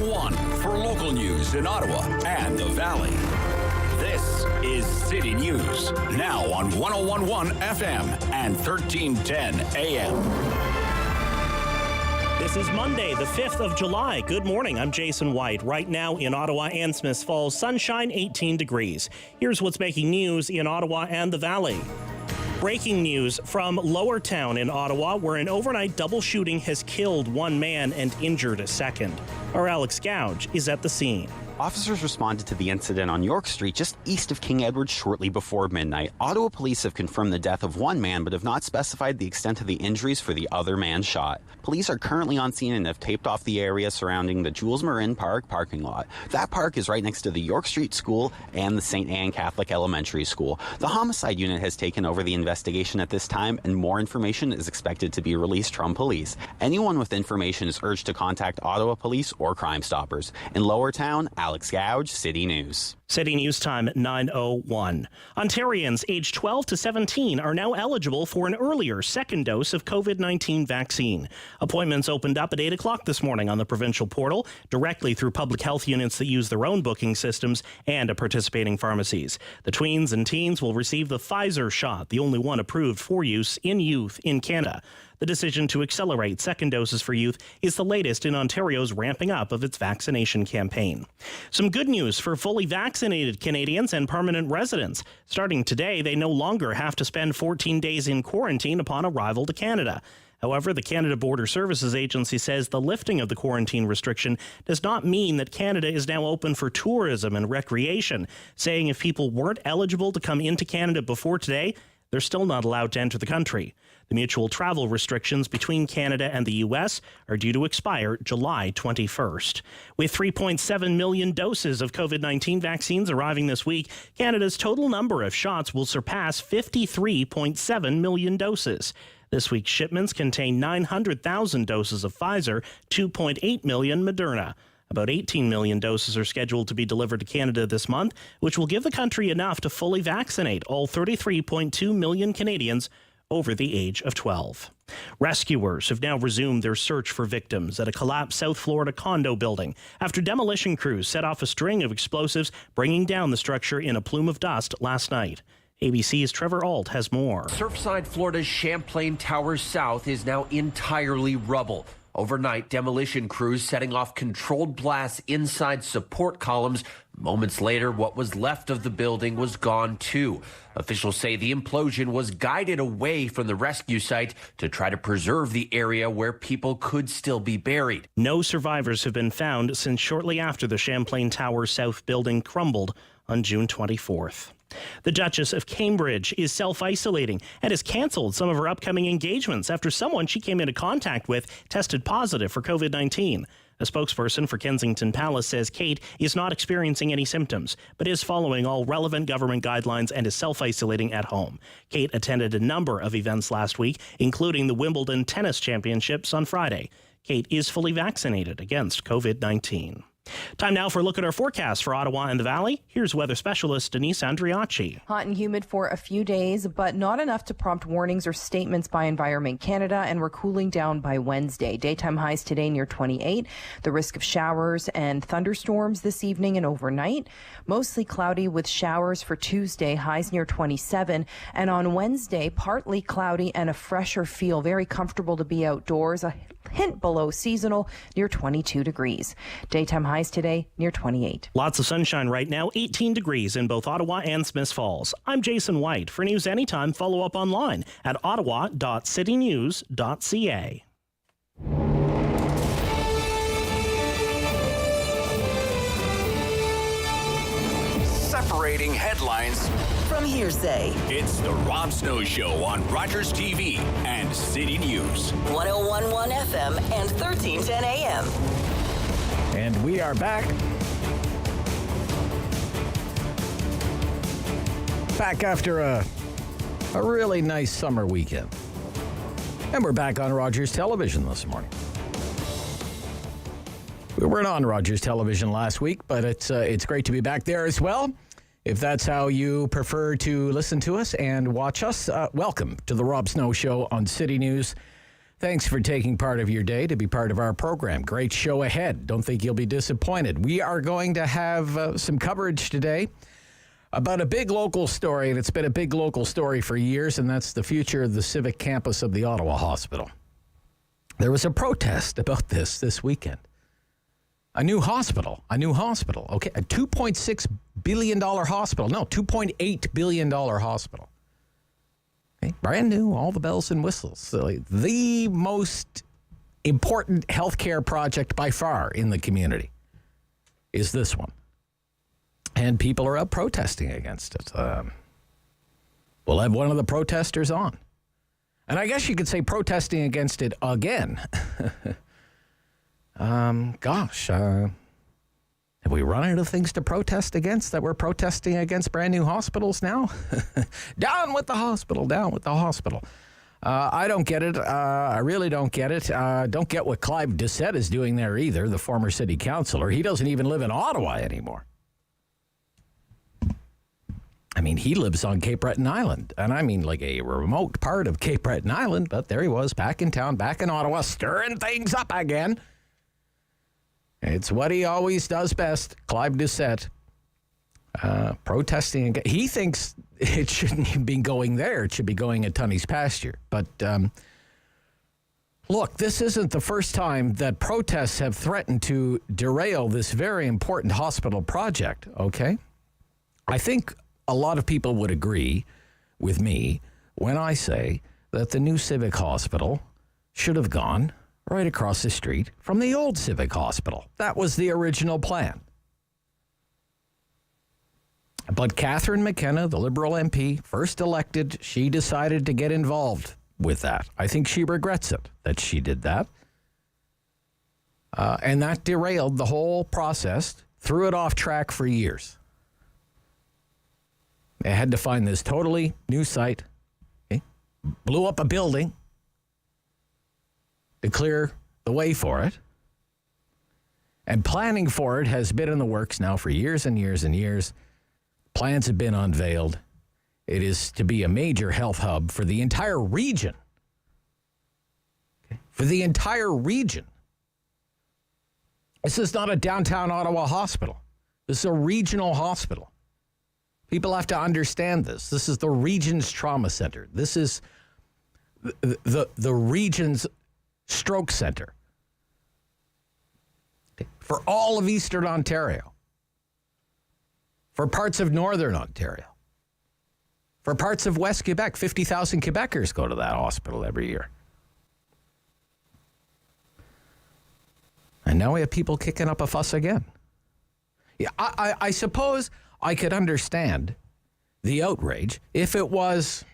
one for local news in Ottawa and the Valley. This is City News, now on 101.1 FM and 1310 AM. This is Monday, the 5th of July. Good morning. I'm Jason White. Right now in Ottawa and Smiths Falls, sunshine, 18 degrees. Here's what's making news in Ottawa and the Valley. Breaking news from Lower Town in Ottawa, where an overnight double shooting has killed one man and injured a second. Our Alex Gouge is at the scene. Officers responded to the incident on York Street just east of King Edward shortly before midnight. Ottawa police have confirmed the death of one man but have not specified the extent of the injuries for the other man shot. Police are currently on scene and have taped off the area surrounding the Jules Marin Park parking lot. That park is right next to the York Street School and the St. Anne Catholic Elementary School. The homicide unit has taken over the investigation at this time, and more information is expected to be released from police. Anyone with information is urged to contact Ottawa Police or Crime Stoppers. In Lower Town, Alex Gouge, City News. City News time 9:01. Ontarians aged 12 to 17 are now eligible for an earlier second dose of COVID-19 vaccine. Appointments opened up at 8 o'clock this morning on the provincial portal, directly through public health units that use their own booking systems and at participating pharmacies. The tweens and teens will receive the Pfizer shot, the only one approved for use in youth in Canada. The decision to accelerate second doses for youth is the latest in Ontario's ramping up of its vaccination campaign. Some good news for fully vaccinated Canadians and permanent residents. Starting today, they no longer have to spend 14 days in quarantine upon arrival to Canada. However, the Canada Border Services Agency says the lifting of the quarantine restriction does not mean that Canada is now open for tourism and recreation, saying if people weren't eligible to come into Canada before today, they're still not allowed to enter the country. The mutual travel restrictions between Canada and the U.S. are due to expire July 21st. With 3.7 million doses of COVID-19 vaccines arriving this week, Canada's total number of shots will surpass 53.7 million doses. This week's shipments contain 900,000 doses of Pfizer, 2.8 million Moderna. About 18 million doses are scheduled to be delivered to Canada this month, which will give the country enough to fully vaccinate all 33.2 million Canadians over the age of 12. Rescuers have now resumed their search for victims at a collapsed South Florida condo building after demolition crews set off a string of explosives, bringing down the structure in a plume of dust last night. ABC's Trevor Ault has more. Surfside, Florida's Champlain Towers South is now entirely rubble. Overnight, demolition crews setting off controlled blasts inside support columns. Moments later, what was left of the building was gone too. Officials say the implosion was guided away from the rescue site to try to preserve the area where people could still be buried. No survivors have been found since shortly after the Champlain Towers South building crumbled on June 24th. The Duchess of Cambridge is self-isolating and has canceled some of her upcoming engagements after someone she came into contact with tested positive for COVID-19. A spokesperson for Kensington Palace says Kate is not experiencing any symptoms, but is following all relevant government guidelines and is self-isolating at home. Kate attended a number of events last week, including the Wimbledon Tennis Championships on Friday. Kate is fully vaccinated against COVID-19. Time now for a look at our forecast for Ottawa and the Valley. Here's weather specialist Denise Andriacci. Hot and humid for a few days, but not enough to prompt warnings or statements by Environment Canada, and we're cooling down by Wednesday. Daytime highs today near 28. The risk of showers and thunderstorms this evening and overnight. Mostly cloudy with showers for Tuesday, highs near 27. And on Wednesday, partly cloudy and a fresher feel. Very comfortable to be outdoors. A hint below seasonal near 22 degrees. Daytime highs today near 28. Lots of sunshine right now, 18 degrees in both Ottawa and Smiths Falls. I'm Jason White. For news anytime, follow up online at ottawa.citynews.ca. Separating headlines from hearsay. It's the Rob Snow Show on Rogers TV and City News. 101.1 FM and 1310 AM. And we are back. Back after a really nice summer weekend. And we're back on Rogers Television this morning. We weren't on Rogers Television last week, but it's great to be back there as well. If that's how you prefer to listen to us and watch us, welcome to the Rob Snow Show on City News. Thanks for taking part of your day to be part of our program. Great show ahead. Don't think you'll be disappointed. We are going to have some coverage today about a big local story, and it's been a big local story for years, and that's the future of the Civic campus of the Ottawa Hospital. There was a protest about this weekend. A new hospital, okay? A $2.6 billion hospital. No, $2.8 billion hospital. Okay? Brand new, all the bells and whistles. So the most important healthcare project by far in the community is this one. And people are out protesting against it. We'll have one of the protesters on. And I guess you could say protesting against it again. Have we run out of things to protest against that we're protesting against brand new hospitals now? Down with the hospital, down with the hospital. I don't get it. I really don't get it. Don't get what Clive Doucette is doing there either, the former city councillor. He doesn't even live in Ottawa anymore. I mean, he lives on Cape Breton Island, and I mean like a remote part of Cape Breton Island, but there he was, back in town, back in Ottawa, stirring things up again. It's what he always does best, Clive Doucette, protesting. He thinks it shouldn't be going there. It should be going at Tunney's pasture. But look, this isn't the first time that protests have threatened to derail this very important hospital project, okay? I think a lot of people would agree with me when I say that the new Civic Hospital should have gone right across the street from the old Civic Hospital. That was the original plan. But Catherine McKenna, the Liberal MP, first elected, she decided to get involved with that. I think she regrets it, that she did that. And that derailed the whole process, threw it off track for years. They had to find this totally new site, okay? Blew up a building to clear the way for it. And planning for it has been in the works now for years and years and years. Plans have been unveiled. It is to be a major health hub for the entire region. Okay? For the entire region. This is not a downtown Ottawa hospital. This is a regional hospital. People have to understand this. This is the region's trauma center. This is the region's stroke center. Okay. For all of Eastern Ontario. For parts of Northern Ontario. For parts of West Quebec. 50,000 Quebecers go to that hospital every year. And now we have people kicking up a fuss again. Yeah, I suppose I could understand the outrage if it was,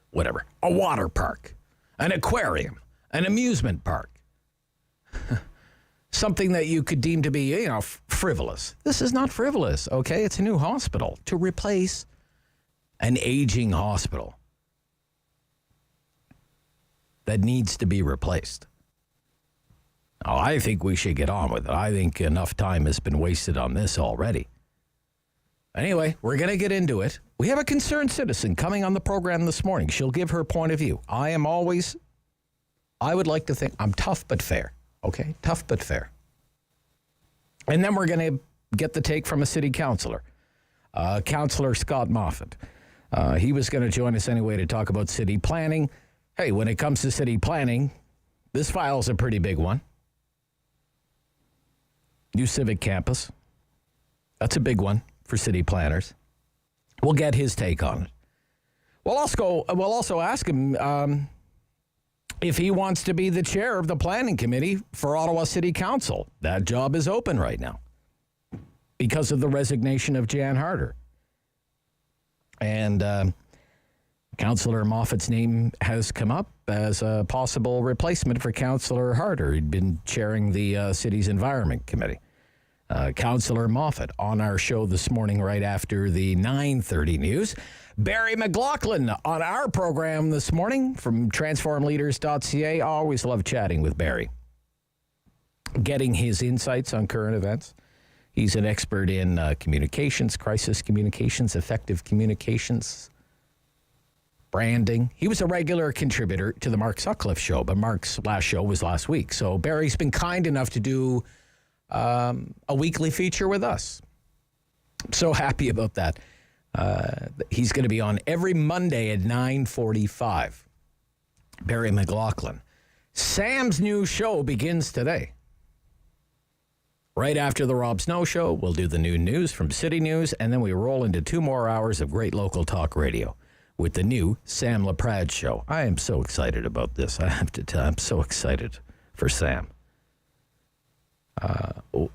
whatever, a water park, an aquarium, an amusement park. Something that you could deem to be, frivolous. This is not frivolous, okay? It's a new hospital to replace an aging hospital that needs to be replaced. Oh, I think we should get on with it. I think enough time has been wasted on this already. Anyway, we're going to get into it. We have a concerned citizen coming on the program this morning. She'll give her point of view. I would like to think I'm tough but fair. Okay? Tough but fair. And then we're going to get the take from a city councillor, Councillor Scott Moffatt. He was going to join us anyway to talk about city planning. Hey, when it comes to city planning, this file's a pretty big one. New Civic campus. That's a big one for city planners. We'll get his take on it. We'll also ask him if he wants to be the chair of the planning committee for Ottawa City Council. That job is open right now because of the resignation of Jan Harder. And Councillor Moffatt's name has come up as a possible replacement for Councillor Harder. He'd been chairing the city's environment committee. Councillor Moffatt on our show this morning right after the 9:30 news. Barry McLoughlin on our program this morning from TransformLeaders.ca. Always love chatting with Barry. Getting his insights on current events. He's an expert in communications, crisis communications, effective communications. branding. He was a regular contributor to the Mark Sutcliffe show, but Mark's last show was last week. So Barry's been kind enough to do a weekly feature with us. I'm so happy about that. He's going to be on every Monday at 9:45. Barry McLoughlin. Sam's new show begins today. Right after the Rob Snow Show, we'll do the noon news from City News, and then we roll into 2 more hours of great local talk radio with the new Sam LaPrade Show. I am so excited about this. I have to tell you, I'm so excited for Sam.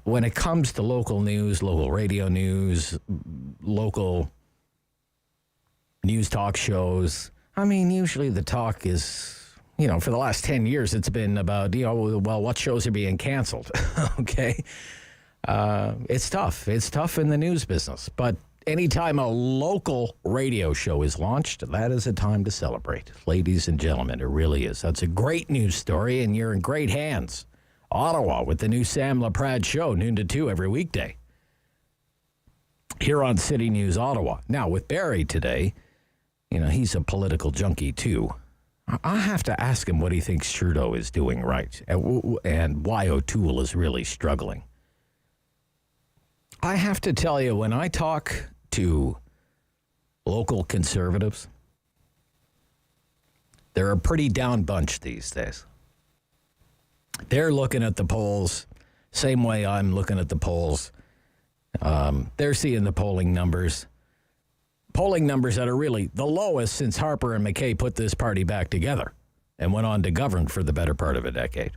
When it comes to local news, local radio news, local news talk shows, I mean, usually the talk is, for the last 10 years, it's been about, what shows are being canceled, okay? It's tough. It's tough in the news business. But anytime a local radio show is launched, that is a time to celebrate. Ladies and gentlemen, it really is. That's a great news story, and you're in great hands. Ottawa with the new Sam LaPrade Show, noon to 2 every weekday. Here on City News Ottawa. Now, with Barry today, he's a political junkie, too. I have to ask him what he thinks Trudeau is doing right and why O'Toole is really struggling. I have to tell you, when I talk to local conservatives, they're a pretty down bunch these days. They're looking at the polls same way I'm looking at the polls. They're seeing the polling numbers that are really the lowest since Harper and McKay put this party back together and went on to govern for the better part of a decade.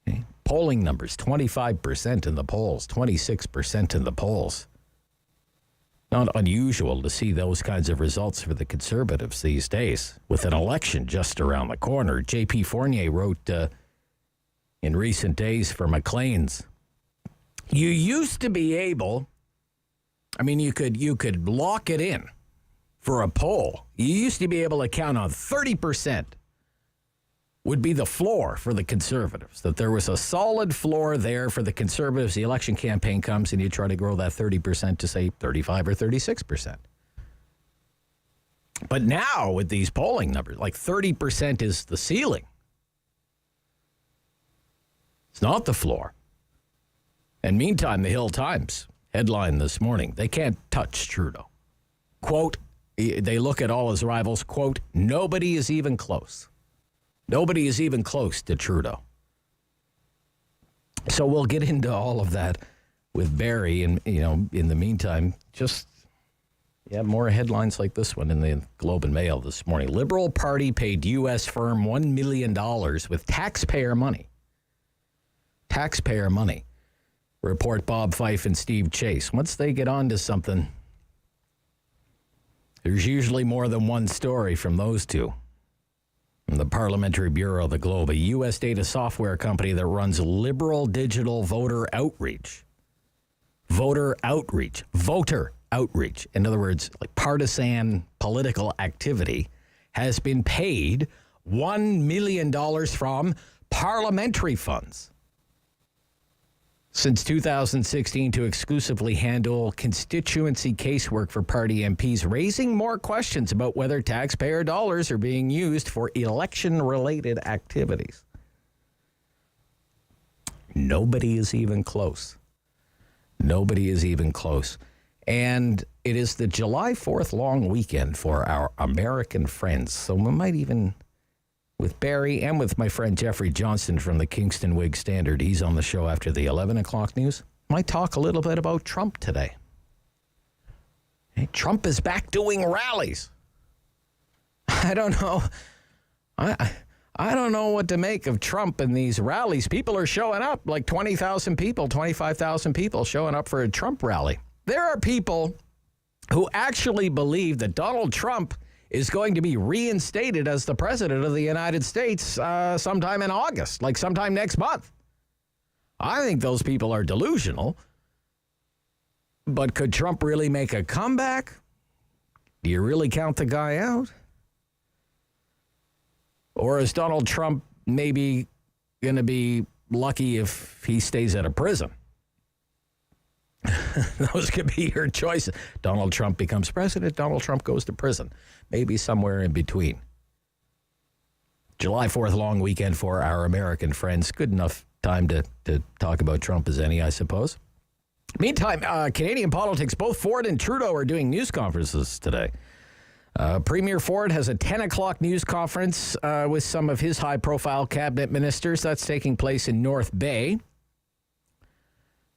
Okay. Polling numbers, 25% in the polls, 26% in the polls. Not unusual to see those kinds of results for the Conservatives these days. With an election just around the corner, J.P. Fournier wrote in recent days for Maclean's, you used to be able... you could lock it in for a poll. You used to be able to count on 30% would be the floor for the Conservatives, that there was a solid floor there for the Conservatives. The election campaign comes and you try to grow that 30% to, say, 35 or 36%. But now with these polling numbers, like 30% is the ceiling. It's not the floor. And meantime, the Hill Times headline this morning, they can't touch Trudeau. Quote, they look at all his rivals, quote, nobody is even close. Nobody is even close to Trudeau. So we'll get into all of that with Barry. And, in the meantime, more headlines like this one in the Globe and Mail this morning. Liberal Party paid U.S. firm $1 million with taxpayer money. Taxpayer money. Report Bob Fife and Steve Chase. Once they get on to something, there's usually more than one story from those two. From the Parliamentary Bureau of the Globe, a U.S. data software company that runs liberal digital voter outreach. Voter outreach. In other words, like partisan political activity, has been paid $1 million from parliamentary funds since 2016 to exclusively handle constituency casework for party MPs, raising more questions about whether taxpayer dollars are being used for election-related activities. Nobody is even close. Nobody is even close. And it is the July 4th long weekend for our American friends. So we might even, with Barry and with my friend Geoffrey Johnston from the Kingston Whig-Standard, he's on the show after the 11 o'clock news, might talk a little bit about Trump today. Hey, Trump is back doing rallies. I don't know. I don't know what to make of Trump and these rallies. People are showing up, like 20,000 people, 25,000 people showing up for a Trump rally. There are people who actually believe that Donald Trump is going to be reinstated as the president of the United States sometime in August, like sometime next month. I think those people are delusional. But could Trump really make a comeback? Do you really count the guy out? Or is Donald Trump maybe going to be lucky if he stays out of prison? Those could be your choices. Donald Trump becomes president. Donald Trump goes to prison. Maybe somewhere in between. July 4th, long weekend for our American friends. Good enough time to talk about Trump as any, I suppose. Meantime, Canadian politics, both Ford and Trudeau are doing news conferences today. Premier Ford has a 10 o'clock news conference with some of his high-profile cabinet ministers. That's taking place in North Bay.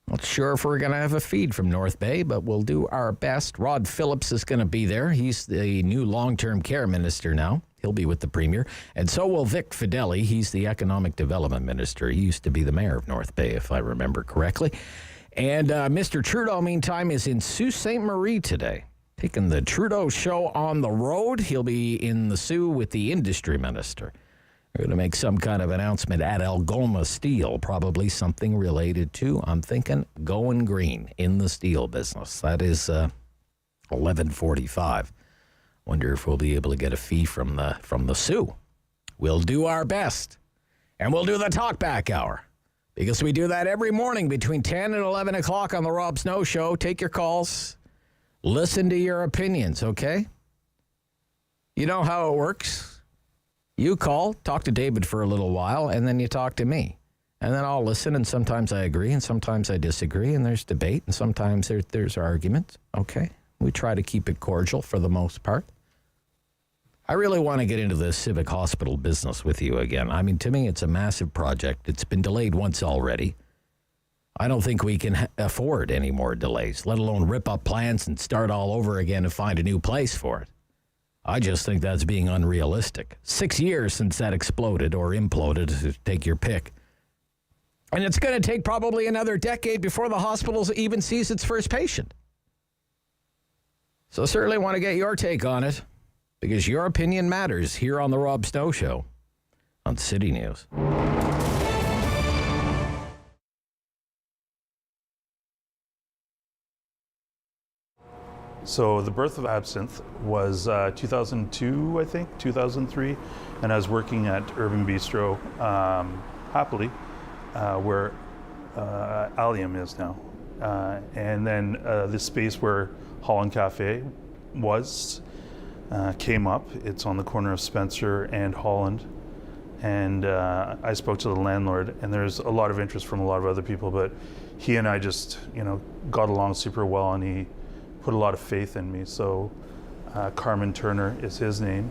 Not sure if we're going to have a feed from North Bay, but we'll do our best. Rod Phillips is going to be there. He's the new long-term care minister now. He'll be with the Premier. And so will Vic Fideli. He's the economic development minister. He used to be the mayor of North Bay, if I remember correctly. And Mr. Trudeau, meantime, is in Sault Ste. Marie today, taking the Trudeau show on the road. He'll be in the Sault with the industry minister. We're going to make some kind of announcement at Algoma Steel, probably something related to, I'm thinking, going green in the steel business. That is 11:45. Wonder if we'll be able to get a fee from the Sault. We'll do our best. And we'll do the talkback hour, because we do that every morning between 10 and 11 o'clock on the Rob Snow Show. Take your calls. Listen to your opinions, okay? You know how it works. You call, talk to David for a little while, and then you talk to me. And then I'll listen, and sometimes I agree, and sometimes I disagree, and there's debate, and sometimes there's arguments, okay? We try to keep it cordial for the most part. I really want to get into the Civic Hospital business with you again. I mean, to me, it's a massive project. It's been delayed once already. I don't think we can afford any more delays, let alone rip up plans and start all over again and find a new place for it. I just think that's being unrealistic. 6 years since that exploded or imploded, take your pick. And it's going to take probably another decade before the hospital even sees its first patient. So certainly want to get your take on it, because your opinion matters here on the Rob Snow Show on City News. So the birth of Absinthe was 2002, I think, 2003, and I was working at Urban Bistro, happily, where Allium is now. And then the space where Holland Cafe was came up. It's on the corner of Spencer and Holland. And I spoke to the landlord, and there's a lot of interest from a lot of other people, but he and I just, got along super well, and he put a lot of faith in me. So Carmen Turner is his name.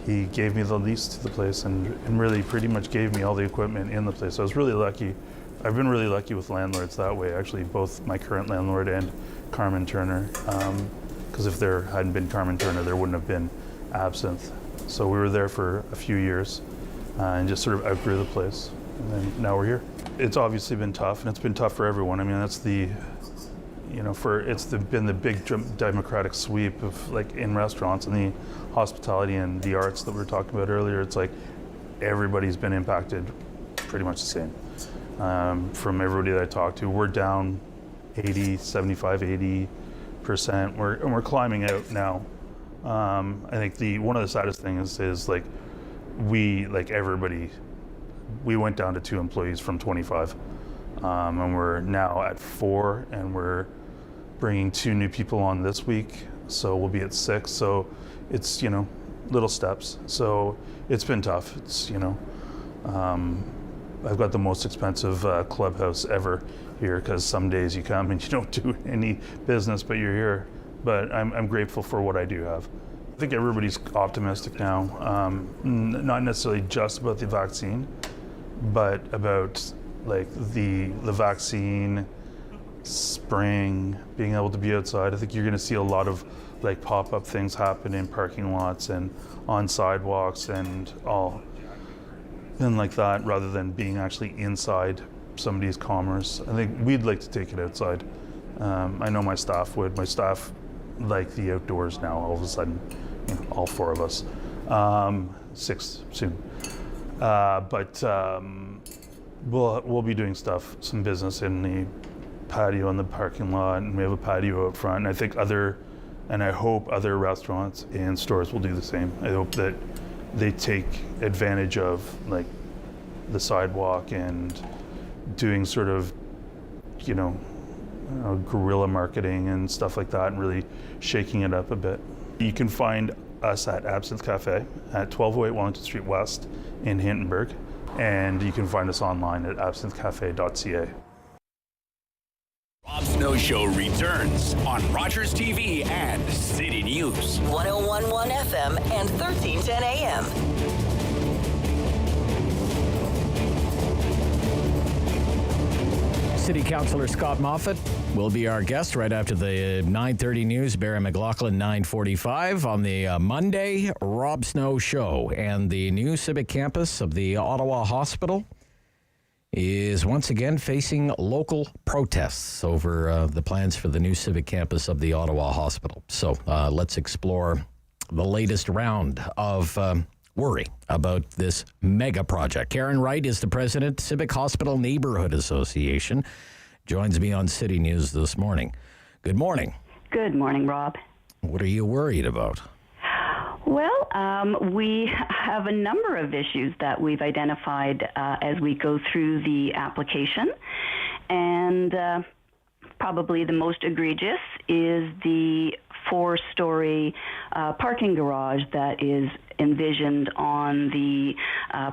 He gave me the lease to the place and really pretty much gave me all the equipment in the place. So I was really lucky. I've been really lucky with landlords that way, actually, both my current landlord and Carmen Turner. Because if there hadn't been Carmen Turner, there wouldn't have been Absinthe. So we were there for a few years and just sort of outgrew the place. And then now we're here. It's obviously been tough, and it's been tough for everyone. I mean, that's been the big democratic sweep of, like, in restaurants and the hospitality and the arts that we were talking about earlier. It's like everybody's been impacted pretty much the same. From everybody that I talked to, we're down 80%. We're climbing out now. I think one of the saddest things is like we went down to 2 employees from 25, and we're now at 4, and we're bringing 2 new people on this week, so we'll be at 6. So it's little steps. So it's been tough. It's I've got the most expensive clubhouse ever here, because some days you come and you don't do any business, but you're here. But I'm grateful for what I do have. I think everybody's optimistic now, not necessarily just about the vaccine, but about like the vaccine, spring, being able to be outside. I think you're going to see a lot of like pop-up things happen in parking lots and on sidewalks and all, and like that, rather than being actually inside somebody's commerce. I think we'd like to take it outside. I know my staff would. My staff like the outdoors now, all of a sudden, all 4 of us. 6 soon. But we'll be doing some business in the patio in the parking lot, and we have a patio out front. And I think I hope other restaurants and stores will do the same. I hope that they take advantage of like the sidewalk and doing sort of guerrilla marketing and stuff like that, and really shaking it up a bit. You can find us at Absinthe Cafe at 1208 Wellington Street West in Hintonburg, and you can find us online at absinthecafe.ca. Rob Snow Show returns on Rogers TV and City News. 101.1 FM and 1310 AM. City Councillor Scott Moffatt will be our guest right after the 9:30 news. Barry McLoughlin, 9:45 on the Monday Rob Snow Show. And the new Civic campus of the Ottawa Hospital is once again facing local protests over the plans for the new Civic campus of the Ottawa Hospital. So let's explore the latest round of worry about this mega project. Karen Wright is the president, Civic Hospital Neighbourhood Association, joins me on City News this morning. Good morning. Good morning, Rob. What are you worried about? Well, we have a number of issues that we've identified as we go through the application, and probably the most egregious is the 4-story parking garage that is envisioned on the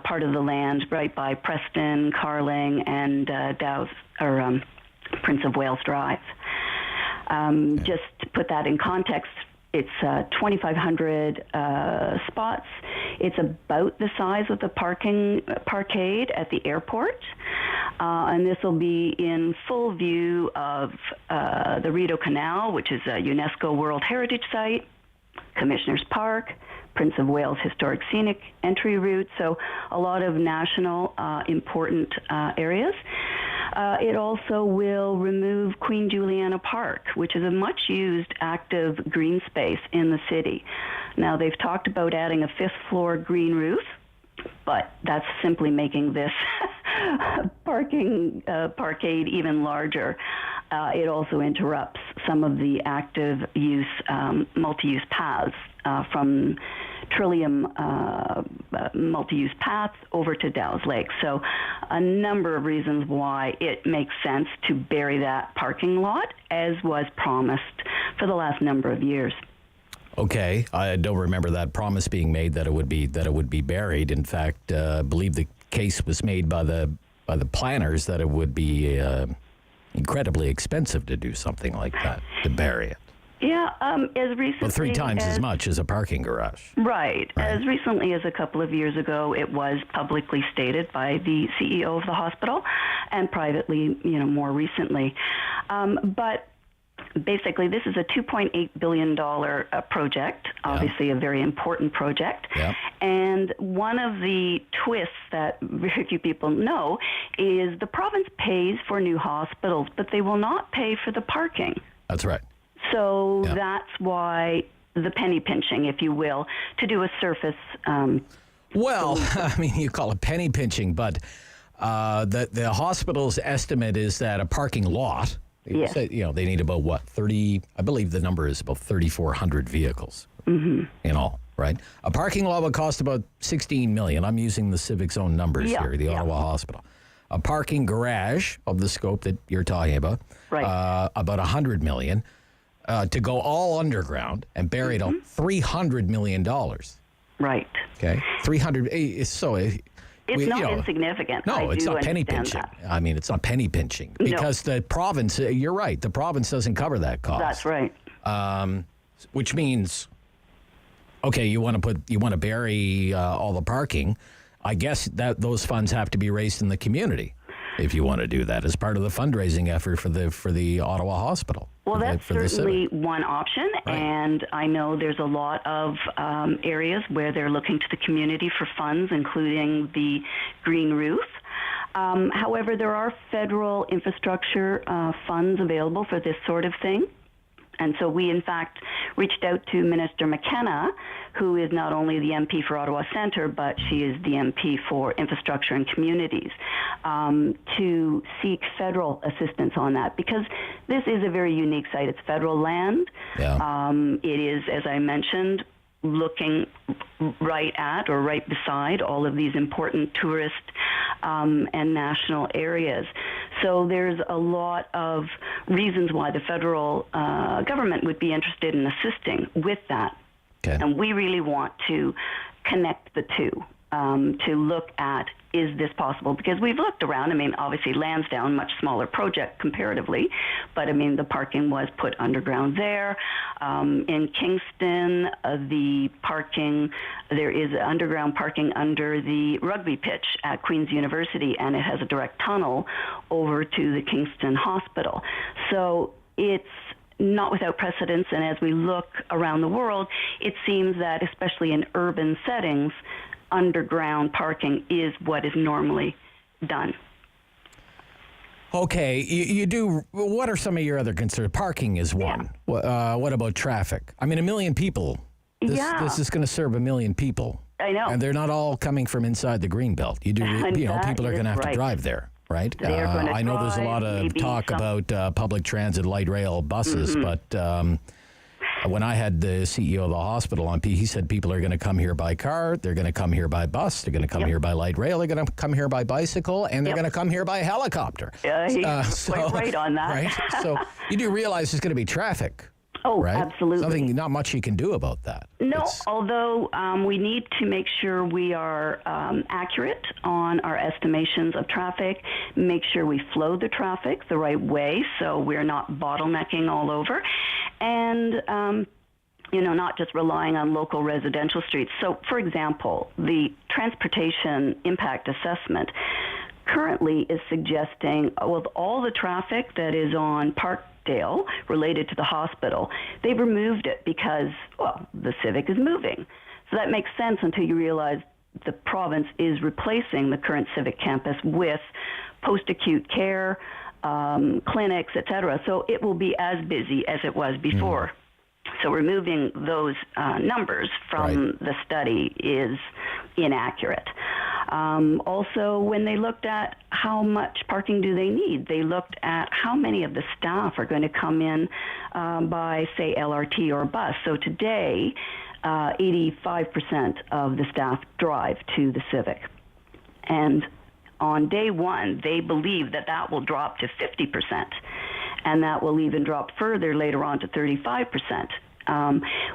part of the land right by Preston, Carleton, and Prince of Wales Drive. Just to put that in context, it's 2,500 spots. It's about the size of the parkade at the airport. And this will be in full view of the Rideau Canal, which is a UNESCO World Heritage Site, Commissioners Park, Prince of Wales Historic Scenic Entry Route, so a lot of national important areas. It also will remove Queen Juliana Park, which is a much-used active green space in the city. Now, they've talked about adding a 5th-floor green roof, but that's simply making this parkade even larger. It also interrupts some of the active use, multi-use paths from Trillium multi-use paths over to Dow's Lake. So a number of reasons why it makes sense to bury that parking lot, as was promised for the last number of years. Okay, I don't remember that promise being made that it would be buried. In fact, I believe the case was made by the planners that it would be incredibly expensive to do something like that, to bury it. Yeah, as recently... Well, 3 times as much as a parking garage. Right. As recently as a couple of years ago, it was publicly stated by the CEO of the hospital, and privately, more recently. But basically, this is a $2.8 billion project, obviously a very important project. Yeah. And one of the twists that very few people know is the province pays for new hospitals, but they will not pay for the parking. That's right. So that's why the penny pinching, if you will, to do a surface. Well, I mean, you call it penny pinching, but the hospital's estimate is that a parking lot, yes. They need about 30, I believe the number is about 3,400 vehicles in all, right? A parking lot would cost about $16 million. I'm using the Civic's own numbers here, the Ottawa Hospital. A parking garage of the scope that you're talking about, about $100 million. To go all underground and buried on $300 million. Right. Okay. 300. So it's not insignificant. No, it's not penny pinching. That. I mean, it's not penny pinching because the province. You're right. The province doesn't cover that cost. That's right. Which means, okay, you want to bury all the parking. I guess that those funds have to be raised in the community if you want to do that as part of the fundraising effort for the Ottawa Hospital. Well, that's certainly one option, and I know there's a lot of areas where they're looking to the community for funds, including the green roof. However, there are federal infrastructure funds available for this sort of thing. And so we, in fact, reached out to Minister McKenna, who is not only the MP for Ottawa Centre, but she is the MP for Infrastructure and Communities, to seek federal assistance on that, because this is a very unique site. It's federal land. Yeah. It is, as I mentioned, looking right at or right beside all of these important tourist and national areas. So there's a lot of reasons why the federal government would be interested in assisting with that. Okay. And we really want to connect the two to look at, is this possible? Because we've looked around. I mean, obviously Lansdowne, much smaller project comparatively, but I mean, the parking was put underground there. In Kingston, the parking, there is underground parking under the rugby pitch at Queen's University, and it has a direct tunnel over to the Kingston Hospital. So it's not without precedence, and as we look around the world, it seems that, especially in urban settings, underground parking is what is normally done. Okay, you do. What are some of your other concerns? Parking is one. Yeah. What about traffic? I mean, 1 million people. This is going to serve 1 million people. I know. And they're not all coming from inside the Greenbelt. People are going to have to drive there, right? I know there's a lot of talk about public transit, light rail, buses, but when I had the CEO of the hospital on, he said people are going to come here by car, they're going to come here by bus, they're going to come here by light rail, they're going to come here by bicycle, and they're going to come here by helicopter. He's quite right on that. Right? So you do realize there's going to be traffic. Oh, right? Absolutely. Not much you can do about that. No, although we need to make sure we are accurate on our estimations of traffic, make sure we flow the traffic the right way so we're not bottlenecking all over, and not just relying on local residential streets. So, for example, the transportation impact assessment currently is suggesting, with all the traffic that is on Parkdale related to the hospital, they've removed it because, the Civic is moving. So that makes sense until you realize the province is replacing the current Civic campus with post-acute care, clinics, etc. So it will be as busy as it was before. So removing those numbers from the study is inaccurate. Also, when they looked at how much parking do they need, they looked at how many of the staff are going to come in by, say, LRT or bus. So today, 85% of the staff drive to the Civic. And on day one, they believe that will drop to 50%, and that will even drop further later on to 35%.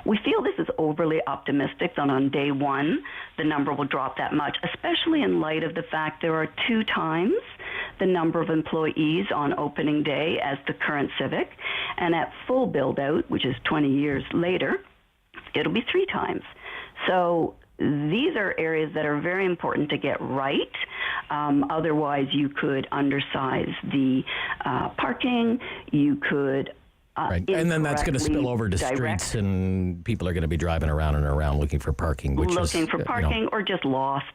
We feel this is overly optimistic that on day one the number will drop that much, especially in light of the fact there are 2 times the number of employees on opening day as the current Civic, and at full build-out, which is 20 years later, it'll be 3 times. So these are areas that are very important to get right. Otherwise, you could undersize the parking. You could and then that's going to spill over to streets, and people are going to be driving around and around looking for parking, or just lost.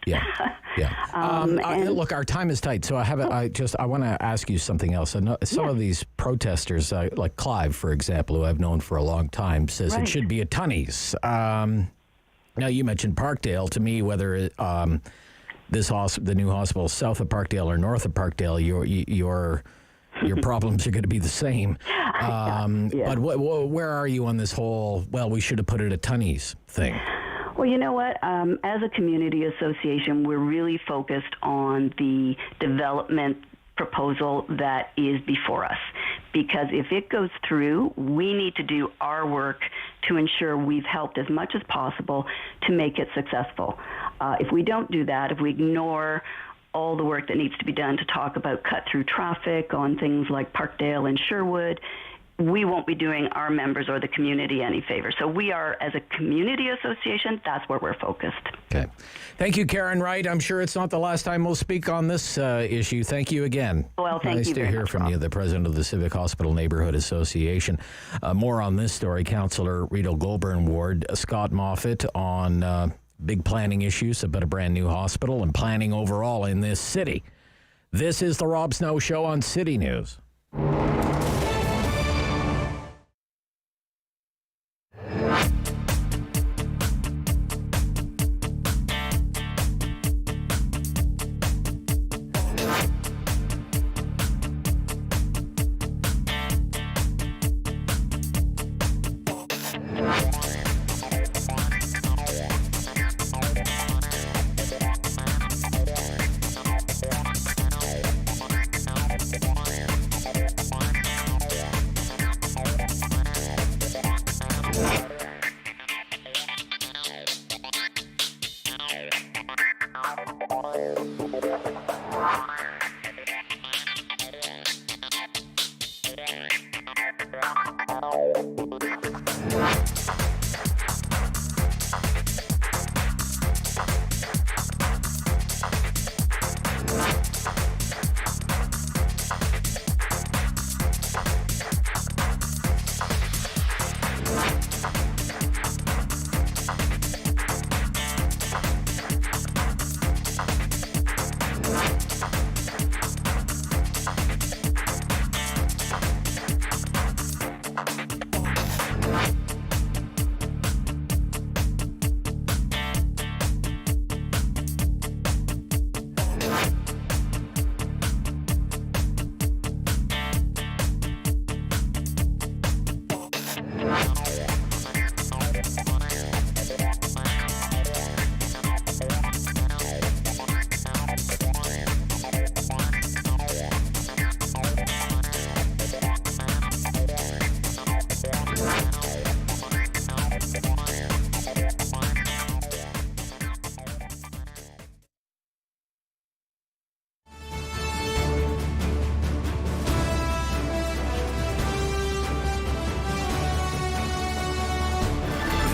Look, our time is tight, so I want to ask you something else. I know some of these protesters, like Clive, for example, who I've known for a long time, says it should be a tonnies. Now, you mentioned Parkdale. To me, whether the new hospital south of Parkdale or north of Parkdale, your problems are going to be the same. But where are you on this whole, we should have put it at tonnies thing? Well, you know what? As a community association, we're really focused on the development proposal that is before us. Because if it goes through, we need to do our work to ensure we've helped as much as possible to make it successful. If we don't do that, if we ignore all the work that needs to be done to talk about cut-through traffic on things like Parkdale and Sherwood, we won't be doing our members or the community any favor. So we are, as a community association, that's where we're focused. Okay. Thank you, Karen Wright. I'm sure it's not the last time we'll speak on this issue. Thank you again. Well, thank you very much. Nice to hear from you, the president of the Civic Hospital Neighbourhood Association. More on this story, Councillor Rideau-Goulbourn Ward, Scott Moffatt, on big planning issues about a brand new hospital and planning overall in this city. This is the Rob Snow Show on City News.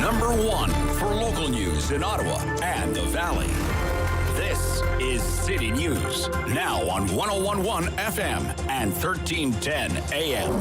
Number one for local news in Ottawa and the Valley. This is City News, now on 101.1 FM and 1310 AM.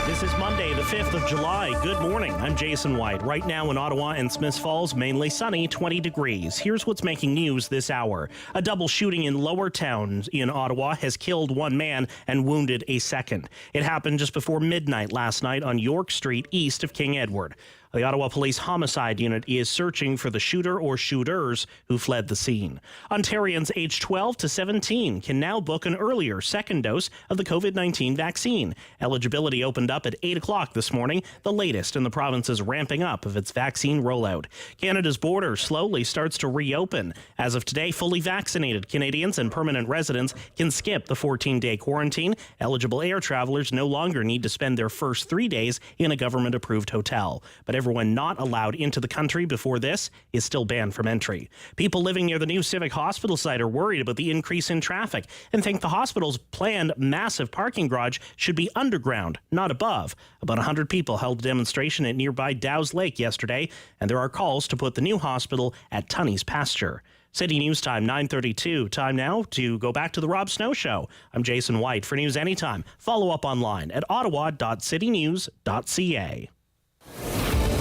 This is Monday, the 5th of July. Good morning. I'm Jason White. Right now in Ottawa and Smiths Falls, mainly sunny, 20 degrees. Here's what's making news this hour. A double shooting in Lower Town in Ottawa has killed one man and wounded a second. It happened just before midnight last night on York Street, east of King Edward. The Ottawa Police Homicide Unit is searching for the shooter or shooters who fled the scene. Ontarians aged 12 to 17 can now book an earlier second dose of the COVID-19 vaccine. Eligibility opened up at 8 o'clock this morning, the latest in the province's ramping up of its vaccine rollout. Canada's border slowly starts to reopen. As of today, fully vaccinated Canadians and permanent residents can skip the 14-day quarantine. Eligible air travelers no longer need to spend their first 3 days in a government-approved hotel. But everyone not allowed into the country before this is still banned from entry. People living near the new Civic hospital site are worried about the increase in traffic and think the hospital's planned massive parking garage should be underground, not above. About 100 people held a demonstration at nearby Dow's Lake yesterday, and there are calls to put the new hospital at Tunney's pasture. City News Time, 9:32. Time now to go back to the Rob Snow Show. I'm Jason White. For news anytime, follow up online at ottawa.citynews.ca.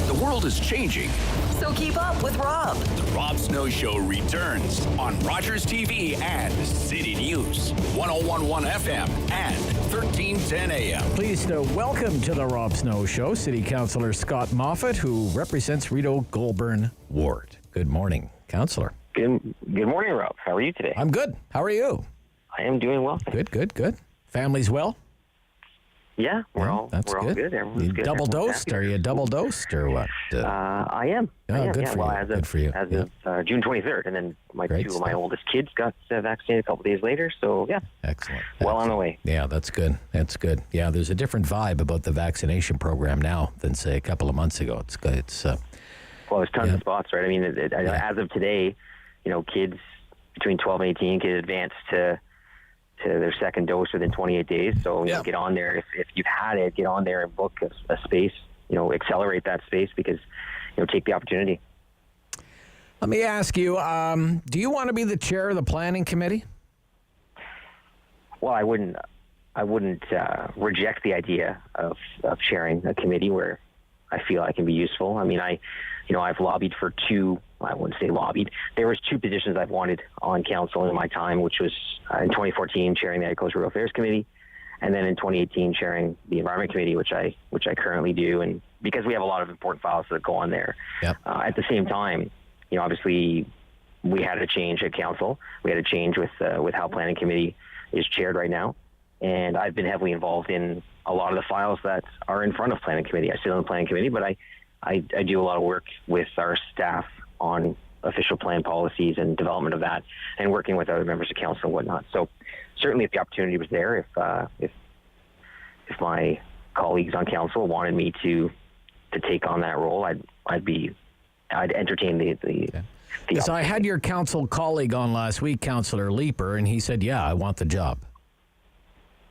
The world is changing. So keep up with Rob. The Rob Snow Show returns on Rogers TV and City News, 101.1 FM and 1310 AM. Pleased to welcome to the Rob Snow Show City Councillor Scott Moffatt, who represents Rideau-Goulbourn Ward. Good morning, Councillor. Good morning, Rob. How are you today? I'm good. How are you? I am doing well. Good. Family's well? Yeah, we're all good. Everyone's good. Double dosed? Are you double dosed or what? I am. Good for you. Good for you. As of June 23rd, and then two of my oldest kids got vaccinated a couple days later. So yeah, excellent. Well on the way. Yeah, that's good. Yeah, there's a different vibe about the vaccination program now than say a couple of months ago. It's good. Well, there's tons of spots, right? I mean, as of today, kids between 12 and 18 can advance to their second dose within 28 days. So get on there. If you've had it, get on there and book a space, accelerate that space because, take the opportunity. Let me ask you, do you want to be the chair of the planning committee? Well, I wouldn't reject the idea of chairing a committee where I feel I can be useful. I mean, I've lobbied for two. I wouldn't say lobbied. There was two positions I've wanted on council in my time, which was in 2014 chairing the Agricultural Affairs Committee, and then in 2018 chairing the Environment Committee, which I currently do. And because we have a lot of important files that go on there. Yep. At the same time, obviously we had a change at council. We had a change with how Planning Committee is chaired right now, and I've been heavily involved in a lot of the files that are in front of Planning Committee. I sit on the Planning Committee, but I do a lot of work with our staff on official plan policies and development of that, and working with other members of council and whatnot. So certainly if the opportunity was there, if my colleagues on council wanted me to take on that role, I'd entertain the Yes, I had your council colleague on last week, Councillor Leeper, and he said, "Yeah, I want the job."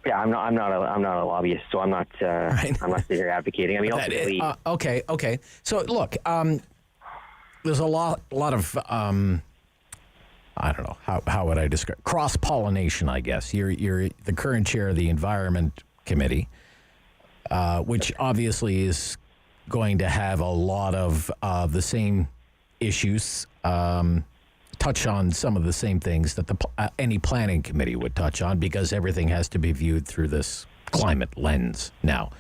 Yeah, I'm not a lobbyist, so I'm not Right. I'm not sitting here advocating. I mean, ultimately, okay. So look, there's a lot of I don't know how would I describe cross pollination. I guess you're the current chair of the Environment Committee, which obviously is going to have a lot of the same issues. Touch on some of the same things that any planning committee would touch on, because everything has to be viewed through this climate lens now.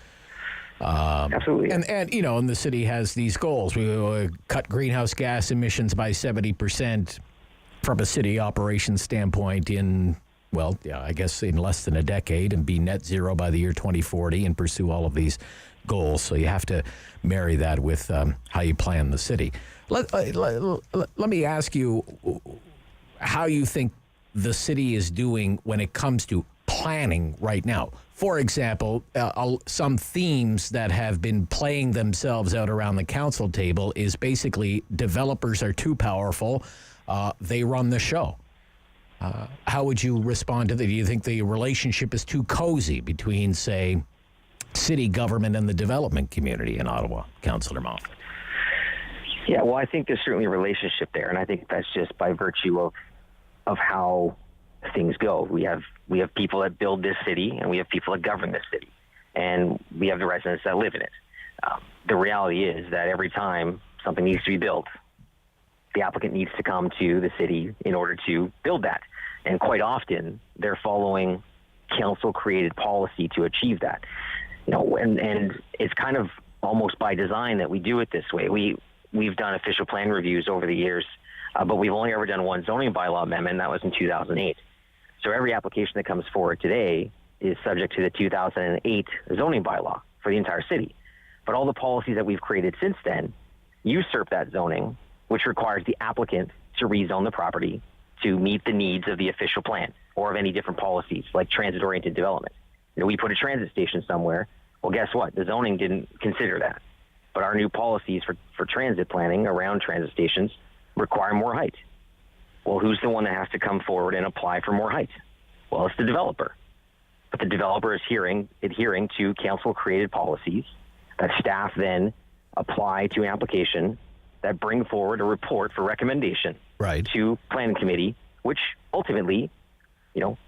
absolutely. And you know, and the city has these goals. We will cut greenhouse gas emissions by 70% from a city operations standpoint in, well, yeah, I guess in less than a decade, and be net zero by the year 2040 and pursue all of these goals. So you have to marry that with how you plan the city. Let me ask you how you think the city is doing when it comes to planning right now. For example, some themes that have been playing themselves out around the council table is basically developers are too powerful. They run the show. How would you respond to that? Do you think the relationship is too cozy between, say, city government and the development community in Ottawa, Councillor Moffatt? Yeah, well, I think there's certainly a relationship there, and I think that's just by virtue of how things go. We have people that build this city, and we have people that govern this city, and we have the residents that live in it. The reality is that every time something needs to be built, the applicant needs to come to the city in order to build that, and quite often they're following council-created policy to achieve that. You know, and it's kind of almost by design that we do it this way. We've done official plan reviews over the years, but we've only ever done one zoning bylaw amendment, and that was in 2008. So every application that comes forward today is subject to the 2008 zoning bylaw for the entire city. But all the policies that we've created since then usurp that zoning, which requires the applicant to rezone the property to meet the needs of the official plan or of any different policies like transit-oriented development. You know, we put a transit station somewhere. Well, guess what? The zoning didn't consider that. But our new policies for transit planning around transit stations require more height. Well, who's the one that has to come forward and apply for more height? Well, it's the developer. But the developer is adhering to council-created policies that staff then apply to an application that bring forward a report for recommendation to planning committee, which ultimately, you know,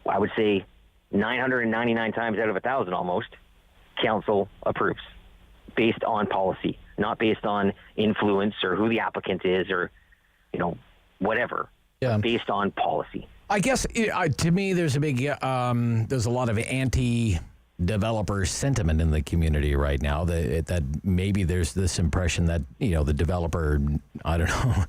I would say 999 times out of 1,000 almost, council approves based on policy, not based on influence or who the applicant is or, you know, whatever, based on policy. I guess to me, there's a lot of anti-developer sentiment in the community right now. That maybe there's this impression that, you know, the developer, I don't know,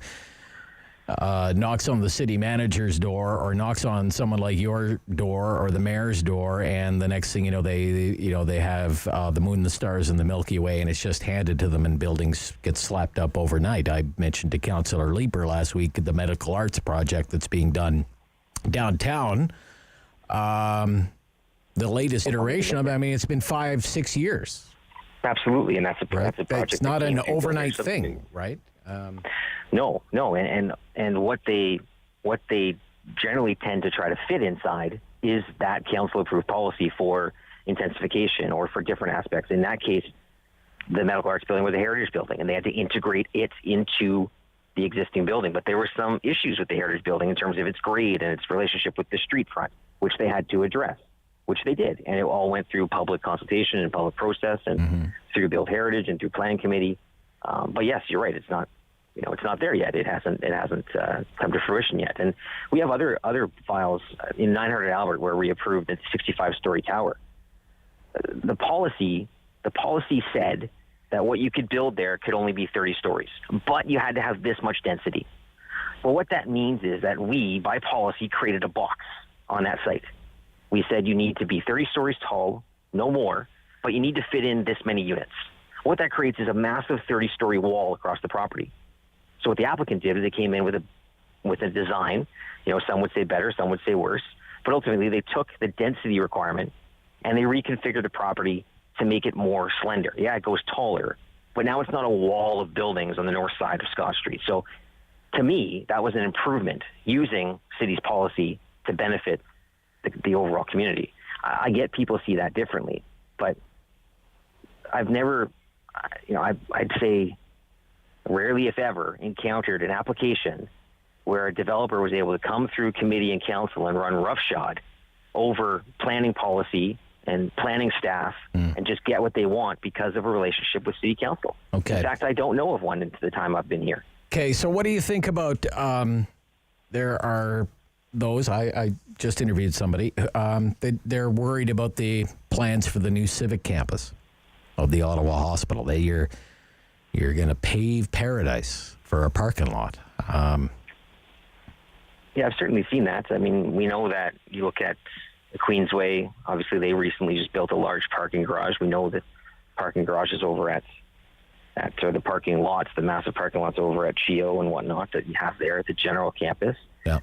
knocks on the city manager's door or knocks on someone like your door or the mayor's door, and the next thing you know, they have the moon, the stars, and the Milky Way, and it's just handed to them, and buildings get slapped up overnight. I mentioned to Councillor Leeper last week the medical arts project that's being done downtown. The latest iteration of it, I mean, it's been 5-6 years. Absolutely, and that's a project. It's not an overnight thing, right? No, and what they generally tend to try to fit inside is that council-approved policy for intensification or for different aspects. In that case, the medical arts building was a heritage building, and they had to integrate it into the existing building. But there were some issues with the heritage building in terms of its grade and its relationship with the street front, which they had to address, which they did. And it all went through public consultation and public process and through Build Heritage and through Planning Committee. But yes, you're right. It's not, you know, it's not there yet. It hasn't come to fruition yet. And we have other files in 900 Albert where we approved a 65-story tower. The policy said that what you could build there could only be 30 stories, but you had to have this much density. Well, what that means is that we, by policy, created a box on that site. We said you need to be 30 stories tall, no more, but you need to fit in this many units. What that creates is a massive 30-story wall across the property. So what the applicant did is they came in with a design. You know, some would say better, some would say worse, but ultimately they took the density requirement and they reconfigured the property to make it more slender. Yeah, it goes taller, but now it's not a wall of buildings on the north side of Scott Street. So to me, that was an improvement using city's policy to benefit the overall community. I get people see that differently, but I've never, I'd say rarely, if ever, encountered an application where a developer was able to come through committee and council and run roughshod over planning policy and planning staff and just get what they want because of a relationship with city council. Okay. In fact, I don't know of one into the time I've been here. Okay, so what do you think about, there are those, I just interviewed somebody, they're worried about the plans for the new Civic campus of the Ottawa Hospital. You're going to pave paradise for a parking lot. Yeah, I've certainly seen that. I mean, we know that you look at the Queensway, obviously they recently just built a large parking garage. We know that parking garages over at the parking lots, the massive parking lots over at Chio and whatnot that you have there at the general campus. Yeah.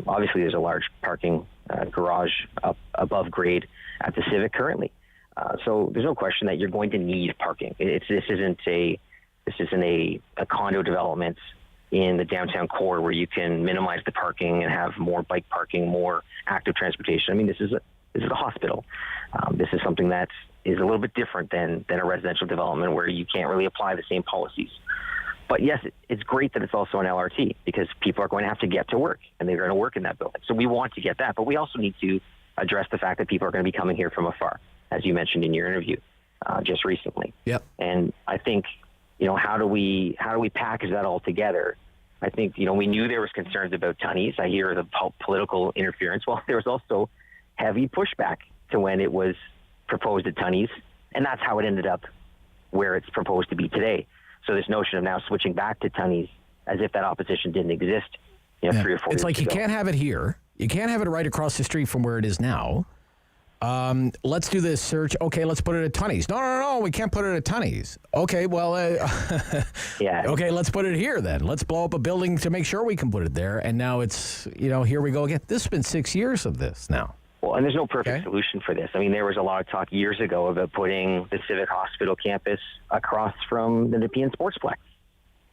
Obviously, there's a large parking garage up above grade at the Civic currently. So there's no question that you're going to need parking. This isn't a condo development in the downtown core where you can minimize the parking and have more bike parking, more active transportation. I mean, this is a hospital. This is something that is a little bit different than a residential development where you can't really apply the same policies. But yes, it's great that it's also an LRT because people are going to have to get to work and they're going to work in that building. So we want to get that, but we also need to address the fact that people are going to be coming here from afar, as you mentioned in your interview just recently. Yep. And I think, how do we package that all together? I think, we knew there was concerns about Tunney's. I hear the political interference. Well, there was also heavy pushback to when it was proposed at Tunney's, and that's how it ended up where it's proposed to be today. So this notion of now switching back to Tunney's as if that opposition didn't exist, 3 or 4 years ago. It's like you can't have it here. You can't have it right across the street from where it is now. Let's do this search. Okay, let's put it at Tunney's. No, we can't put it at Tunney's. Okay, well, yeah. Okay, let's put it here then. Let's blow up a building to make sure we can put it there. And now it's, here we go again. This has been 6 years of this now. Well, and there's no perfect solution for this. I mean, there was a lot of talk years ago about putting the Civic Hospital campus across from the Nepean Sportsplex.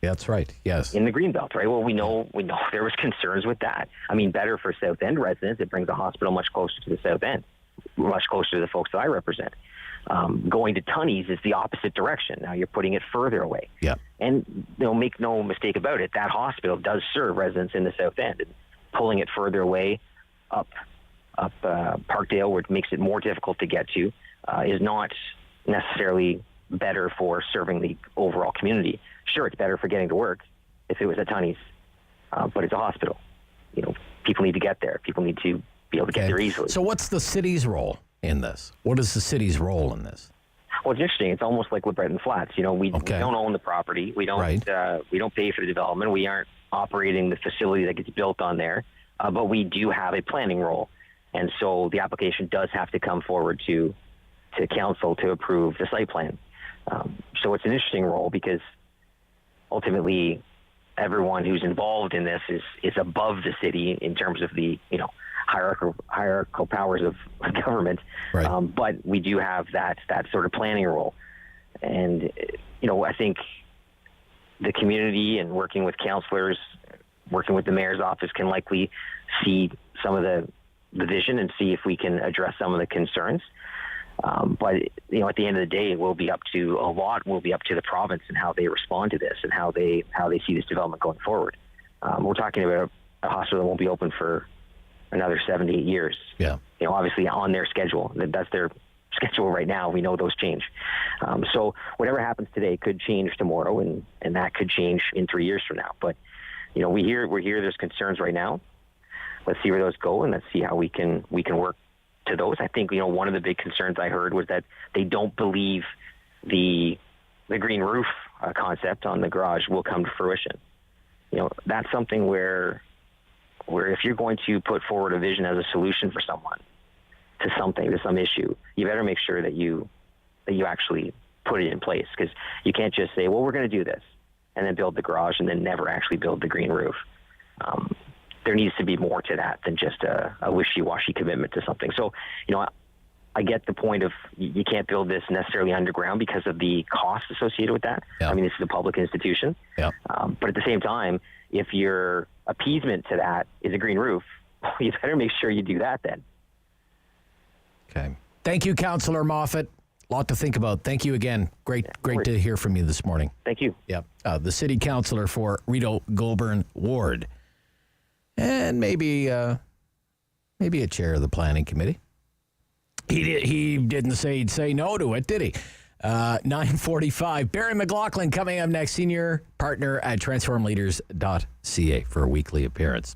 Yeah, that's right. Yes. In the Greenbelt, right? Well, we know there was concerns with that. I mean, better for South End residents. It brings the hospital much closer to the South End, much closer to the folks that I represent. Going to Tunney's is the opposite direction. Now you're putting it further away. Yeah. And make no mistake about it, that hospital does serve residents in the South End. And pulling it further away up Parkdale, where it makes it more difficult to get to, is not necessarily better for serving the overall community. Sure, it's better for getting to work if it was at Tunney's, but it's a hospital. People need to get there. People need to be able to get there easily. So what's the city's role in this? What is the city's role in this? Well, it's interesting. It's almost like LeBreton Flats. We don't own the property. We don't we don't pay for the development. We aren't operating the facility that gets built on there, but we do have a planning role. And so the application does have to come forward to council to approve the site plan. So it's an interesting role because ultimately everyone who's involved in this is above the city in terms of the hierarchical powers of government. Right. But we do have that sort of planning role. And, I think the community and working with councillors, working with the mayor's office can likely see some of the vision and see if we can address some of the concerns. But at the end of the day, it will be up to the province and how they respond to this and how they see this development going forward. We're talking about a hospital that won't be open for another 7 to 8 years. Yeah. Obviously on their schedule. That's their schedule right now. We know those change. So whatever happens today could change tomorrow, and that could change in 3 years from now. But we're here. There's concerns right now. Let's see where those go, and let's see how we can work to those. I think one of the big concerns I heard was that they don't believe the green roof concept on the garage will come to fruition. That's something where if you're going to put forward a vision as a solution for someone to some issue, you better make sure that you actually put it in place, because you can't just say, well, we're going to do this and then build the garage and then never actually build the green roof. There needs to be more to that than just a wishy-washy commitment to something. So, I get the point of you can't build this necessarily underground because of the cost associated with that. Yeah. I mean, this is a public institution. Yeah. But at the same time, if your appeasement to that is a green roof, you better make sure you do that then. Okay. Thank you, Councillor Moffatt. A lot to think about. Thank you again. Great to hear from you this morning. Thank you. Yeah. The city councillor for Rideau-Goulbourn Ward. And maybe a chair of the planning committee. He didn't say he'd say no to it, did he? 9:45. Barry McLoughlin coming up next, senior partner at TransformLeaders.ca for a weekly appearance.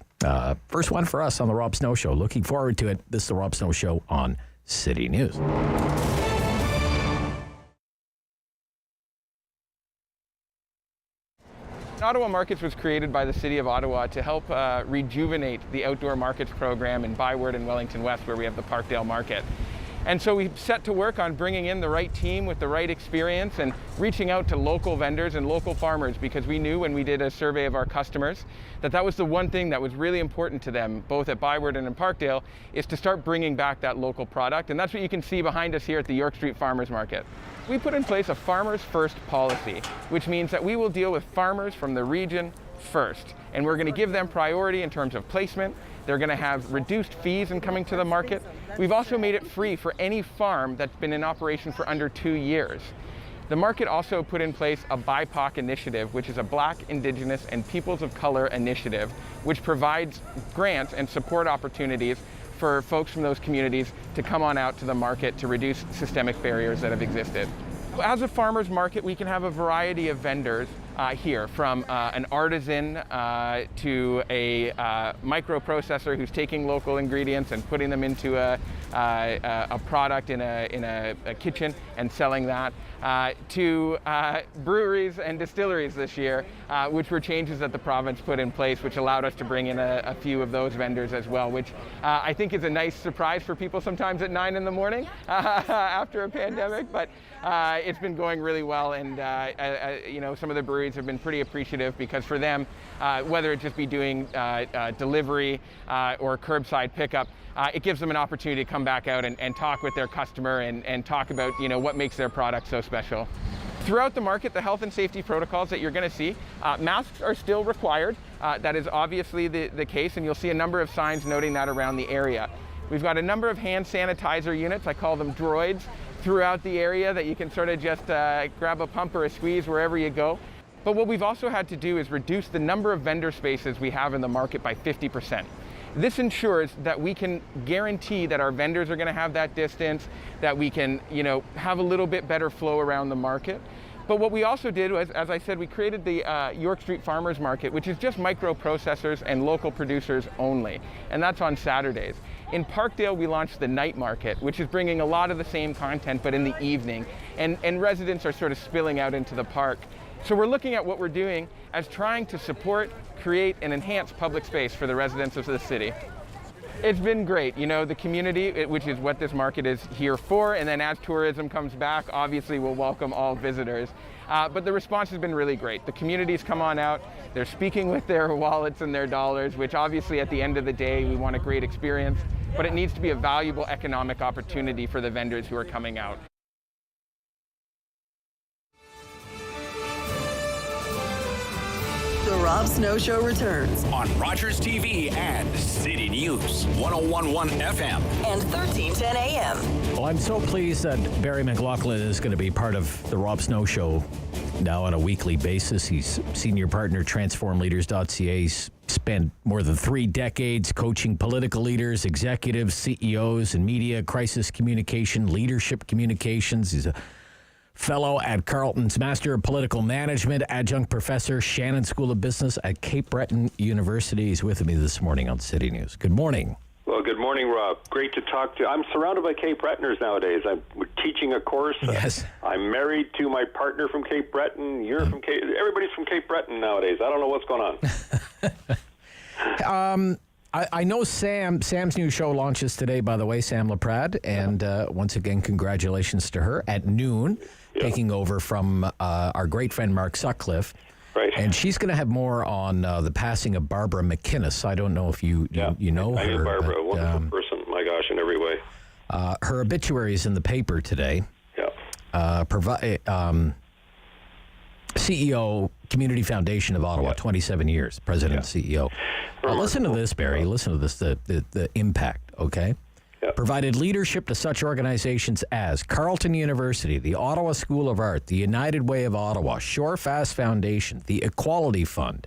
First one for us on the Rob Snow Show. Looking forward to it. This is the Rob Snow Show on City News. Ottawa Markets was created by the City of Ottawa to help rejuvenate the outdoor markets program in Byward and Wellington West, where we have the Parkdale Market. And so we set to work on bringing in the right team with the right experience and reaching out to local vendors and local farmers, because we knew when we did a survey of our customers that was the one thing that was really important to them, both at Byward and in Parkdale, is to start bringing back that local product. And that's what you can see behind us here at the York Street Farmers Market. We put in place a Farmers First policy, which means that we will deal with farmers from the region first. And we're going to give them priority in terms of placement. They're going to have reduced fees in coming to the market. We've also made it free for any farm that's been in operation for under 2 years. The market also put in place a BIPOC initiative, which is a Black, Indigenous, and Peoples of Color initiative, which provides grants and support opportunities for folks from those communities to come on out to the market to reduce systemic barriers that have existed. As a farmer's market, we can have a variety of vendors here, from an artisan to a microprocessor who's taking local ingredients and putting them into a product in a kitchen and selling that, to breweries and distilleries this year, which were changes that the province put in place, which allowed us to bring in a few of those vendors as well, which I think is a nice surprise for people sometimes at 9 in the morning after a pandemic. But it's been going really well, and some of the breweries have been pretty appreciative, because for them, whether it just be doing delivery or curbside pickup, it gives them an opportunity to come back out and talk with their customer and talk about what makes their product so special. Throughout the market, the health and safety protocols that you're going to see, masks are still required. That is obviously the case, and you'll see a number of signs noting that around the area. We've got a number of hand sanitizer units, I call them droids, throughout the area that you can sort of just grab a pump or a squeeze wherever you go. But what we've also had to do is reduce the number of vendor spaces we have in the market by 50%. This ensures that we can guarantee that our vendors are going to have that distance, that we can, have a little bit better flow around the market. But what we also did was, as I said, we created the York Street Farmers Market, which is just microprocessors and local producers only, and that's on Saturdays. In Parkdale, we launched the night market, which is bringing a lot of the same content, but in the evening, and residents are sort of spilling out into the park. So we're looking at what we're doing as trying to support, create, and enhance public space for the residents of the city. It's been great. The community, which is what this market is here for, and then as tourism comes back, obviously we'll welcome all visitors. But the response has been really great. The community's come on out, they're speaking with their wallets and their dollars, which obviously at the end of the day, we want a great experience, but it needs to be a valuable economic opportunity for the vendors who are coming out. The Rob Snow Show returns on Rogers TV and City News 101.1 FM and 1310 AM. Well, I'm so pleased that Barry McLoughlin is going to be part of the Rob Snow Show now on a weekly basis. He's senior partner, TransformLeaders.ca. He's spent more than 3 decades coaching political leaders, executives, CEOs, and media, crisis communication, leadership communications. He's a fellow at Carleton's Master of Political Management, adjunct professor, Shannon School of Business at Cape Breton University. He's with me this morning on City News. Good morning. Well, good morning, Rob. Great to talk to you. I'm surrounded by Cape Bretoners nowadays. I'm teaching a course. Yes. I'm married to my partner from Cape Breton. You're from Cape. Everybody's from Cape Breton nowadays. I don't know what's going on. I know Sam's new show launches today, by the way, Sam LaPrade, and once again, congratulations to her at noon, taking over from our great friend Mark Sutcliffe. Right. And she's going to have more on the passing of Barbara McInnes. I don't know if you know her. I knew Barbara, a wonderful person, my gosh, in every way. Her obituary is in the paper today. Yeah. CEO, Community Foundation of Ottawa, 27 years, president and CEO. Listen to this, Barry. Listen to this, the impact, okay? Provided leadership to such organizations as Carleton University, the Ottawa School of Art, the United Way of Ottawa, Shorefast Foundation, the Equality Fund,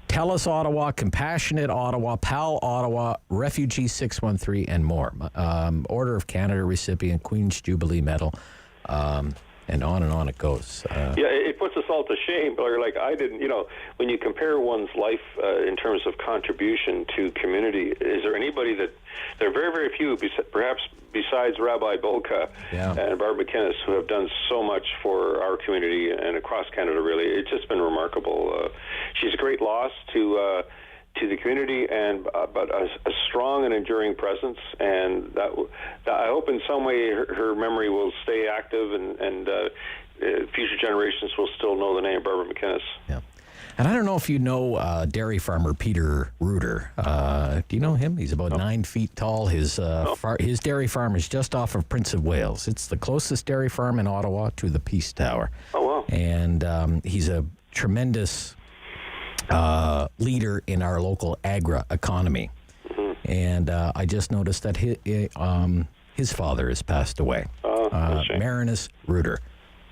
TELUS Ottawa, Compassionate Ottawa, PAL Ottawa, Refugee 613, and more. Order of Canada recipient, Queen's Jubilee Medal, and on it goes. It puts us all to shame, but like I didn't, when you compare one's life in terms of contribution to community, is there anybody that, there are very, very few, perhaps besides Rabbi Bolka and Barbara McInnes, who have done so much for our community and across Canada, really. It's just been remarkable. She's a great loss to the community, but a strong and enduring presence, and that I hope in some way her memory will stay active, and future generations will still know the name Barbara McInnes. Yeah. And I don't know if you know dairy farmer Peter Reuter. Do you know him? He's about 9 feet tall. His dairy farm is just off of Prince of Wales. It's the closest dairy farm in Ottawa to the Peace Tower. Oh, wow. And he's a tremendous leader in our local agri economy. Mm-hmm. And I just noticed that his father has passed away, Marinus Reuter.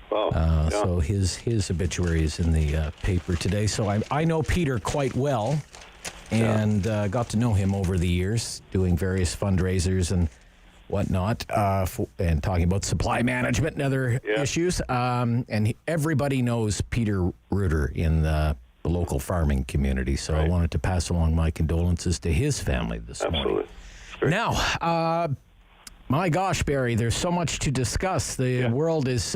Wow. So his obituary is in the paper today. So I know Peter quite well, and got to know him over the years, doing various fundraisers and whatnot, and talking about supply management and other issues. And everybody knows Peter Reuter in the local farming community. So I wanted to pass along my condolences to his family this morning. Now, my gosh, Barry, there's so much to discuss. The world is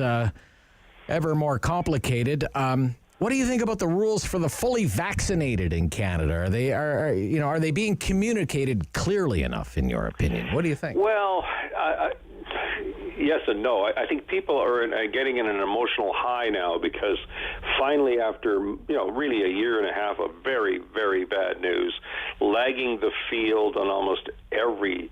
ever more complicated. What do you think about the rules for the fully vaccinated in Canada? Are they being communicated clearly enough, in your opinion? What do you think? Well, yes and no. I think people are getting in an emotional high now because finally, after really a year and a half of very, very bad news, lagging the field on almost every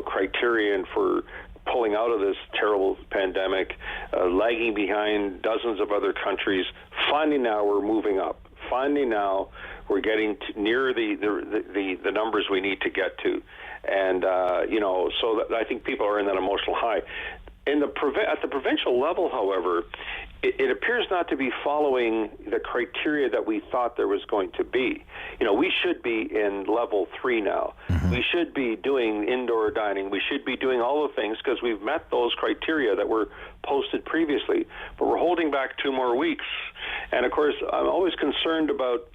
criterion for pulling out of this terrible pandemic, lagging behind dozens of other countries. Finally, now we're moving up. Finally, now we're getting near the numbers we need to get to, and so that I think people are in that emotional high. At the provincial level, however, it appears not to be following the criteria that we thought there was going to be. We should be in level 3 now. Mm-hmm. We should be doing indoor dining. We should be doing all the things because we've met those criteria that were posted previously. But we're holding back 2 more weeks. And, of course, I'm always concerned about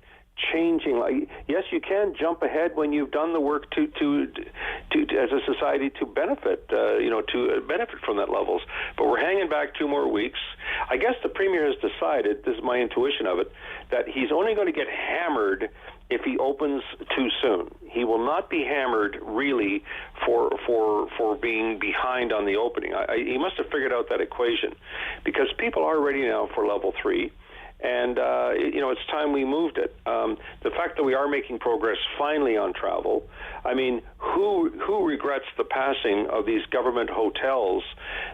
changing. Yes, you can jump ahead when you've done the work to as a society to benefit, to benefit from that levels. But we're hanging back 2 more weeks. I guess the Premier has decided, this is my intuition of it, that he's only going to get hammered if he opens too soon. He will not be hammered really for being behind on the opening. He must have figured out that equation because people are ready now for level 3. And, it's time we moved it. The fact that we are making progress finally on travel, I mean, who regrets the passing of these government hotels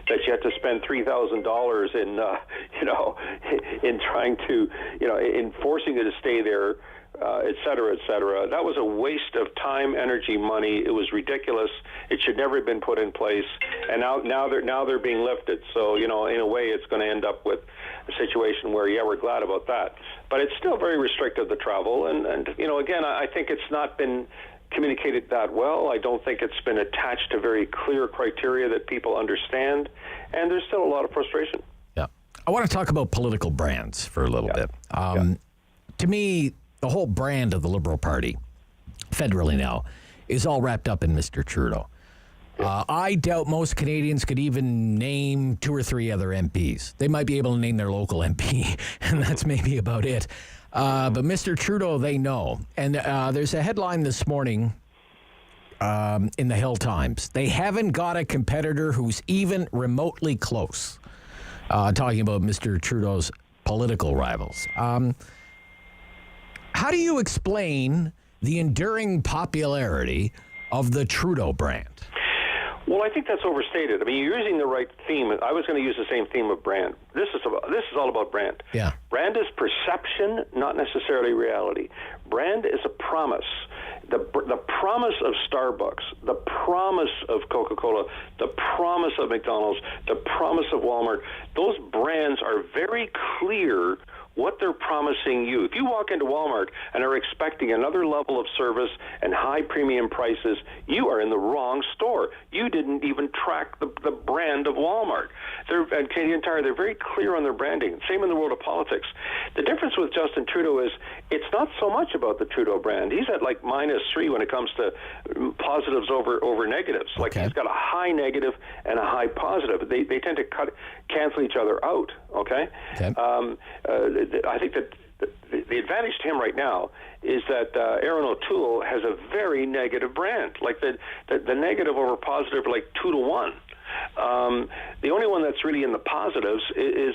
that you had to spend $3,000 in trying to, in forcing you to stay there, et cetera, et cetera. That was a waste of time, energy, money. It was ridiculous. It should never have been put in place. And now they're being lifted. So, in a way, it's going to end up with a situation where, we're glad about that. But it's still very restrictive, the travel. And again, I think it's not been communicated that well. I don't think it's been attached to very clear criteria that people understand. And there's still a lot of frustration. Yeah. I want to talk about political brands for a little bit. To me, the whole brand of the Liberal Party, federally now, is all wrapped up in Mr. Trudeau. I doubt most Canadians could even name 2 or 3 other MPs. They might be able to name their local MP, and that's maybe about it. But Mr. Trudeau, they know. And there's a headline this morning in the Hill Times. They haven't got a competitor who's even remotely close. Talking about Mr. Trudeau's political rivals. How do you explain the enduring popularity of the Trudeau brand? Well, I think that's overstated. I mean, you're using the right theme. I was going to use the same theme of brand. This is all about brand. Yeah. Brand is perception, not necessarily reality. Brand is a promise. The promise of Starbucks, the promise of Coca-Cola, the promise of McDonald's, the promise of Walmart, those brands are very clear what they're promising you. If you walk into Walmart and are expecting another level of service and high premium prices, you are in the wrong store. You didn't even track the brand of Walmart. And Canadian Tire, they're very clear on their branding. Same in the world of politics. The difference with Justin Trudeau is it's not so much about the Trudeau brand. He's at like -3 when it comes to positives over negatives. Like he's got a high negative and a high positive. They tend to cancel each other out, okay? I think that the advantage to him right now is that Aaron O'Toole has a very negative brand. Like the negative over positive, like 2 to 1. The only one that's really in the positives is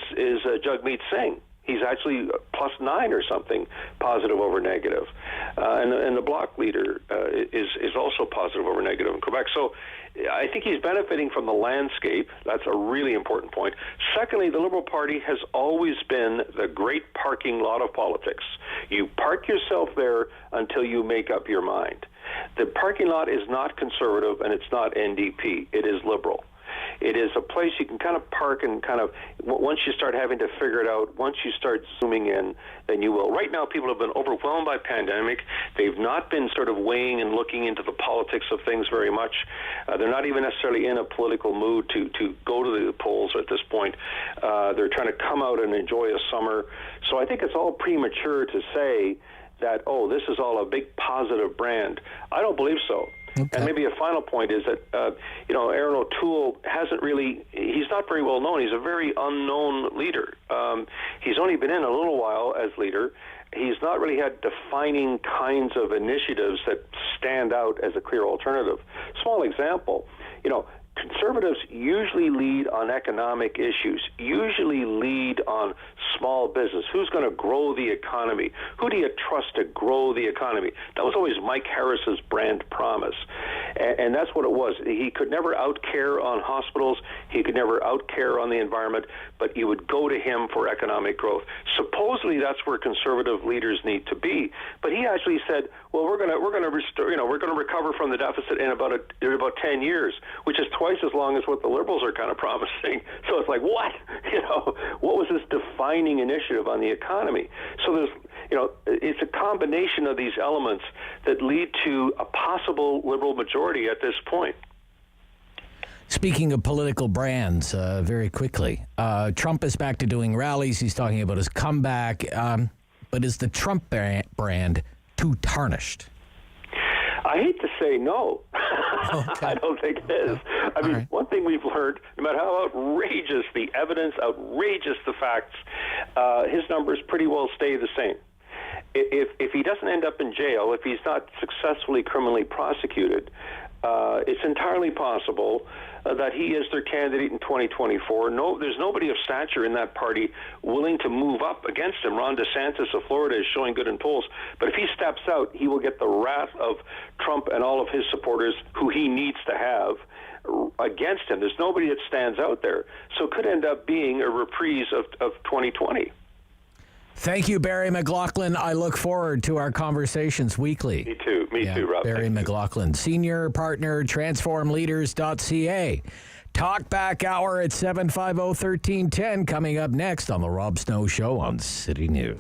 Jagmeet Singh. He's actually +9 or something, positive over negative. And the Bloc leader is also positive over negative in Quebec. So I think he's benefiting from the landscape. That's a really important point. Secondly, the Liberal Party has always been the great parking lot of politics. You park yourself there until you make up your mind. The parking lot is not Conservative and it's not NDP. It is Liberal. It is a place you can kind of park and kind of, once you start having to figure it out, once you start zooming in, then you will. Right now, people have been overwhelmed by pandemic. They've not been sort of weighing and looking into the politics of things very much. They're not even necessarily in a political mood to go to the polls at this point. They're trying to come out and enjoy a summer. So I think it's all premature to say that, oh, this is all a big positive brand. I don't believe so. Okay. And maybe a final point is that, Aaron O'Toole he's not very well known. He's a very unknown leader. He's only been in a little while as leader. He's not really had defining kinds of initiatives that stand out as a clear alternative. Small example, Conservatives usually lead on economic issues, usually lead on small business. Who's going to grow the economy? Who do you trust to grow the economy? That was always Mike Harris's brand promise. And that's what it was. He could never outcare on hospitals. He could never outcare on the environment, but you would go to him for economic growth. Supposedly that's where Conservative leaders need to be. But he actually said, well, we're going to restore, we're going to recover from the deficit in about 10 years, which is twice as long as what the Liberals are kind of promising. So it's like, what? What was this defining initiative on the economy? So there's, it's a combination of these elements that lead to a possible Liberal majority at this point. Speaking of political brands, very quickly, Trump is back to doing rallies. He's talking about his comeback. But is the Trump brand too tarnished? I hate to say no. Okay. I don't think it is. I mean, one thing we've learned, no matter how outrageous the evidence, outrageous the facts, his numbers pretty well stay the same. If he doesn't end up in jail, if he's not successfully criminally prosecuted, it's entirely possible that he is their candidate in 2024. There's nobody of stature in that party willing to move up against him. Ron DeSantis of Florida is showing good in polls. But if he steps out, he will get the wrath of Trump and all of his supporters who he needs to have against him. There's nobody that stands out there. So it could end up being a reprise of 2020. Thank you, Barry McLoughlin. I look forward to our conversations weekly. Me too. Me too, Rob. Barry McLoughlin, Senior Partner, TransformLeaders.ca. Talkback Hour at 750-1310 coming up next on The Rob Snow Show on City News.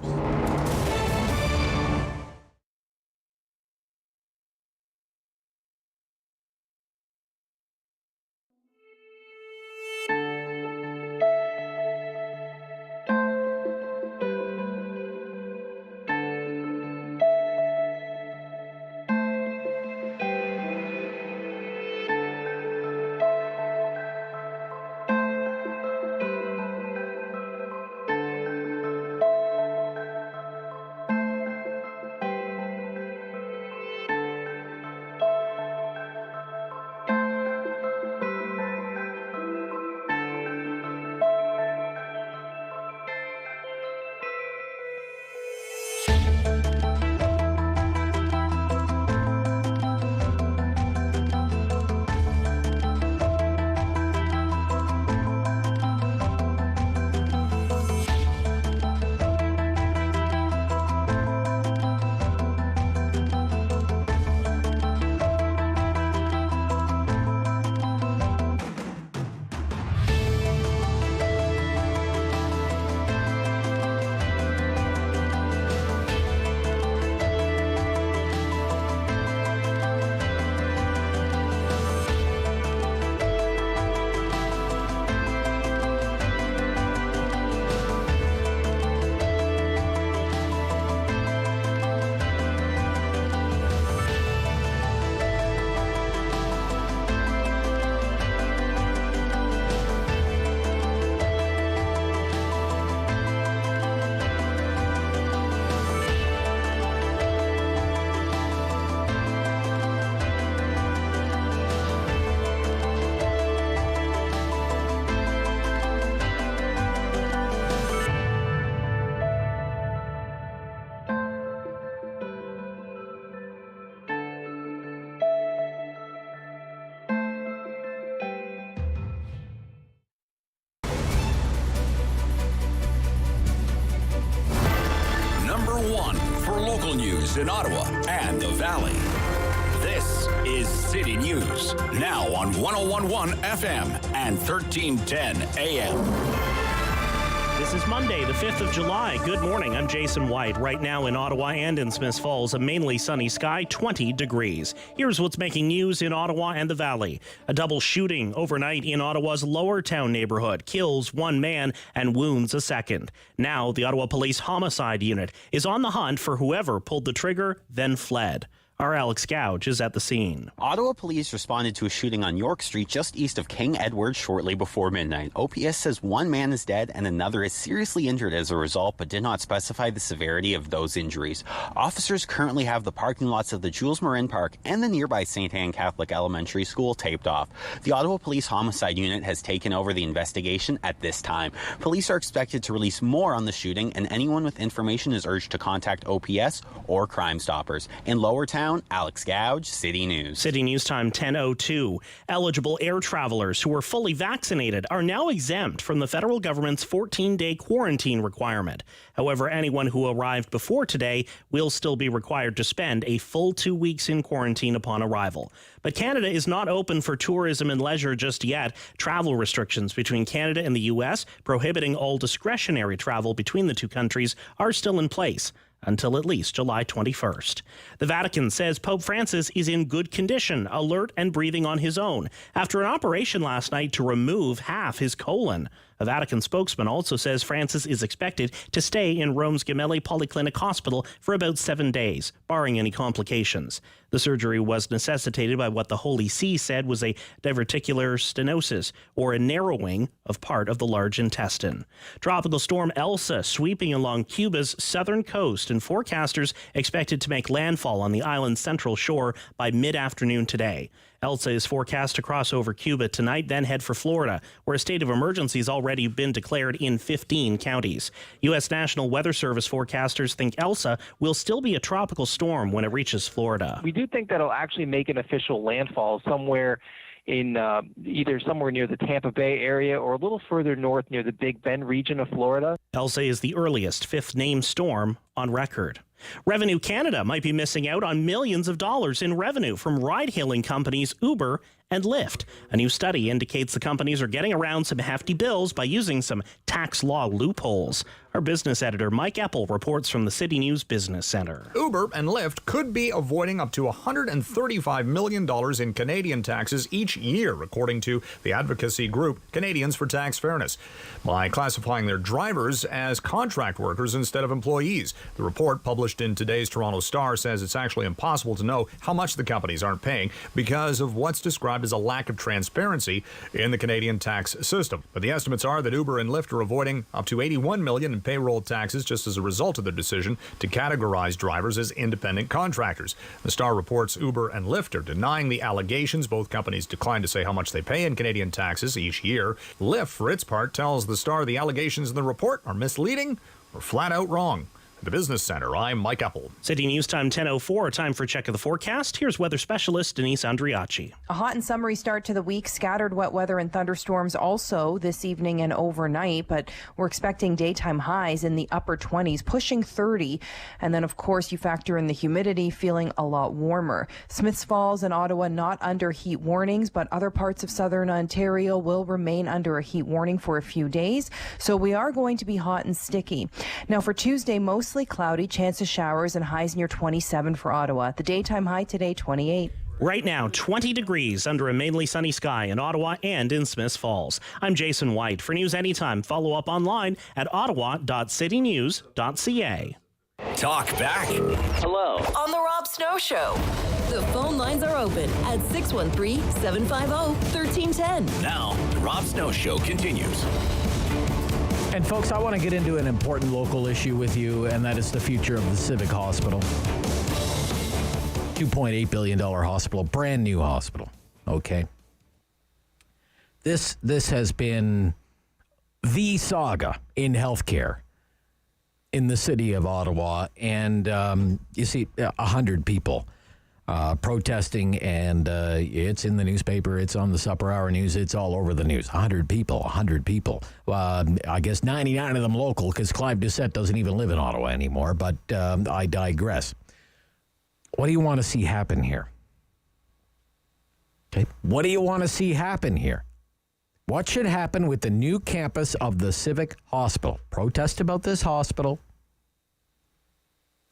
local news in Ottawa and the Valley. This is City News, now on 101.1 FM and 1310 AM. This is Monday, the 5th of July. Good morning. I'm Jason White. Right now in Ottawa and in Smiths Falls, a mainly sunny sky, 20 degrees. Here's what's making news in Ottawa and the Valley. A double shooting overnight in Ottawa's Lower Town neighborhood kills one man and wounds a second. Now, the Ottawa Police Homicide Unit is on the hunt for whoever pulled the trigger, then fled. Our Alex Gouge is at the scene. Ottawa police responded to a shooting on York Street just east of King Edward shortly before midnight. OPS says one man is dead and another is seriously injured as a result, but did not specify the severity of those injuries. Officers currently have the parking lots of the Jules Marin Park and the nearby St. Anne Catholic Elementary School taped off. The Ottawa Police Homicide Unit has taken over the investigation at this time. Police are expected to release more on the shooting, and anyone with information is urged to contact OPS or Crime Stoppers. In Lower Town, Alex Gouge, City News. City News time 10:02. Eligible air travelers who are fully vaccinated are now exempt from the federal government's 14-day quarantine requirement. However, anyone who arrived before today will still be required to spend a full 2 weeks in quarantine upon arrival. But Canada is not open for tourism and leisure just yet. Travel restrictions between Canada and the U.S., prohibiting all discretionary travel between the two countries, are still in place until at least July 21st. The Vatican says Pope Francis is in good condition, alert and breathing on his own, after an operation last night to remove half his colon. A Vatican spokesman also says Francis is expected to stay in Rome's Gemelli Polyclinic Hospital for about 7 days, barring any complications. The surgery was necessitated by what the Holy See said was a diverticular stenosis, or a narrowing of part of the large intestine. Tropical storm Elsa sweeping along Cuba's southern coast, and forecasters expected to make landfall on the island's central shore by mid-afternoon today. Elsa is forecast to cross over Cuba tonight, then head for Florida, where a state of emergency has already been declared in 15 counties. U.S. National Weather Service forecasters think Elsa will still be a tropical storm when it reaches Florida. We do think that it'll actually make an official landfall somewhere in either somewhere near the Tampa Bay area or a little further north near the Big Bend region of Florida. Elsa is the earliest fifth named storm on record. Revenue Canada might be missing out on millions of dollars in revenue from ride-hailing companies Uber and Lyft. A new study indicates the companies are getting around some hefty bills by using some tax law loopholes. Our business editor Mike Epple reports from the City News Business Center. Uber and Lyft could be avoiding up to $135 million in Canadian taxes each year, according to the advocacy group Canadians for Tax Fairness, by classifying their drivers as contract workers instead of employees. The report, published in today's Toronto Star, says it's actually impossible to know how much the companies aren't paying because of what's described as a lack of transparency in the Canadian tax system. But the estimates are that Uber and Lyft are avoiding up to $81 million in payroll taxes just as a result of their decision to categorize drivers as independent contractors. The Star reports Uber and Lyft are denying the allegations. Both companies decline to say how much they pay in Canadian taxes each year. Lyft, for its part, tells the Star the allegations in the report are misleading or flat out wrong. At the Business Center, I'm Mike Epple. City News time 10:04. Time for a check of the forecast. Here's weather specialist Denise Andriacci. A hot and summery start to the week. Scattered wet weather and thunderstorms also this evening and overnight, but we're expecting daytime highs in the upper 20s, pushing 30. And then, of course, you factor in the humidity, feeling a lot warmer. Smiths Falls and Ottawa not under heat warnings, but other parts of southern Ontario will remain under a heat warning for a few days. So we are going to be hot and sticky. Now, for Tuesday, mostly cloudy, chance of showers and highs near 27 for Ottawa. The daytime high today, 28. Right now, 20 degrees under a mainly sunny sky in Ottawa and in Smiths Falls. I'm Jason White. For news anytime, follow up online at ottawa.citynews.ca. Talk back. Hello. On the Rob Snow Show. The phone lines are open at 613-750-1310. Now, the Rob Snow Show continues. And folks, I want to get into an important local issue with you, and that is the future of the Civic Hospital. $2.8 billion hospital, brand new hospital. Okay. This has been the saga in healthcare in the city of Ottawa, and you see 100 people protesting, and it's in the newspaper, it's on the Supper Hour News, it's all over the news. 100 people. I guess 99 of them local, because Clive Doucette doesn't even live in Ottawa anymore, but I digress. What do you want to see happen here? Okay, what do you want to see happen here? What should happen with the new campus of the Civic Hospital? Protest about this hospital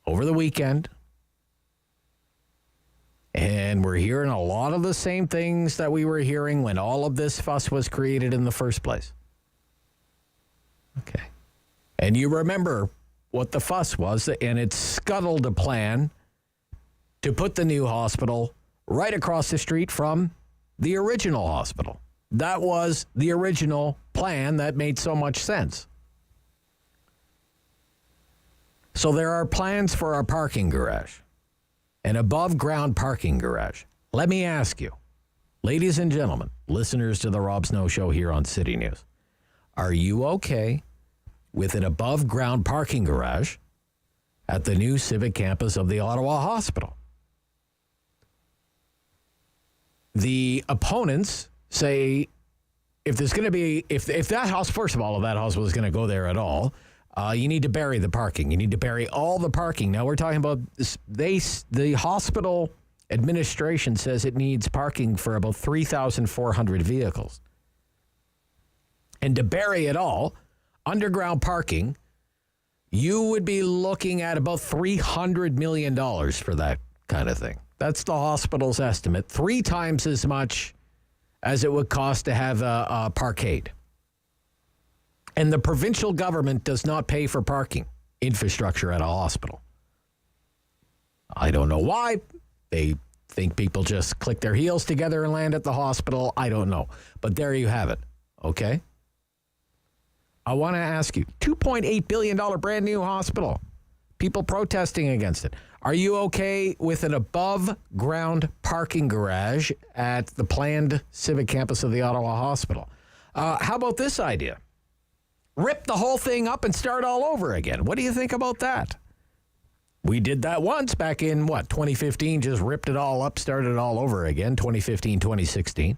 over the weekend. And we're hearing a lot of the same things that we were hearing when all of this fuss was created in the first place. Okay. And you remember what the fuss was, and it scuttled a plan to put the new hospital right across the street from the original hospital. That was the original plan that made so much sense. So there are plans for a parking garage. An above-ground parking garage. Let me ask you, ladies and gentlemen, listeners to the Rob Snow Show here on City News, are you okay with an above-ground parking garage at the new Civic campus of the Ottawa Hospital? The opponents say if there's going to be, if that house, first of all, if that hospital is going to go there at all, you need to bury the parking. You need to bury all the parking. Now, we're talking about this, the hospital administration says it needs parking for about 3,400 vehicles. And to bury it all, underground parking, you would be looking at about $300 million for that kind of thing. That's the hospital's estimate. 3 times as much as it would cost to have a parkade. And the provincial government does not pay for parking infrastructure at a hospital. I don't know why. They think people just click their heels together and land at the hospital. I don't know. But there you have it. Okay? I want to ask you, $2.8 billion brand new hospital. People protesting against it. Are you okay with an above-ground parking garage at the planned Civic campus of the Ottawa Hospital? How about this idea? Rip the whole thing up and start all over again. What do you think about that? We did that once back in, 2015, just ripped it all up, started it all over again, 2015, 2016.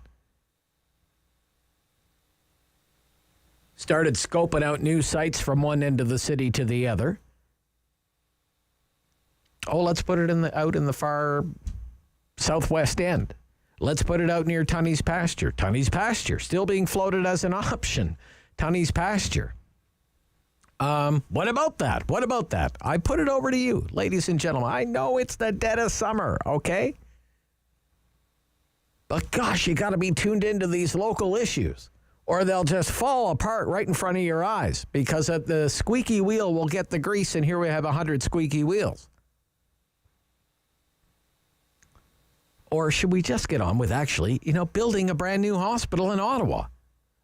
Started scoping out new sites from one end of the city to the other. Oh, let's put it out in the far southwest end. Let's put it out near Tunney's Pasture. Tunney's Pasture, still being floated as an option. Tunney's Pasture. What about that? What about that? I put it over to you, ladies and gentlemen. I know it's the dead of summer, okay? But gosh, you got to be tuned into these local issues, or they'll just fall apart right in front of your eyes, because at the squeaky wheel will get the grease, and here we have 100 squeaky wheels. Or should we just get on with actually, building a brand new hospital in Ottawa?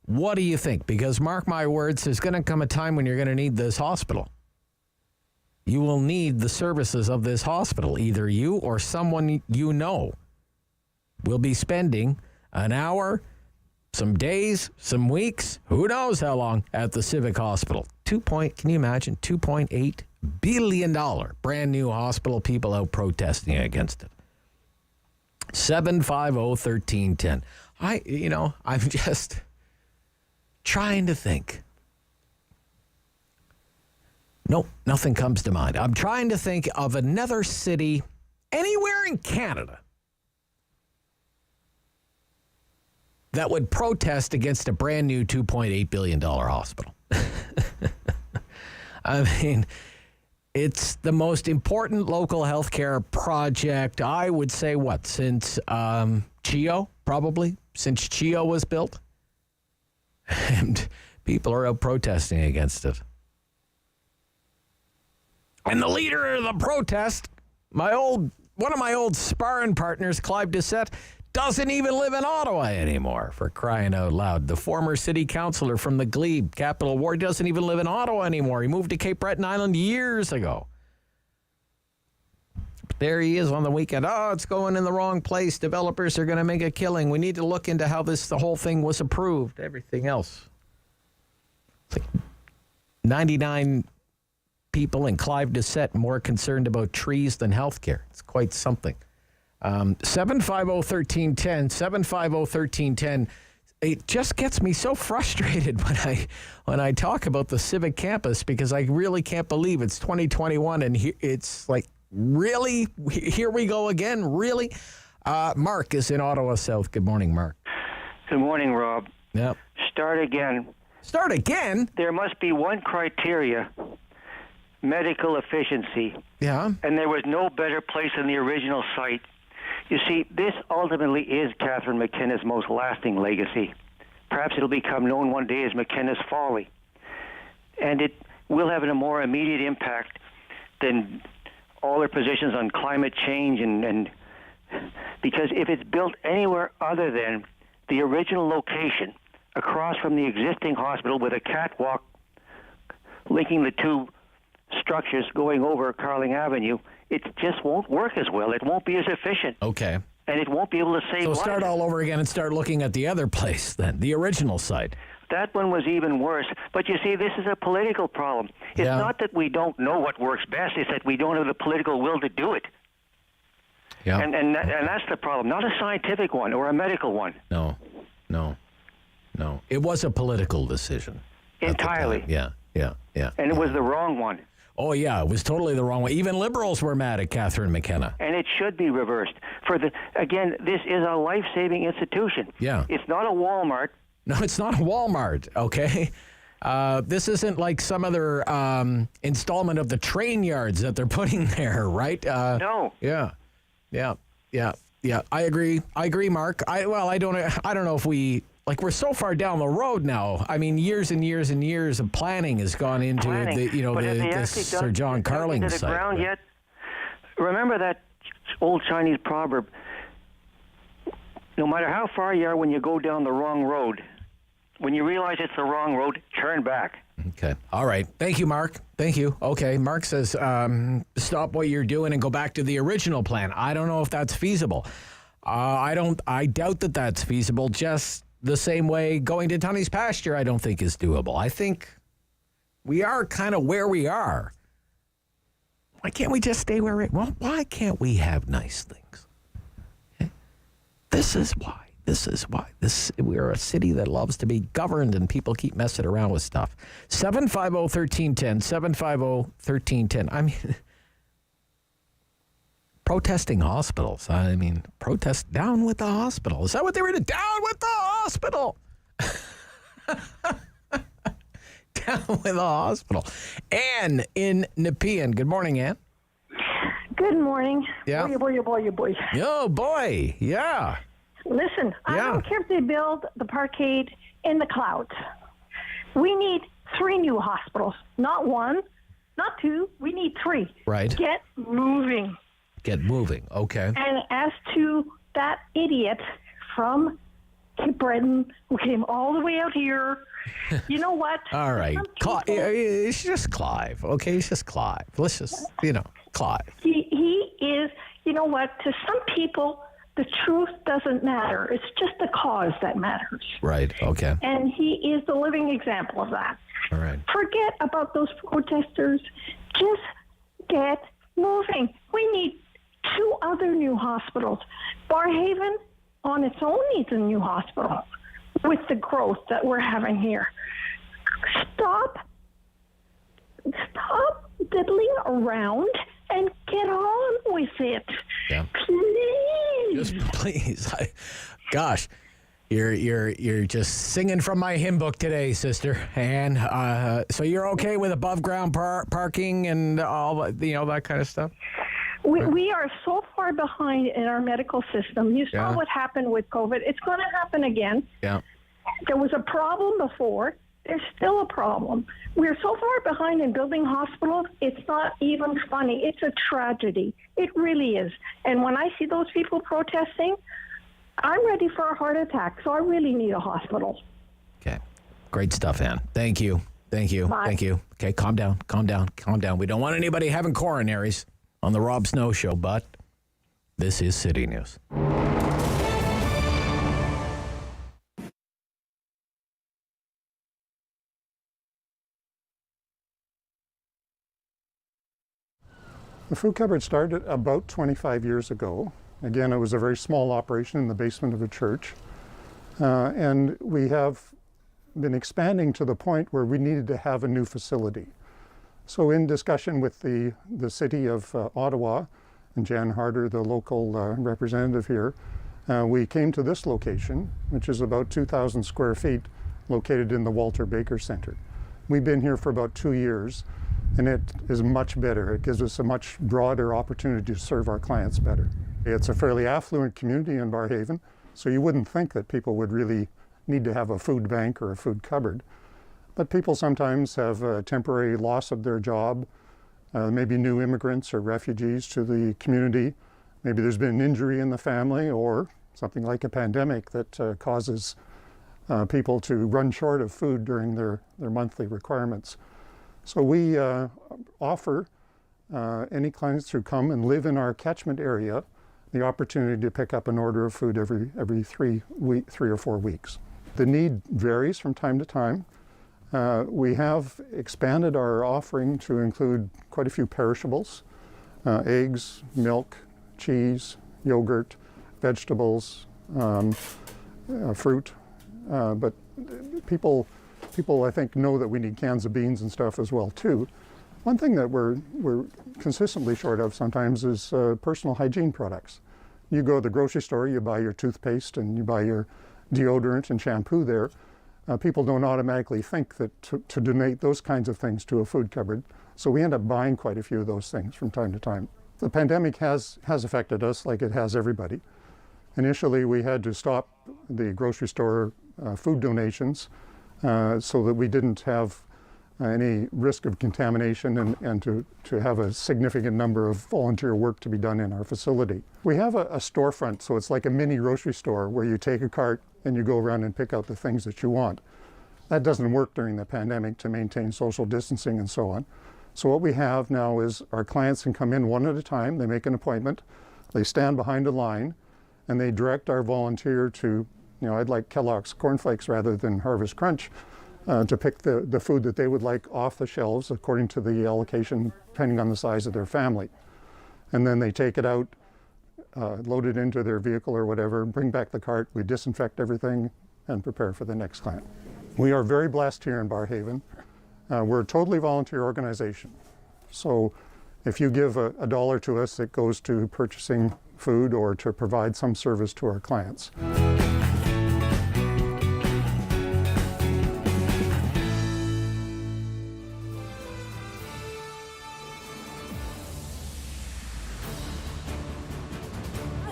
What do you think? Because mark my words, there's going to come a time when you're going to need this hospital. You will need the services of this hospital. Either you or someone you know will be spending an hour, some days, some weeks, who knows how long, at the Civic Hospital. Can you imagine? $2.8 billion brand new hospital, people out protesting against it. 750-1310. I'm just trying to think. Nope, nothing comes to mind. I'm trying to think of another city anywhere in Canada that would protest against a brand new $2.8 billion hospital. I mean, it's the most important local healthcare project, I would say, since CHEO, probably, since CHEO was built. And people are out protesting against it. And the leader of the protest, one of my old sparring partners, Clive Doucette, doesn't even live in Ottawa anymore, for crying out loud. The former city councillor from the Glebe Capital Ward doesn't even live in Ottawa anymore. He moved to Cape Breton Island years ago. But there he is on the weekend. Oh, it's going in the wrong place. Developers are going to make a killing. We need to look into how the whole thing was approved. Everything else. It's like 99 people in Clive Doucette more concerned about trees than healthcare. It's quite something. 750-1310, 750-1310. It just gets me so frustrated when I talk about the Civic campus, because I really can't believe it's 2021 and it's like, really? Here we go again? Really? Mark is in Ottawa South. Good morning, Mark. Good morning, Rob. Yep. Start again. Start again? There must be one criteria: medical efficiency. Yeah. And there was no better place than the original site. You see, this ultimately is Catherine McKenna's most lasting legacy. Perhaps it'll become known one day as McKenna's Folly. And it will have a more immediate impact than all their positions on climate change and because if it's built anywhere other than the original location across from the existing hospital with a catwalk linking the two structures going over Carling Avenue, it just won't work as well. It won't be as efficient. Okay. And it won't be able to save lives. So start all over again and start looking at the other place then, the original site. That one was even worse. But you see, this is a political problem. It's not that we don't know what works best. It's that we don't have the political will to do it. Yeah. And that's the problem. Not a scientific one or a medical one. No. It was a political decision. Entirely. Yeah. And it was the wrong one. Oh, yeah, it was totally the wrong way. Even liberals were mad at Catherine McKenna. And it should be reversed. Again, this is a life-saving institution. Yeah. It's not a Walmart. No, it's not a Walmart, okay? This isn't like some other installment of the train yards that they're putting there, right? No. Yeah. I agree, Mark. I don't know if we're so far down the road now. I mean, years and years and years of planning has gone into the Sir John Carling site. Ground yet? Remember that old Chinese proverb: no matter how far you are when you go down the wrong road, when you realize it's the wrong road, turn back. Okay. All right. Thank you, Mark. Thank you. Okay. Mark says, stop what you're doing and go back to the original plan. I don't know if that's feasible. I doubt that that's feasible. Just the same way going to Tunney's pasture, I don't think is doable. I think we are kind of where we are. Why can't we just stay where why can't we have nice things? Okay? This is why. We're a city that loves to be governed, and people keep messing around with stuff. 750-1310, 750-1310. I mean, protesting hospitals. I mean, protest down with the hospital. Is that what they were doing? Down with the hospital. Down with the hospital. Anne in Nepean. Good morning, Anne. Good morning. Yeah. Boy. Oh, boy. Yeah. Listen, I don't care if they build the parkade in the clouds. We need 3 new hospitals. Not 1, not 2. We need 3. Right. Get moving. Okay. And as to that idiot from Cape Breton who came all the way out here, you know what? All right. It's just Clive. Okay, it's just Clive. Let's just, Clive. He is, you know what? To some people, the truth doesn't matter. It's just the cause that matters. Right, okay. And he is the living example of that. All right. Forget about those protesters. Just get moving. We need 2 other new hospitals. Barrhaven on its own needs a new hospital with the growth that we're having here. Stop diddling around and get on with it. Yeah. Please. Just please. Gosh, you're just singing from my hymn book today, sister. And so you're okay with above ground parking and all that kind of stuff? We are so far behind in our medical system. You saw what happened with COVID. It's going to happen again. Yeah. There was a problem before. There's still a problem. We're so far behind in building hospitals, it's not even funny. It's a tragedy. It really is. And when I see those people protesting, I'm ready for a heart attack. So I really need a hospital. Okay. Great stuff, Ann. Thank you. Bye. Thank you. Okay, calm down. We don't want anybody having coronaries on the Rob Snow Show, but this is City News. The food cupboard started about 25 years ago Again, it was a very small operation in the basement of a church. And we have been expanding to the point where we needed to have a new facility. So in discussion with the city of Ottawa, and Jan Harder, the local representative here, we came to this location, which is about 2,000 square feet, located in the Walter Baker Center. We've been here for about 2 years, and it is much better. It gives us a much broader opportunity to serve our clients better. It's a fairly affluent community in Barrhaven, so you wouldn't think that people would really need to have a food bank or a food cupboard. But people sometimes have a temporary loss of their job, maybe new immigrants or refugees to the community. Maybe there's been an injury in the family or something like a pandemic that causes people to run short of food during their monthly requirements. So we offer any clients who come and live in our catchment area the opportunity to pick up an order of food every 3 or 4 weeks. The need varies from time to time. We have expanded our offering to include quite a few perishables, eggs, milk, cheese, yogurt, vegetables, fruit. But people I think know that we need cans of beans and stuff as well too. One thing that we're consistently short of sometimes is personal hygiene products. You go to the grocery store, you buy your toothpaste and you buy your deodorant and shampoo there. People don't automatically think that to donate those kinds of things to a food cupboard. So we end up buying quite a few of those things from time to time. The pandemic has affected us like it has everybody. Initially, we had to stop the grocery store food donations so that we didn't have any risk of contamination and to have a significant number of volunteer work to be done in our facility. We have a storefront, so it's like a mini grocery store where you take a cart and you go around and pick out the things that you want. That doesn't work during the pandemic to maintain social distancing and so on. So what we have now is our clients can come in one at a time, they make an appointment, they stand behind a line, and they direct our volunteer to, I'd like Kellogg's cornflakes rather than Harvest Crunch, to pick the food that they would like off the shelves according to the allocation, depending on the size of their family. And then they take it out, load it into their vehicle or whatever, bring back the cart, we disinfect everything, and prepare for the next client. We are very blessed here in Barrhaven. We're a totally volunteer organization. So if you give a dollar to us, it goes to purchasing food or to provide some service to our clients.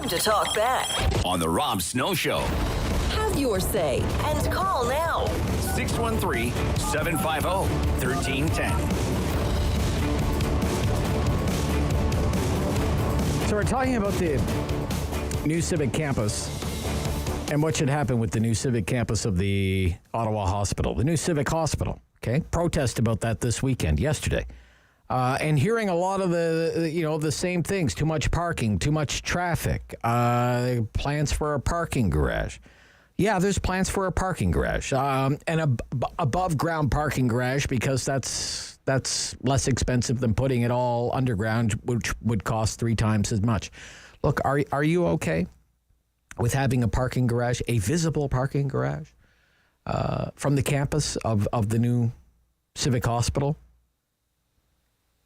To talk back on the Rob Snow Show. Have your say and call now. 613-750-1310. So we're talking about the new Civic campus and what should happen with the new Civic campus of the Ottawa Hospital, the new Civic Hospital. Okay, protest about that this weekend, yesterday. And hearing a lot of the same things, too much parking, too much traffic, plans for a parking garage. Yeah, there's plans for a parking garage, and above ground parking garage, because that's less expensive than putting it all underground, which would cost 3 times as much. Look, are you okay with having a parking garage, a visible parking garage, from the campus of the new Civic Hospital?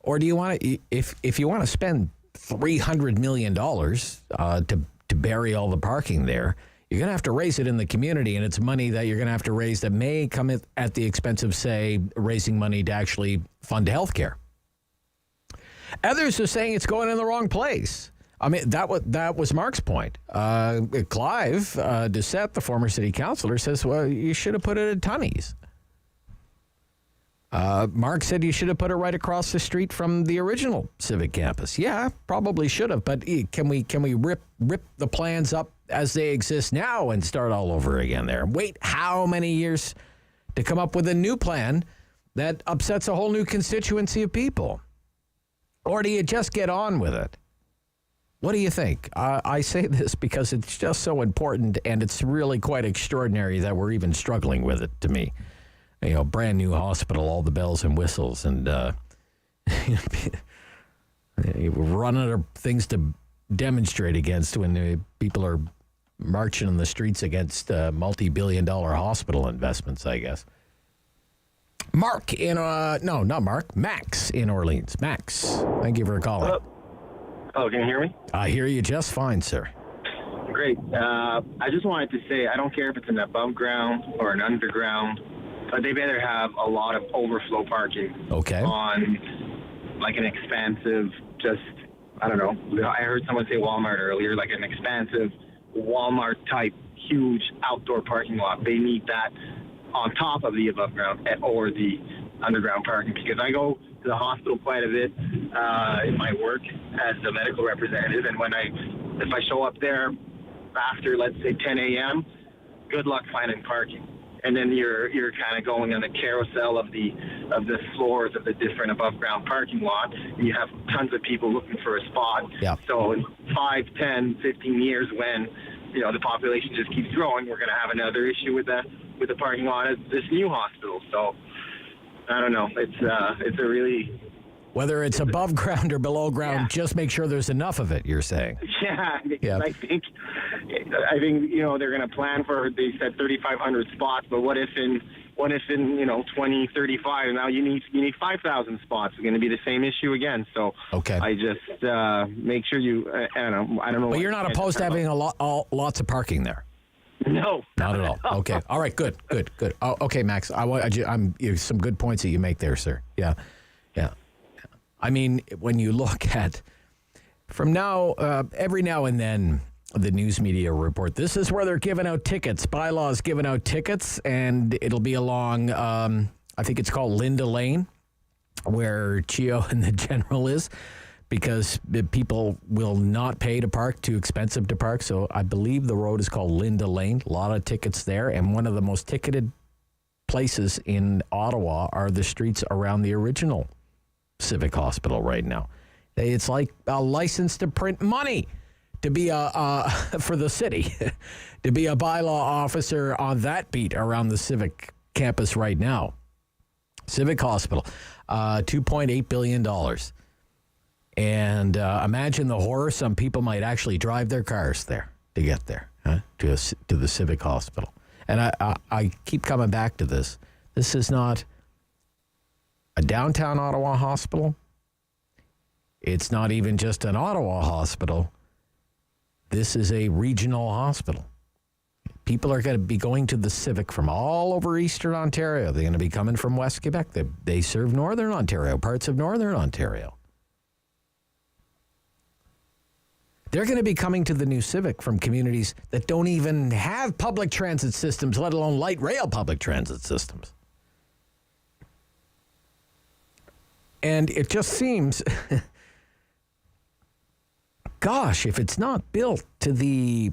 Or do you want to, if you want to spend $300 million to bury all the parking there, you're going to have to raise it in the community, and it's money that you're going to have to raise that may come at the expense of, say, raising money to actually fund health care. Others are saying it's going in the wrong place. I mean, that was Mark's point. Clive Doucette, the former city councillor, says, well, you should have put it at Tunney's. Mark said you should have put it right across the street from the original Civic campus. Yeah, probably should have, but can we rip the plans up as they exist now and start all over again there? Wait how many years to come up with a new plan that upsets a whole new constituency of people? Or do you just get on with it? What do you think? I say this because it's just so important, and it's really quite extraordinary that we're even struggling with it, to me. Brand new hospital, all the bells and whistles, and run out of things to demonstrate against when the people are marching in the streets against multi-billion-dollar hospital investments, I guess. Mark in, no, not Mark, Max in Orleans. Max, thank you for calling. Hello. Oh, can you hear me? I hear you just fine, sir. Great. I just wanted to say, I don't care if it's an above ground or an underground, but they better have a lot of overflow parking. Okay. On like an expansive, just, I don't know, I heard someone say Walmart earlier, like an expansive Walmart type huge outdoor parking lot. They need that on top of the above ground or the underground parking, because I go to the hospital quite a bit in my work as a medical representative, and if I show up there after, let's say, 10 a.m., good luck finding parking. And then you're kind of going on the carousel of the floors of the different above ground parking lot. You have tons of people looking for a spot. Yeah. So in 5, 10, 15 years, when the population just keeps growing, we're going to have another issue with the parking lot at this new hospital. So I don't know. It's a really, whether it's above ground or below ground, just make sure there's enough of it, you're saying. Yeah. I think they're going to plan for, they said 3,500 spots, but what if in 2035 now you need 5,000 spots? It's going to be the same issue again. So okay. I just make sure you I don't know. But you're not opposed to having lots of parking there? No, not at all. Okay, all right, good. Oh, okay, Max, I'm some good points that you make there, sir. Yeah. I mean, when you look at from now, every now and then, the news media report, this is where they're giving out tickets. Bylaws giving out tickets, and it'll be along, I think it's called Linda Lane, where Geo and the General is, because people will not pay to park, too expensive to park. So I believe the road is called Linda Lane. A lot of tickets there, and one of the most ticketed places in Ottawa are the streets around the original Civic Hospital right now. It's like a license to print money to be for the city, to be a bylaw officer on that beat around the Civic campus right now. Civic Hospital, $2.8 billion. And imagine the horror. Some people might actually drive their cars there to get there, to the Civic Hospital. And I keep coming back to this. This is not a downtown Ottawa hospital. It's not even just an Ottawa hospital. This is a regional hospital. People are going to be going to the Civic from all over Eastern Ontario. They're going to be coming from West Quebec. They serve Northern Ontario, parts of Northern Ontario. They're going to be coming to the new Civic from communities that don't even have public transit systems, let alone light rail public transit systems. And it just seems, gosh, if it's not built to the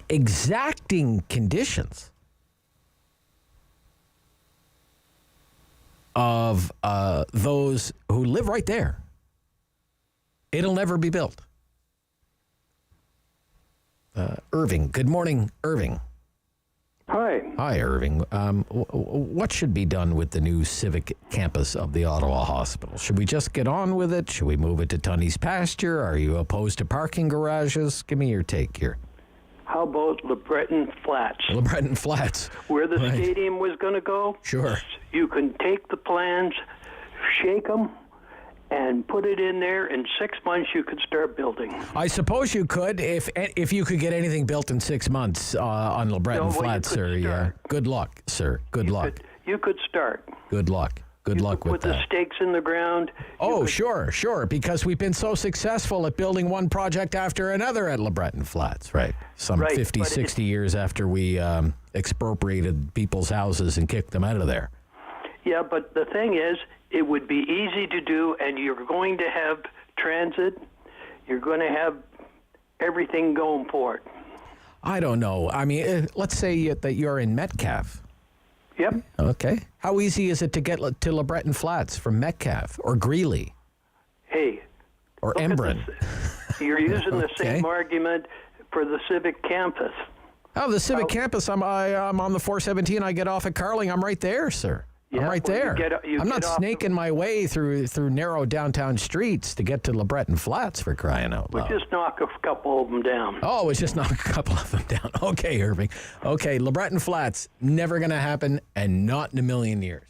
exacting conditions of those who live right there, it'll never be built. Irving, good morning, Irving. Hi, Irving. What should be done with the new Civic campus of the Ottawa Hospital? Should we just get on with it? Should we move it to Tunney's Pasture? Are you opposed to parking garages? Give me your take here. How about LeBreton Flats? LeBreton Flats. Where the stadium was going to go? Sure. You can take the plans, shake them, and put it in there. In 6 months, you could start building. I suppose you could, if you could get anything built in 6 months on LeBreton Flats, sir. Yeah. Good luck, sir. Good luck. You could start. Good luck. Good luck with that. Put the stakes in the ground. Oh, sure, because we've been so successful at building one project after another at LeBreton Flats, right? 50, 60 years after we expropriated people's houses and kicked them out of there. Yeah, but the thing is, it would be easy to do, and you're going to have transit. You're going to have everything going for it. I don't know. I mean, let's say that you're in Metcalfe. Yep. Okay. How easy is it to get to LeBreton Flats from Metcalfe or Greeley? Hey. Or Embrun? You're using the same argument for the Civic campus. Oh, the Civic campus, I'm on the 417. I get off at Carling. I'm right there, sir. I'm right there. I'm not snaking my way through narrow downtown streets to get to LeBreton Flats, for crying out loud. We'll just knock a couple of them down. Oh, it's just knock a couple of them down. Okay, Irving. Okay, LeBreton Flats, never going to happen, and not in a million years.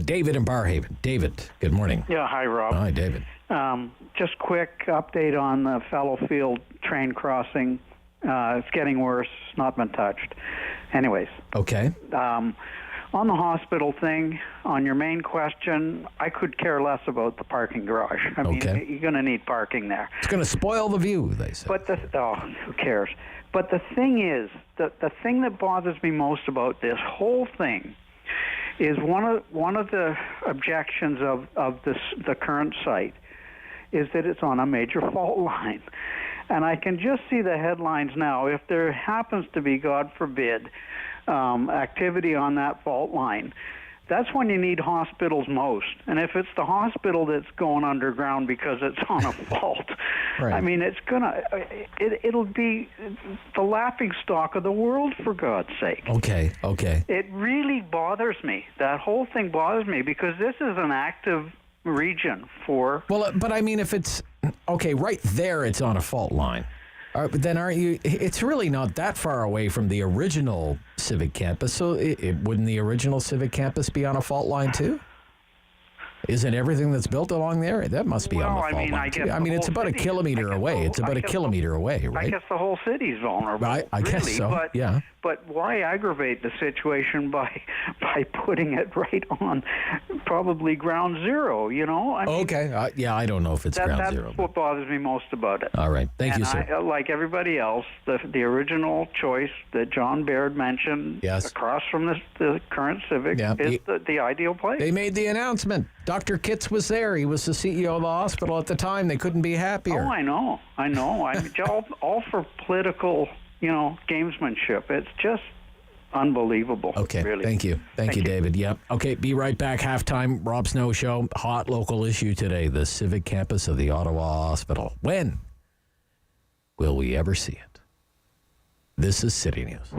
David in Barhaven. David, good morning. Yeah, hi, Rob. Hi, David. Just quick update on the Fallowfield train crossing. It's getting worse. It's not been touched. Anyways. Okay. On the hospital thing, on your main question, I could care less about the parking garage. I mean, you're going to need parking there. It's going to spoil the view, they say. But who cares? But the thing is, the thing that bothers me most about this whole thing is one of the objections of the current site is that it's on a major fault line. And I can just see the headlines now. If there happens to be, God forbid, activity on that fault line, that's when you need hospitals most. And if it's the hospital that's going underground because it's on a fault, right. I mean, it'll be the laughing stock of the world, for God's sake. Okay. It really bothers me. That whole thing bothers me because this is an active region for... Well, but I mean, if it's... Okay, right there it's on a fault line. Then aren't you... It's really not that far away from the original Civic campus, so wouldn't the original Civic campus be on a fault line too? Isn't everything that's built along there? That must be on the fault line too. I mean, it's about a kilometer away. It's about a kilometer away, right? I guess the whole city's vulnerable. I guess so, but, yeah. But why aggravate the situation by putting it right on probably ground zero, you know? I mean, yeah, I don't know if it's ground zero. That's what bothers me most about it. All right. Thank you, sir. Like everybody else, the original choice that John Baird mentioned across from the current Civic is the ideal place. They made the announcement. Dr. Kitts was there. He was the CEO of the hospital at the time. They couldn't be happier. Oh, I know. I'm all for political, gamesmanship. It's just unbelievable. Okay, really. Thank you, David. Yep. Okay, be right back. Halftime. Rob Snow Show. Hot local issue today. The Civic campus of the Ottawa Hospital. When will we ever see it? This is City News.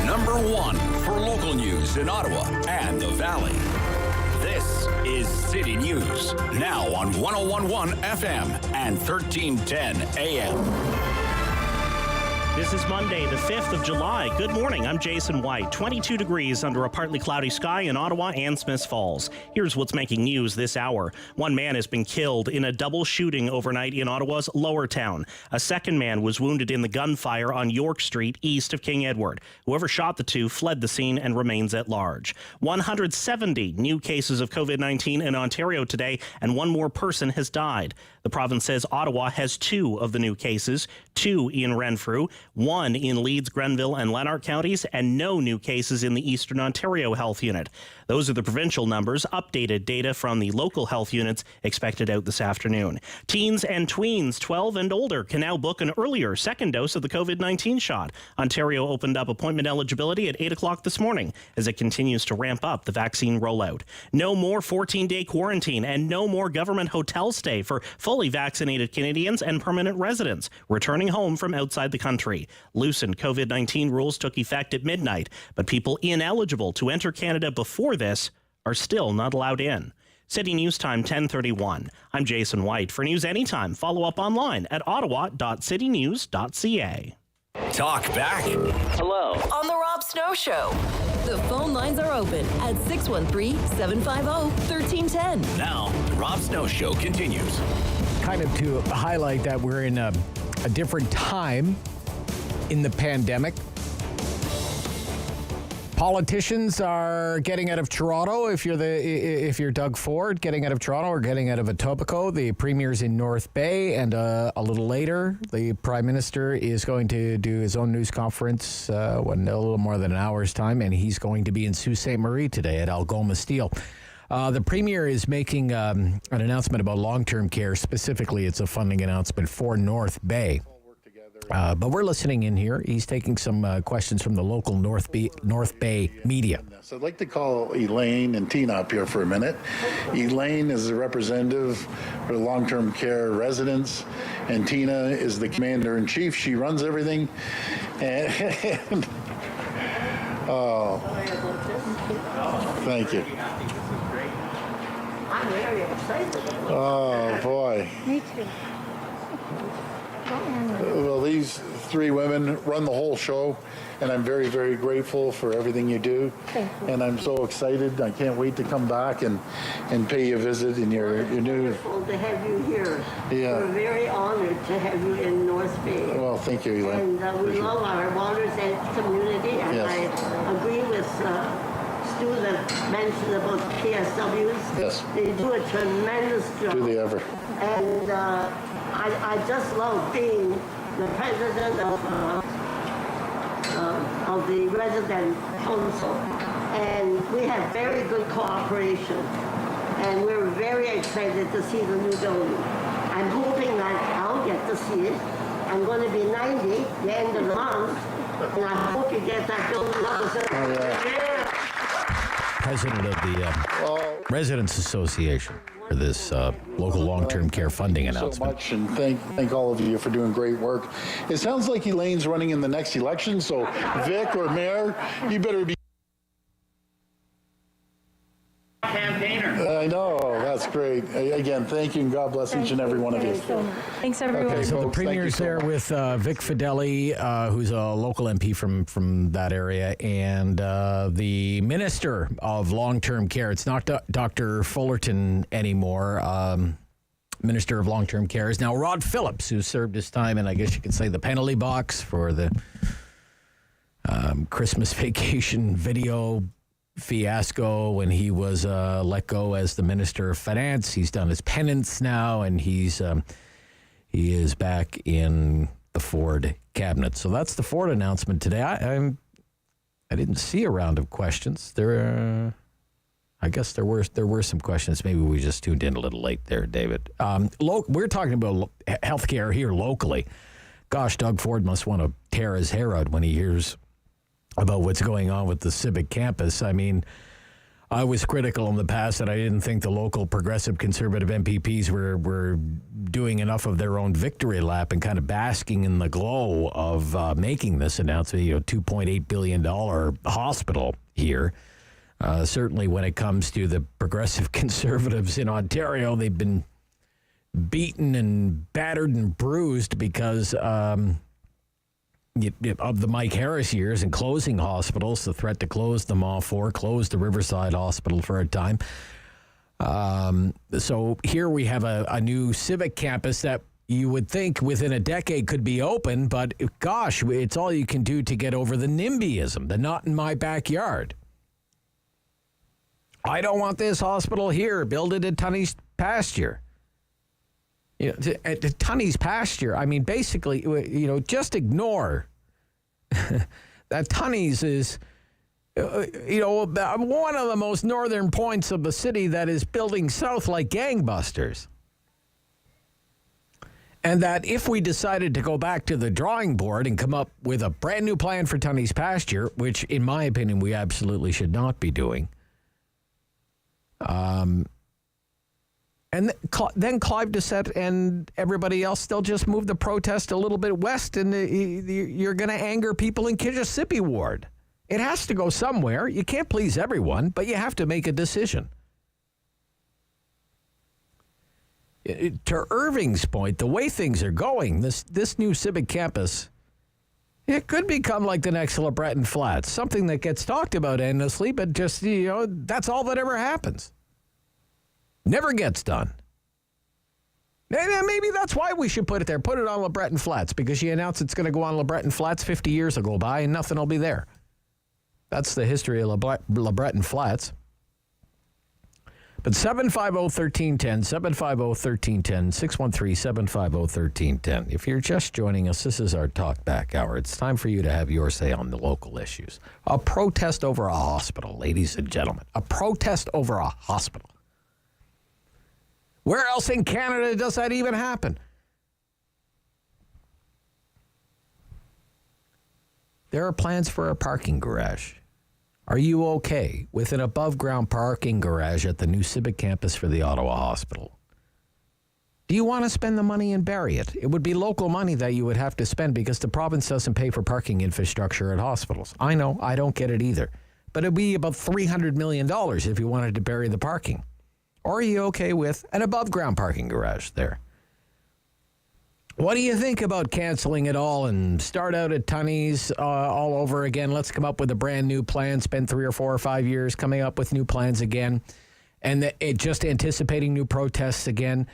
Number one for local news in Ottawa and the Valley. This is City News, now on 101.1 FM and 1310 AM. This is Monday, the 5th of July. Good morning. I'm Jason White. 22 degrees under a partly cloudy sky in Ottawa and Smiths Falls. Here's what's making news this hour. One man has been killed in a double shooting overnight in Ottawa's Lower Town. A second man was wounded in the gunfire on York Street, east of King Edward. Whoever shot the two fled the scene and remains at large. 170 new cases of COVID-19 in Ontario today, and one more person has died. The province says Ottawa has 2 of the new cases, 2 in Renfrew, 1 in Leeds, Grenville, and Lanark counties, and no new cases in the Eastern Ontario Health Unit. Those are the provincial numbers. Updated data from the local health units expected out this afternoon. Teens and tweens 12 and older can now book an earlier second dose of the COVID-19 shot. Ontario opened up appointment eligibility at 8 o'clock this morning as it continues to ramp up the vaccine rollout. No more 14-day quarantine and no more government hotel stay for fully vaccinated Canadians and permanent residents returning home from outside the country. Loosened COVID-19 rules took effect at midnight, but people ineligible to enter Canada before this are still not allowed in. City News Time 10:31. I'm Jason White. For news anytime, follow up online at ottawa.citynews.ca. Talk back. Hello. On the Rob Snow Show. The phone lines are open at 613-750-1310. Now, the Rob Snow Show continues. Kind of to highlight that we're in a different time in the pandemic. Politicians are getting out of Toronto. If you're Doug Ford, getting out of Toronto or getting out of Etobicoke. The Premier's in North Bay, and a little later, the Prime Minister is going to do his own news conference in a little more than an hour's time, and he's going to be in Sault Ste. Marie today at Algoma Steel. The Premier is making an announcement about long-term care. Specifically, it's a funding announcement for North Bay. But we're listening in here. He's taking some questions from the local North Bay media. So I'd like to call Elaine and Tina up here for a minute. Elaine is the representative for long-term care residents, and Tina is the commander-in-chief. She runs everything. And oh, thank you. I'm very excited. Oh, boy. Me too. Well, these 3 women run the whole show, and I'm very, very grateful for everything you do. Thank you. And I'm so excited. I can't wait to come back and pay you a visit in your new... Wonderful to have you here. Yeah. We're very honored to have you in North Bay. Well, thank you, Elaine. And we love our waters and community, and Yes. I agree with Stu that mentioned about PSWs. Yes. They do a tremendous job. Do they ever? And I just love being the president of the resident council, and we have very good cooperation, and we're very excited to see the new building. I'm hoping that I'll get to see it. I'm going to be 90 the end of the month, and I hope you get that building up. President of the Residents Association for this local long-term care funding announcement. So much, and thank all of you for doing great work. It sounds like Elaine's running in the next election, so Vic or Mayor, you better be campaigner. I know, that's great. Again, thank you, and God bless each and every one of you. Thanks, everyone. Okay, so the Premier's there with Vic Fideli, who's a local MP from that area, and the Minister of Long-Term Care. It's not Dr. Fullerton anymore. Minister of Long-Term Care is now Rod Phillips, who served his time in, I guess you could say, the penalty box for the Christmas vacation video fiasco when he was let go as the Minister of Finance. He's done his penance now, and he is back in the Ford cabinet. So that's the Ford announcement today. I didn't see a round of questions. I guess there were some questions. Maybe we just tuned in a little late there, David. We're talking about healthcare here locally. Gosh, Doug Ford must want to tear his hair out when he hears about what's going on with the Civic campus. I mean, I was critical in the past that I didn't think the local progressive conservative MPPs were doing enough of their own victory lap and kind of basking in the glow of making this announcement, $2.8 billion hospital here. Certainly when it comes to the progressive conservatives in Ontario, they've been beaten and battered and bruised because of the Mike Harris years and closing hospitals, the threat to close them all close the Riverside Hospital for a time. So here we have a new Civic campus that you would think within a decade could be open, but gosh, it's all you can do to get over the NIMBYism, the not in my backyard. I don't want this hospital here. Build it at Tunney's pasture. At Tunney's pasture, I mean, basically, just ignore that Tunney's is, one of the most northern points of the city that is building south like gangbusters. And that if we decided to go back to the drawing board and come up with a brand new plan for Tunney's pasture, which in my opinion we absolutely should not be doing, and then Clive Doucette and everybody else, they'll just move the protest a little bit west, and you're going to anger people in Kijasippi Ward. It has to go somewhere. You can't please everyone, but you have to make a decision. To Irving's point, the way things are going, this new Civic campus, it could become like the next LeBreton Flats, something that gets talked about endlessly, but just, that's all that ever happens. Never gets done. And maybe that's why we should put it there. Put it on LeBreton Flats, because you announce it's going to go on LeBreton Flats, 50 years will go by and nothing will be there. That's the history of LeBreton Flats. But 750-1310, 750-1310, 613-750-1310. If you're just joining us, this is our Talk Back Hour. It's time for you to have your say on the local issues. A protest over a hospital, ladies and gentlemen. A protest over a hospital. Where else in Canada does that even happen? There are plans for a parking garage. Are you okay with an above-ground parking garage at the new Civic campus for the Ottawa Hospital? Do you want to spend the money and bury it? It would be local money that you would have to spend because the province doesn't pay for parking infrastructure at hospitals. I know, I don't get it either. But it would be about $300 million if you wanted to bury the parking. Or are you okay with an above-ground parking garage there? What do you think about canceling it all and start out at Tunney's all over again? Let's come up with a brand new plan, spend 3 or 4 or 5 years coming up with new plans again, and just anticipating new protests again.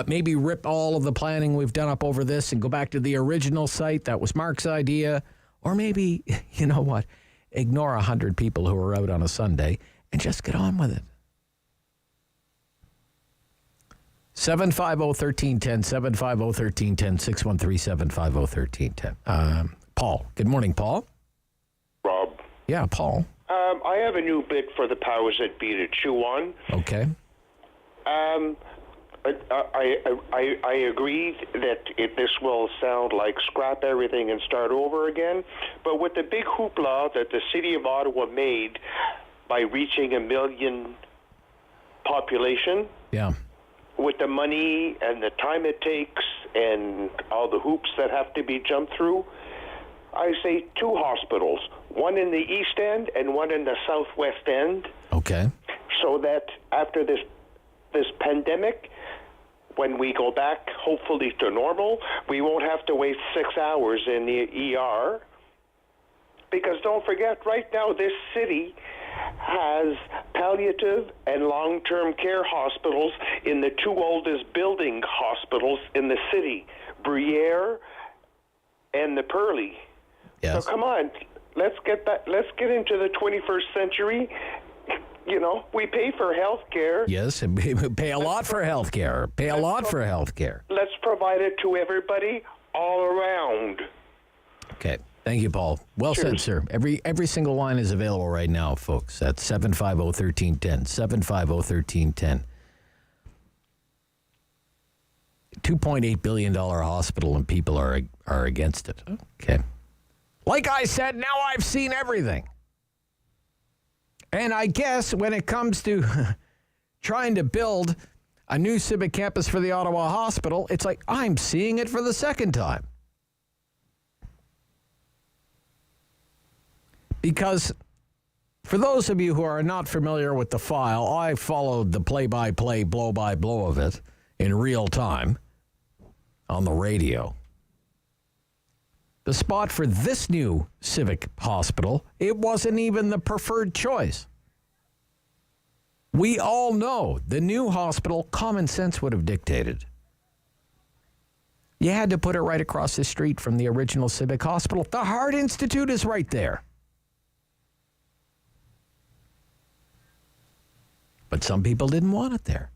Maybe rip all of the planning we've done up over this and go back to the original site. That was Mark's idea. Or maybe, you know what, ignore 100 people who are out on a Sunday and just get on with it. 750-1310, 750-1310, 613-750-1310. Paul. Good morning, Paul. Rob. Yeah, Paul. I have a new bit for the powers that be to chew on. Okay. I agree that this will sound like scrap everything and start over again, but with the big hoopla that the city of Ottawa made by reaching 1 million population, yeah, with the money and the time it takes and all the hoops that have to be jumped through, I say 2 hospitals, one in the East End and one in the Southwest End. Okay. So that after this pandemic, when we go back, hopefully to normal, we won't have to wait 6 hours in the ER. Because don't forget, right now this city has palliative and long-term care hospitals in the 2 oldest building hospitals in the city, Bruyere and the Pearly. Yes. So come on, let's get into the 21st century. You know, we pay for health care. Yes, and we pay a lot for health care. Let's provide it to everybody all around. Okay. Thank you, Paul. Well said, sir. Every single line is available right now, folks. That's 750-1310, 750-1310. $2.8 billion hospital and people are against it. Okay. Like I said, now I've seen everything. And I guess when it comes to trying to build a new Civic campus for the Ottawa Hospital, it's like I'm seeing it for the second time. Because for those of you who are not familiar with the file, I followed the play-by-play, blow-by-blow of it in real time on the radio. the spot for this new Civic hospital, it wasn't even the preferred choice. We all know the new hospital, common sense would have dictated. You had to put it right across the street from the original Civic hospital. The Heart Institute is right there. But some people didn't want it there.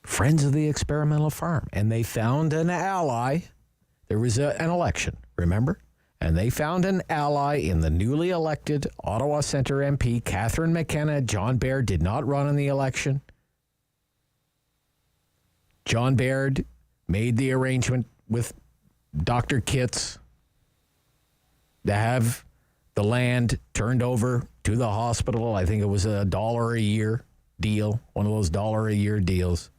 Friends of the experimental farm. And they found an ally. There was an election, remember? And they found an ally in the newly elected Ottawa Centre MP, Catherine McKenna. John Baird did not run in the election. John Baird made the arrangement with Dr. Kitts to have the land turned over to the hospital. I think it was $1 a year deal, one of those $1 a year deals.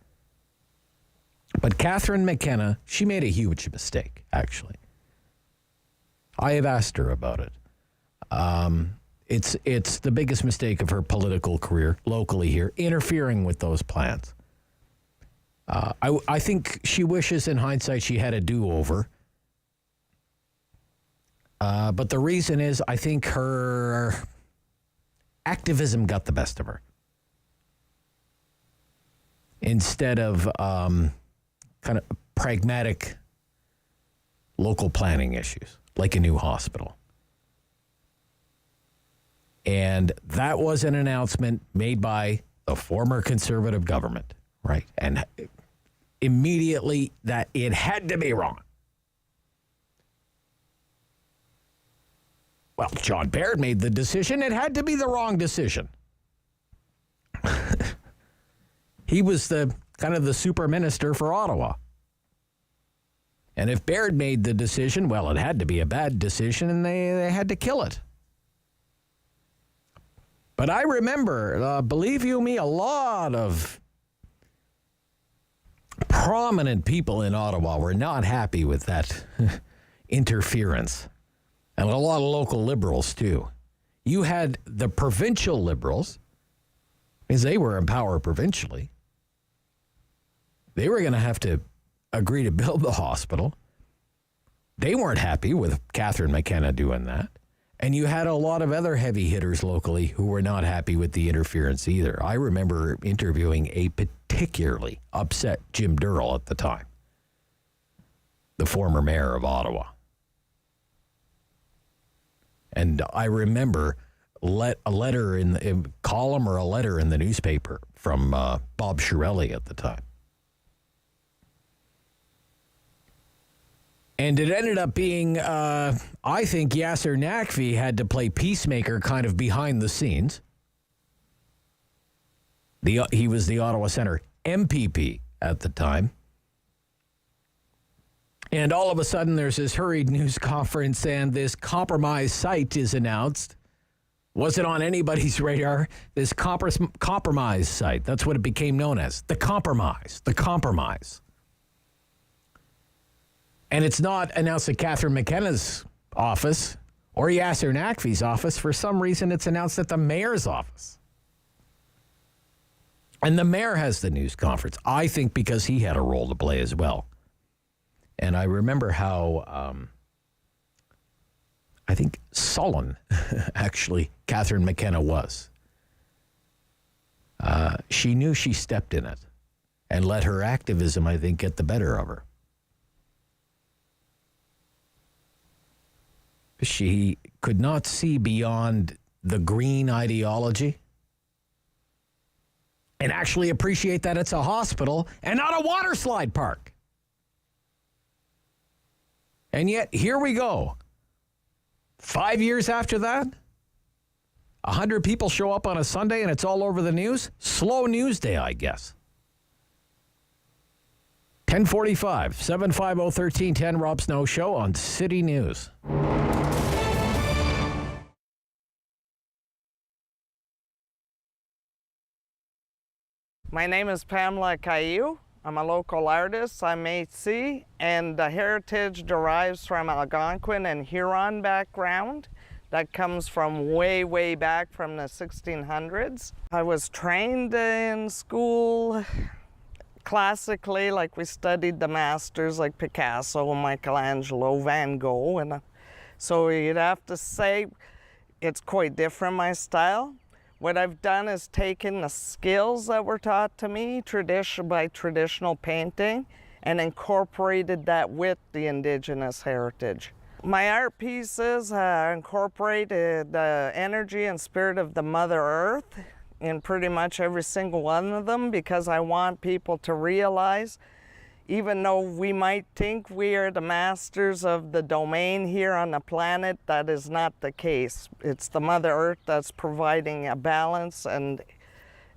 But Catherine McKenna, she made a huge mistake, actually. I have asked her about it. It's the biggest mistake of her political career locally here, interfering with those plans. I think she wishes in hindsight she had a do-over. But the reason is I think her activism got the best of her. Instead of kind of pragmatic local planning issues, like a new hospital. And that was an announcement made by the former Conservative government, right? And immediately that it had to be wrong. Well, John Baird made the decision. It had to be the wrong decision. He was the kind of the super minister for Ottawa. And if Baird made the decision, well, it had to be a bad decision, and they had to kill it. But I remember, believe you me, a lot of prominent people in Ottawa were not happy with that interference. And a lot of local liberals, too. You had the provincial liberals, because they were in power provincially. They were going to have to agree to build the hospital. They weren't happy with Catherine McKenna doing that. And you had a lot of other heavy hitters locally who were not happy with the interference either. I remember interviewing a particularly upset Jim Durrell at the time, the former mayor of Ottawa. And I remember a letter in a column or a letter in the newspaper from Bob Shirelli at the time. And it ended up being, I think Yasser Naqvi had to play peacemaker kind of behind the scenes. He was the Ottawa Centre MPP at the time. And all of a sudden, there's this hurried news conference, and this compromise site is announced. Wasn't on anybody's radar. This compromise site, that's what it became known as. The compromise. And it's not announced at Catherine McKenna's office or Yasser Naqvi's office. For some reason, it's announced at the mayor's office. And the mayor has the news conference, I think because he had a role to play as well. And I remember how, I think, sullen, actually, Catherine McKenna was. She knew she stepped in it and let her activism, I think, get the better of her. She could not see beyond the green ideology and actually appreciate that it's a hospital and not a water slide park. And yet, here we go. 5 years after that, 100 people show up on a Sunday and it's all over the news. Slow news day, I guess. 10:45, 750-1310, Rob Snow Show on City News. My name is Pamela Caillou. I'm a local artist. I'm Métis, and the heritage derives from Algonquin and Huron background. That comes from way, way back from the 1600s. I was trained in school, classically, like we studied the masters like Picasso, Michelangelo, Van Gogh, and so you'd have to say it's quite different, my style. What I've done is taken the skills that were taught to me by traditional painting and incorporated that with the Indigenous heritage. My art pieces incorporated the energy and spirit of the Mother Earth in pretty much every single one of them, because I want people to realize, even though we might think we are the masters of the domain here on the planet, that is not the case. It's the Mother Earth that's providing a balance and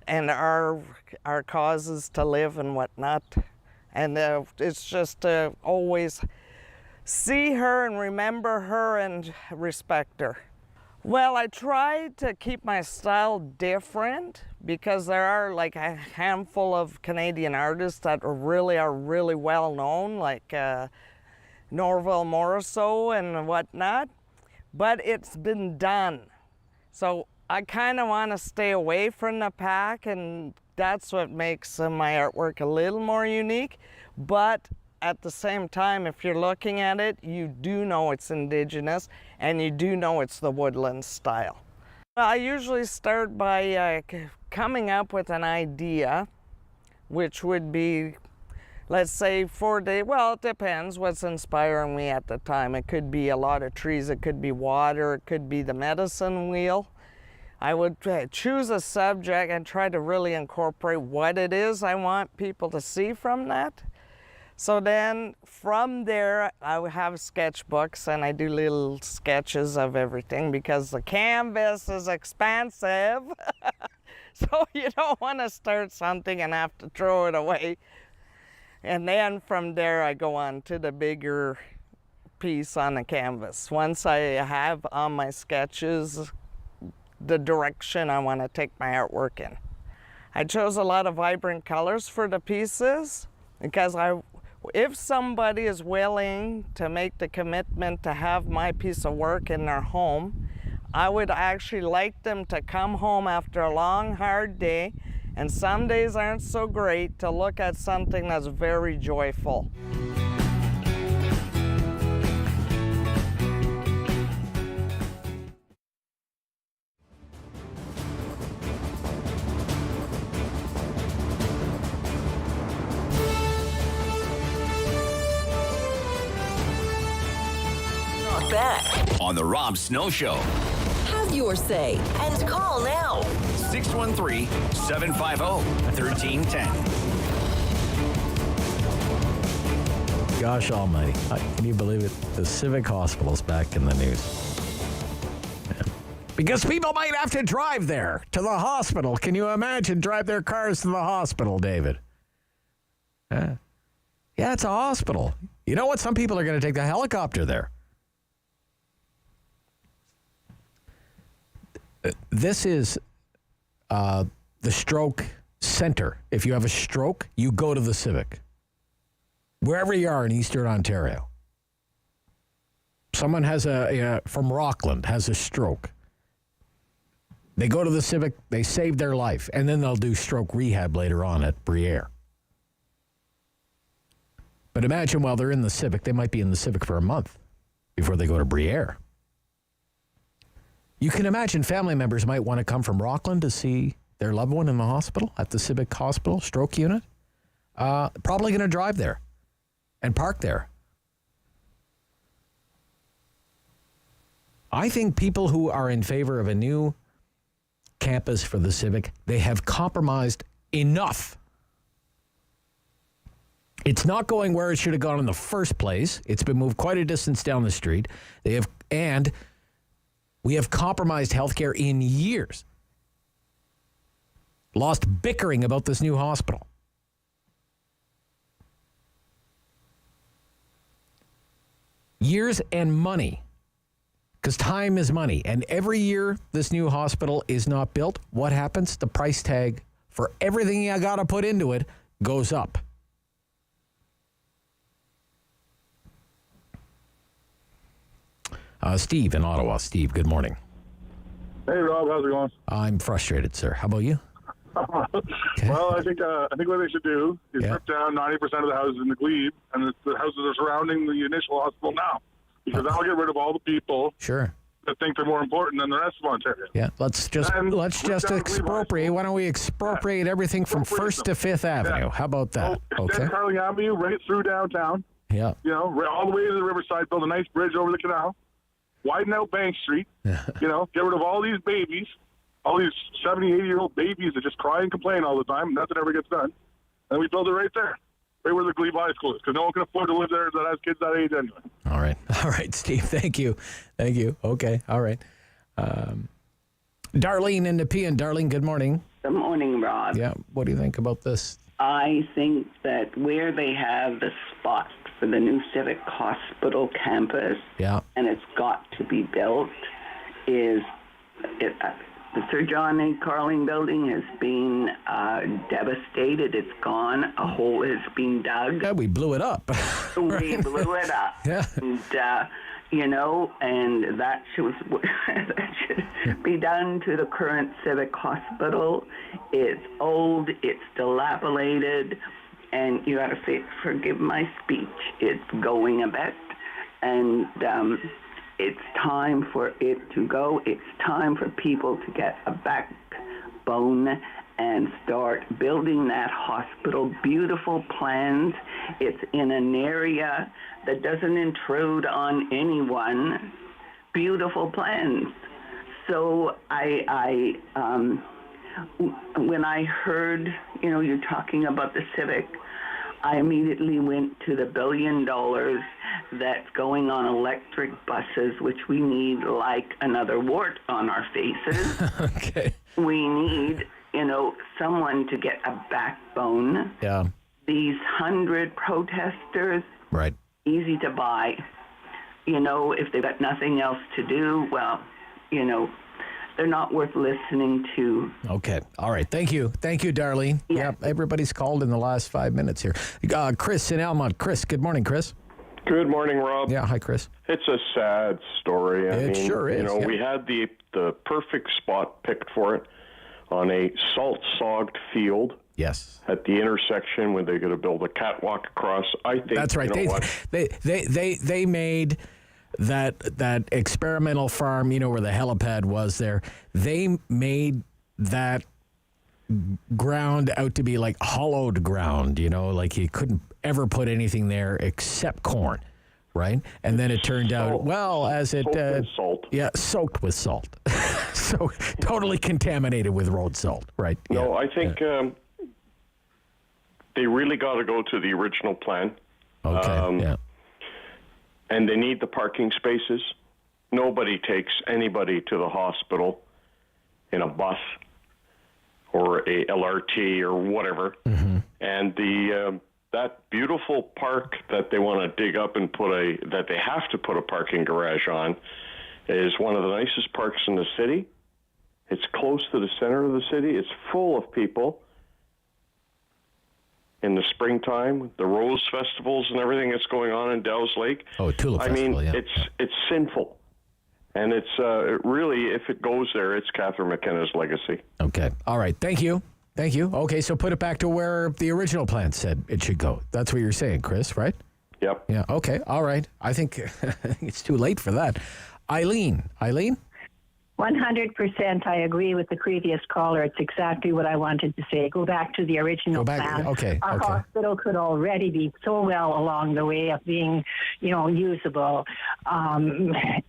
our causes to live and whatnot. And it's just to always see her and remember her and respect her. Well, I try to keep my style different because there are like a handful of Canadian artists that are really well known, like Norval Morrisseau and whatnot, but it's been done. So I kind of want to stay away from the pack, and that's what makes my artwork a little more unique. But at the same time, if you're looking at it, you do know it's Indigenous and you do know it's the woodland style. I usually start by coming up with an idea, which would be, let's say, 4 days. Well, it depends what's inspiring me at the time. It could be a lot of trees, it could be water, it could be the medicine wheel. I would choose a subject and try to really incorporate what it is I want people to see from that. So then from there, I would have sketchbooks and I do little sketches of everything because the canvas is expensive. So you don't want to start something and have to throw it away. And then from there, I go on to the bigger piece on the canvas. Once I have on my sketches the direction I want to take my artwork in. I chose a lot of vibrant colors for the pieces because if somebody is willing to make the commitment to have my piece of work in their home, I would actually like them to come home after a long, hard day, and some days aren't so great, to look at something that's very joyful. Back on the Rob Snow Show. Have your say and call now. 613-750-1310. Gosh almighty. Can you believe it? The Civic Hospital's back in the news. Yeah. Because people might have to drive there to the hospital. Can you imagine drive their cars to the hospital, David? Yeah, it's a hospital. You know what? Some people are going to take the helicopter there. This is the stroke center. If you have a stroke, you go to the Civic. Wherever you are in Eastern Ontario. Someone has from Rockland has a stroke. They go to the Civic, they save their life, and then they'll do stroke rehab later on at Briere. But imagine while they're in the Civic, they might be in the Civic for a month before they go to Briere. You can imagine family members might want to come from Rockland to see their loved one in the hospital, at the Civic Hospital stroke unit. Probably going to drive there and park there. I think people who are in favor of a new campus for the Civic, they have compromised enough. It's not going where it should have gone in the first place. It's been moved quite a distance down the street. We have compromised healthcare in years. Lost bickering about this new hospital. Years and money. Because time is money. And every year this new hospital is not built, what happens? The price tag for everything you got to put into it goes up. Steve in Ottawa. Steve, good morning. Hey, Rob. How's it going? I'm frustrated, sir. How about you? Well, I think what they should do is rip down 90% of the houses in the glebe, and the houses are surrounding the initial hospital now, because that'll get rid of all the people that think they're more important than the rest of Ontario. Yeah, let's just expropriate. Why don't we expropriate everything from 1st to 5th Avenue? How about that? Extend Carleton Avenue right through downtown. Yeah. You know, all the way to the riverside, build a nice bridge over the canal, widen out Bank Street, you know, get rid of all these babies, all these 70, 80-year-old babies that just cry and complain all the time, and nothing ever gets done. And we build it right there, right where the Glebe High School is, because no one can afford to live there that has kids that age anyway. All right, Steve, thank you. Okay, all right. Darlene in Nepean. Darlene, good morning. Good morning, Rob. Yeah, what do you think about this? I think that where they have the spot for the new Civic Hospital campus, and it's got to be built, is the Sir John A. Carling building has been devastated. It's gone. A hole has been dug. Yeah, we blew it up. We blew it up. Yeah. And, you know, and that should be done to the current Civic Hospital. It's old. It's dilapidated. And you got to forgive my speech. It's going a bit. And it's time for it to go. It's time for people to get a backbone and start building that hospital. Beautiful plans. It's in an area that doesn't intrude on anyone. Beautiful plans. So when I heard, you know, you're talking about the Civic, I immediately went to the $1 billion that's going on electric buses, which we need like another wart on our faces. Okay. We need, you know, someone to get a backbone. Yeah. These 100 protesters, right? Easy to buy. You know, if they've got nothing else to do, well, you know, they're not worth listening to. Okay. All right. Thank you. Thank you, Darlene. Yeah. Everybody's called in the last 5 minutes here. Chris in Almont. Chris, good morning, Chris. Good morning, Rob. Yeah. Hi, Chris. It's a sad story. It sure is. You know, we had the perfect spot picked for it on a salt-sogged field. Yes. At the intersection where they're going to build a catwalk across. I think that's right. You know They made that experimental farm, you know, where the helipad was there. They made that ground out to be like hollowed ground, you know, like you couldn't ever put anything there except corn, right? And then it turned out, well, as it salt. Yeah, soaked with salt. So totally contaminated with road salt, right? No, I think they really got to go to the original plan. Okay. And they need the parking spaces. Nobody takes anybody to the hospital in a bus or a LRT or whatever. Mm-hmm. And that beautiful park that they want to dig up and that they have to put a parking garage on is one of the nicest parks in the city. It's close to the center of the city. It's full of people. In the springtime, the Rose Festivals and everything that's going on in Dow's Lake. Oh, Tulip Festival, yeah. It's sinful. And it's really, if it goes there, it's Catherine McKenna's legacy. Okay. All right. Thank you. Okay, so put it back to where the original plan said it should go. That's what you're saying, Chris, right? Yep. Yeah. Okay. All right. I think it's too late for that. Eileen? 100% I agree with the previous caller. It's exactly what I wanted to say. Go back to the original plan. Okay. Our hospital could already be so well along the way of being, you know, usable.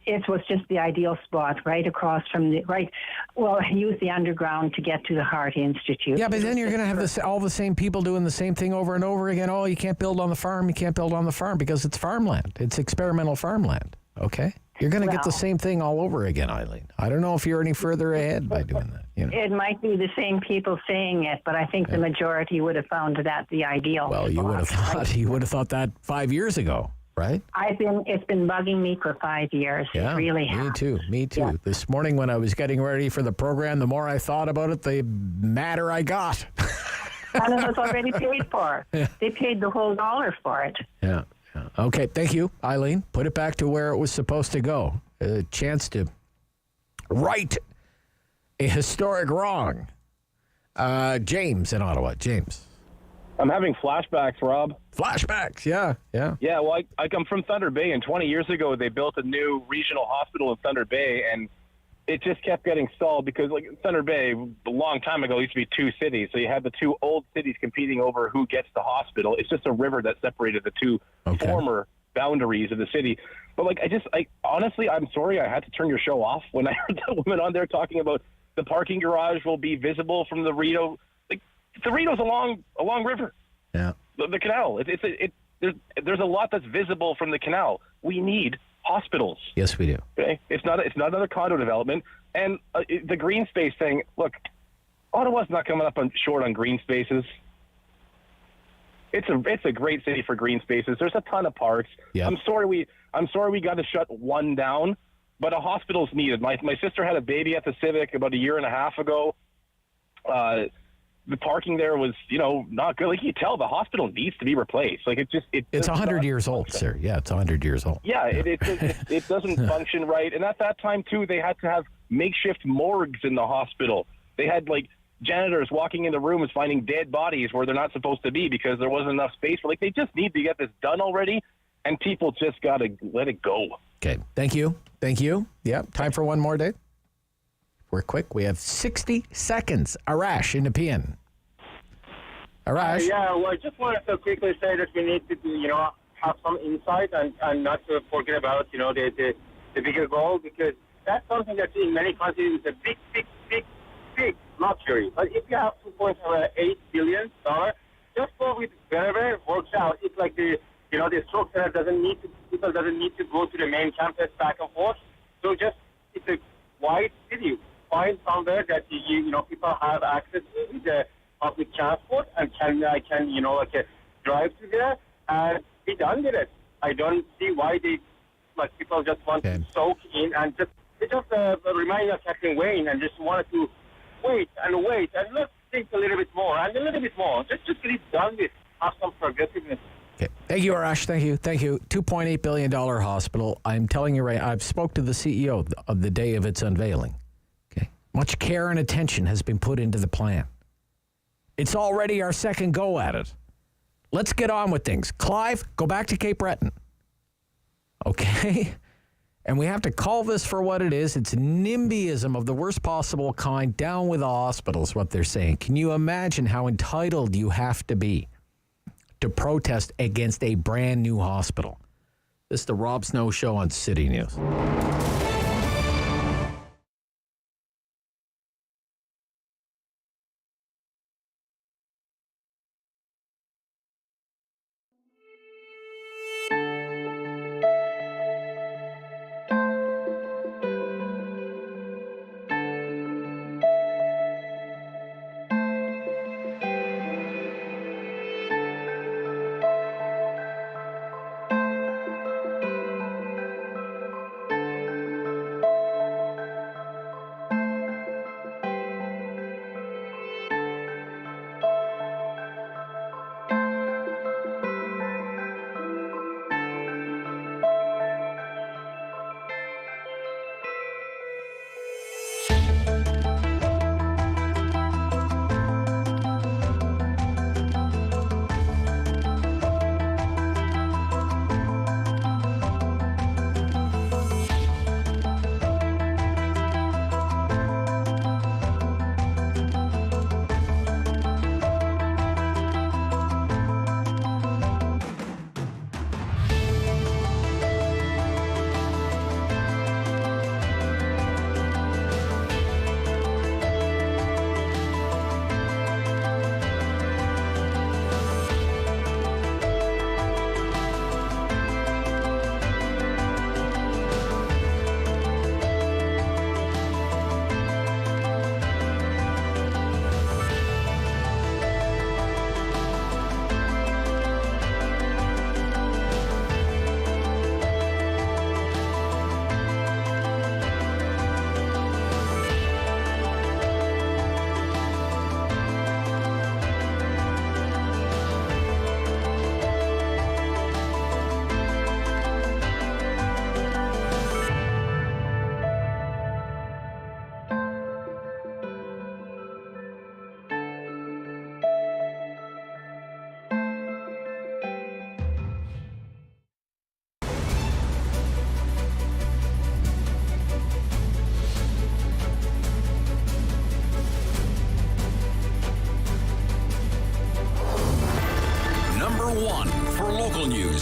It was just the ideal spot right across from use the underground to get to the Heart Institute. Yeah, but then you're going to have all the same people doing the same thing over and over again. Oh, you can't build on the farm. You can't build on the farm because it's farmland. It's experimental farmland. Okay. You're going to get the same thing all over again, Eileen. I don't know if you're any further ahead by doing that. You know? It might be the same people saying it, but I think the majority would have found that the ideal. Well, you would have thought that 5 years ago, right? It's been bugging me for 5 years. Yeah, it really has. Me too. Yeah. This morning when I was getting ready for the program, the more I thought about it, the madder I got. And it was already paid for. Yeah. They paid the whole dollar for it. Yeah. Okay, thank you, Eileen. Put it back to where it was supposed to go. A chance to right a historic wrong. James in Ottawa. James. I'm having flashbacks, Rob. Flashbacks, yeah. Yeah, well, I come from Thunder Bay, and 20 years ago, they built a new regional hospital in Thunder Bay, and it just kept getting stalled because, like, Thunder Bay, a long time ago, used to be two cities. So you had the two old cities competing over who gets the hospital. It's just a river that separated the two former boundaries of the city. But, like, honestly, I'm sorry I had to turn your show off when I heard the woman on there talking about the parking garage will be visible from the Rideau. Like, the Rideau's a long river. Yeah. The canal. There's a lot that's visible from the canal. We need hospitals. Yes, we do. Okay, it's not another condo development. And the green space thing. Look, Ottawa's not coming up short on green spaces. It's a great city for green spaces. There's a ton of parks. Yep. I'm sorry we got to shut one down, but a hospital's needed. My sister had a baby at the Civic about a year and a half ago. The parking there was, not good. Like, you tell the hospital needs to be replaced. Like, it's 100 years old, sir. Yeah, it's 100 years old. Yeah, it doesn't function right. And at that time, too, they had to have makeshift morgues in the hospital. They had, like, janitors walking in the rooms finding dead bodies where they're not supposed to be because there wasn't enough space. They just need to get this done already, and people just got to let it go. Okay, thank you. Yeah, time for one more, Dave. We're quick. We have 60 seconds. Arash in the PN. Arash. Well, I just wanted to quickly say that we need to, have some insight and not to forget about, the bigger goal, because that's something that in many countries is a big luxury. But if you have $2.8 billion, just go with wherever it works out. It's like the structure people doesn't need to go to the main campus back and forth. So it's a wide city. Find somewhere that people have access to with the public transport and can drive to there and be done with it. I don't see why people just want to soak in and they just remind me of Captain Wayne and just wanted to wait and let's think a little bit more and a little bit more. Just get it done with. Have some progressiveness. Okay. Thank you, Arash. Thank you. $2.8 billion hospital. I'm telling you right, I've spoke to the CEO of the day of its unveiling. Okay. Much care and attention has been put into the plan. It's already our second go at it. Let's get on with things. Clive, go back to Cape Breton. Okay? And we have to call this for what it is. It's NIMBYism of the worst possible kind. Down with the hospitals, what they're saying. Can you imagine how entitled you have to be to protest against a brand new hospital? This is the Rob Snow Show on City News.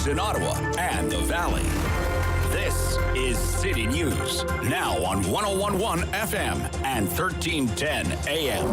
news in Ottawa and the Valley. This is City News, now on 101.1 FM and 1310 AM.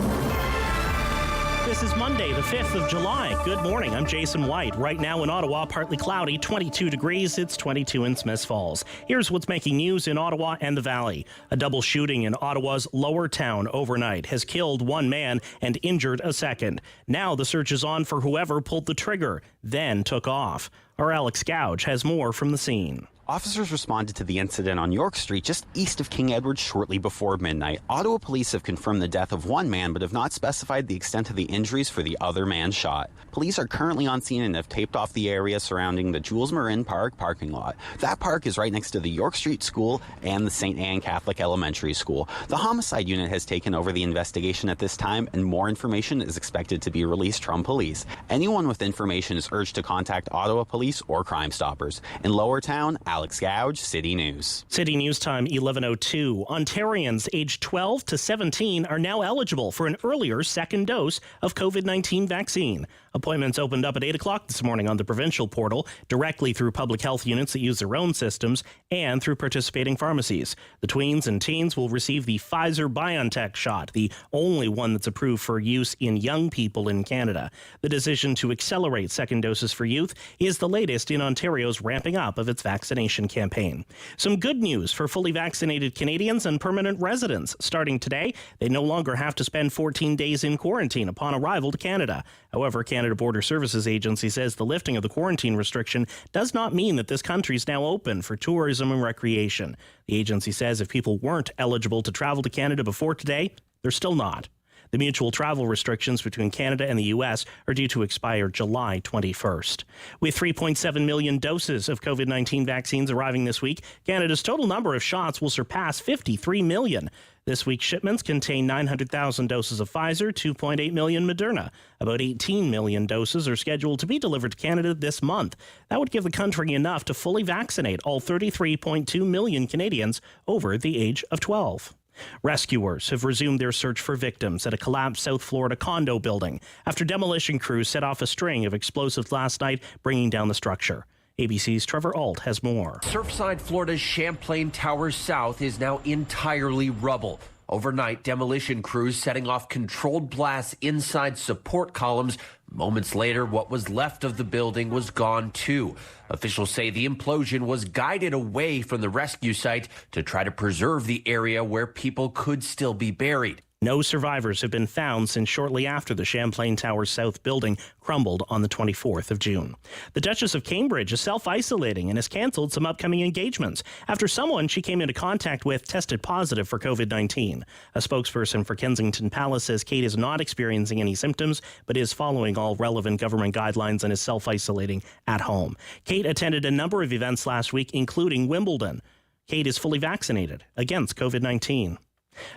This is Monday, the 5th of July. Good morning. I'm Jason White. Right now in Ottawa, partly cloudy, 22 degrees. It's 22 in Smiths Falls. Here's what's making news in Ottawa and the Valley. A double shooting in Ottawa's Lower Town overnight has killed one man and injured a second. Now the search is on for whoever pulled the trigger, then took off. Our Alex Gouge has more from the scene. Officers responded to the incident on York Street just east of King Edward shortly before midnight. Ottawa police have confirmed the death of one man but have not specified the extent of the injuries for the other man shot. Police are currently on scene and have taped off the area surrounding the Jules Marin Park parking lot. That park is right next to the York Street School and the St. Anne Catholic Elementary School. The homicide unit has taken over the investigation at this time, and more information is expected to be released from police. Anyone with information is urged to contact Ottawa Police or Crime Stoppers. In Lower Town, Alex Gouge, City News. City News time, 11:02. Ontarians aged 12 to 17 are now eligible for an earlier second dose of COVID-19 vaccine. Appointments opened up at 8 o'clock this morning on the provincial portal, directly through public health units that use their own systems and through participating pharmacies. The tweens and teens will receive the Pfizer-BioNTech shot, the only one that's approved for use in young people in Canada. The decision to accelerate second doses for youth is the latest in Ontario's ramping up of its vaccination campaign. Some good news for fully vaccinated Canadians and permanent residents. Starting today, they no longer have to spend 14 days in quarantine upon arrival to Canada. However, Canada Border Services Agency says the lifting of the quarantine restriction does not mean that this country is now open for tourism and recreation. The agency says if people weren't eligible to travel to Canada before today, they're still not. The mutual travel restrictions between Canada and the U.S. are due to expire July 21st. With 3.7 million doses of COVID-19 vaccines arriving this week, Canada's total number of shots will surpass 53 million. This week's shipments contain 900,000 doses of Pfizer, 2.8 million Moderna. About 18 million doses are scheduled to be delivered to Canada this month. That would give the country enough to fully vaccinate all 33.2 million Canadians over the age of 12. Rescuers have resumed their search for victims at a collapsed South Florida condo building after demolition crews set off a string of explosives last night, bringing down the structure. ABC's Trevor Ault has more. Surfside, Florida's Champlain Towers South is now entirely rubble. Overnight, demolition crews setting off controlled blasts inside support columns. Moments later, what was left of the building was gone too. Officials say the implosion was guided away from the rescue site to try to preserve the area where people could still be buried. No survivors have been found since shortly after the Champlain Towers South building crumbled on the 24th of June. The Duchess of Cambridge is self-isolating and has canceled some upcoming engagements after someone she came into contact with tested positive for COVID-19. A spokesperson for Kensington Palace says Kate is not experiencing any symptoms, but is following all relevant government guidelines and is self-isolating at home. Kate attended a number of events last week, including Wimbledon. Kate is fully vaccinated against COVID-19.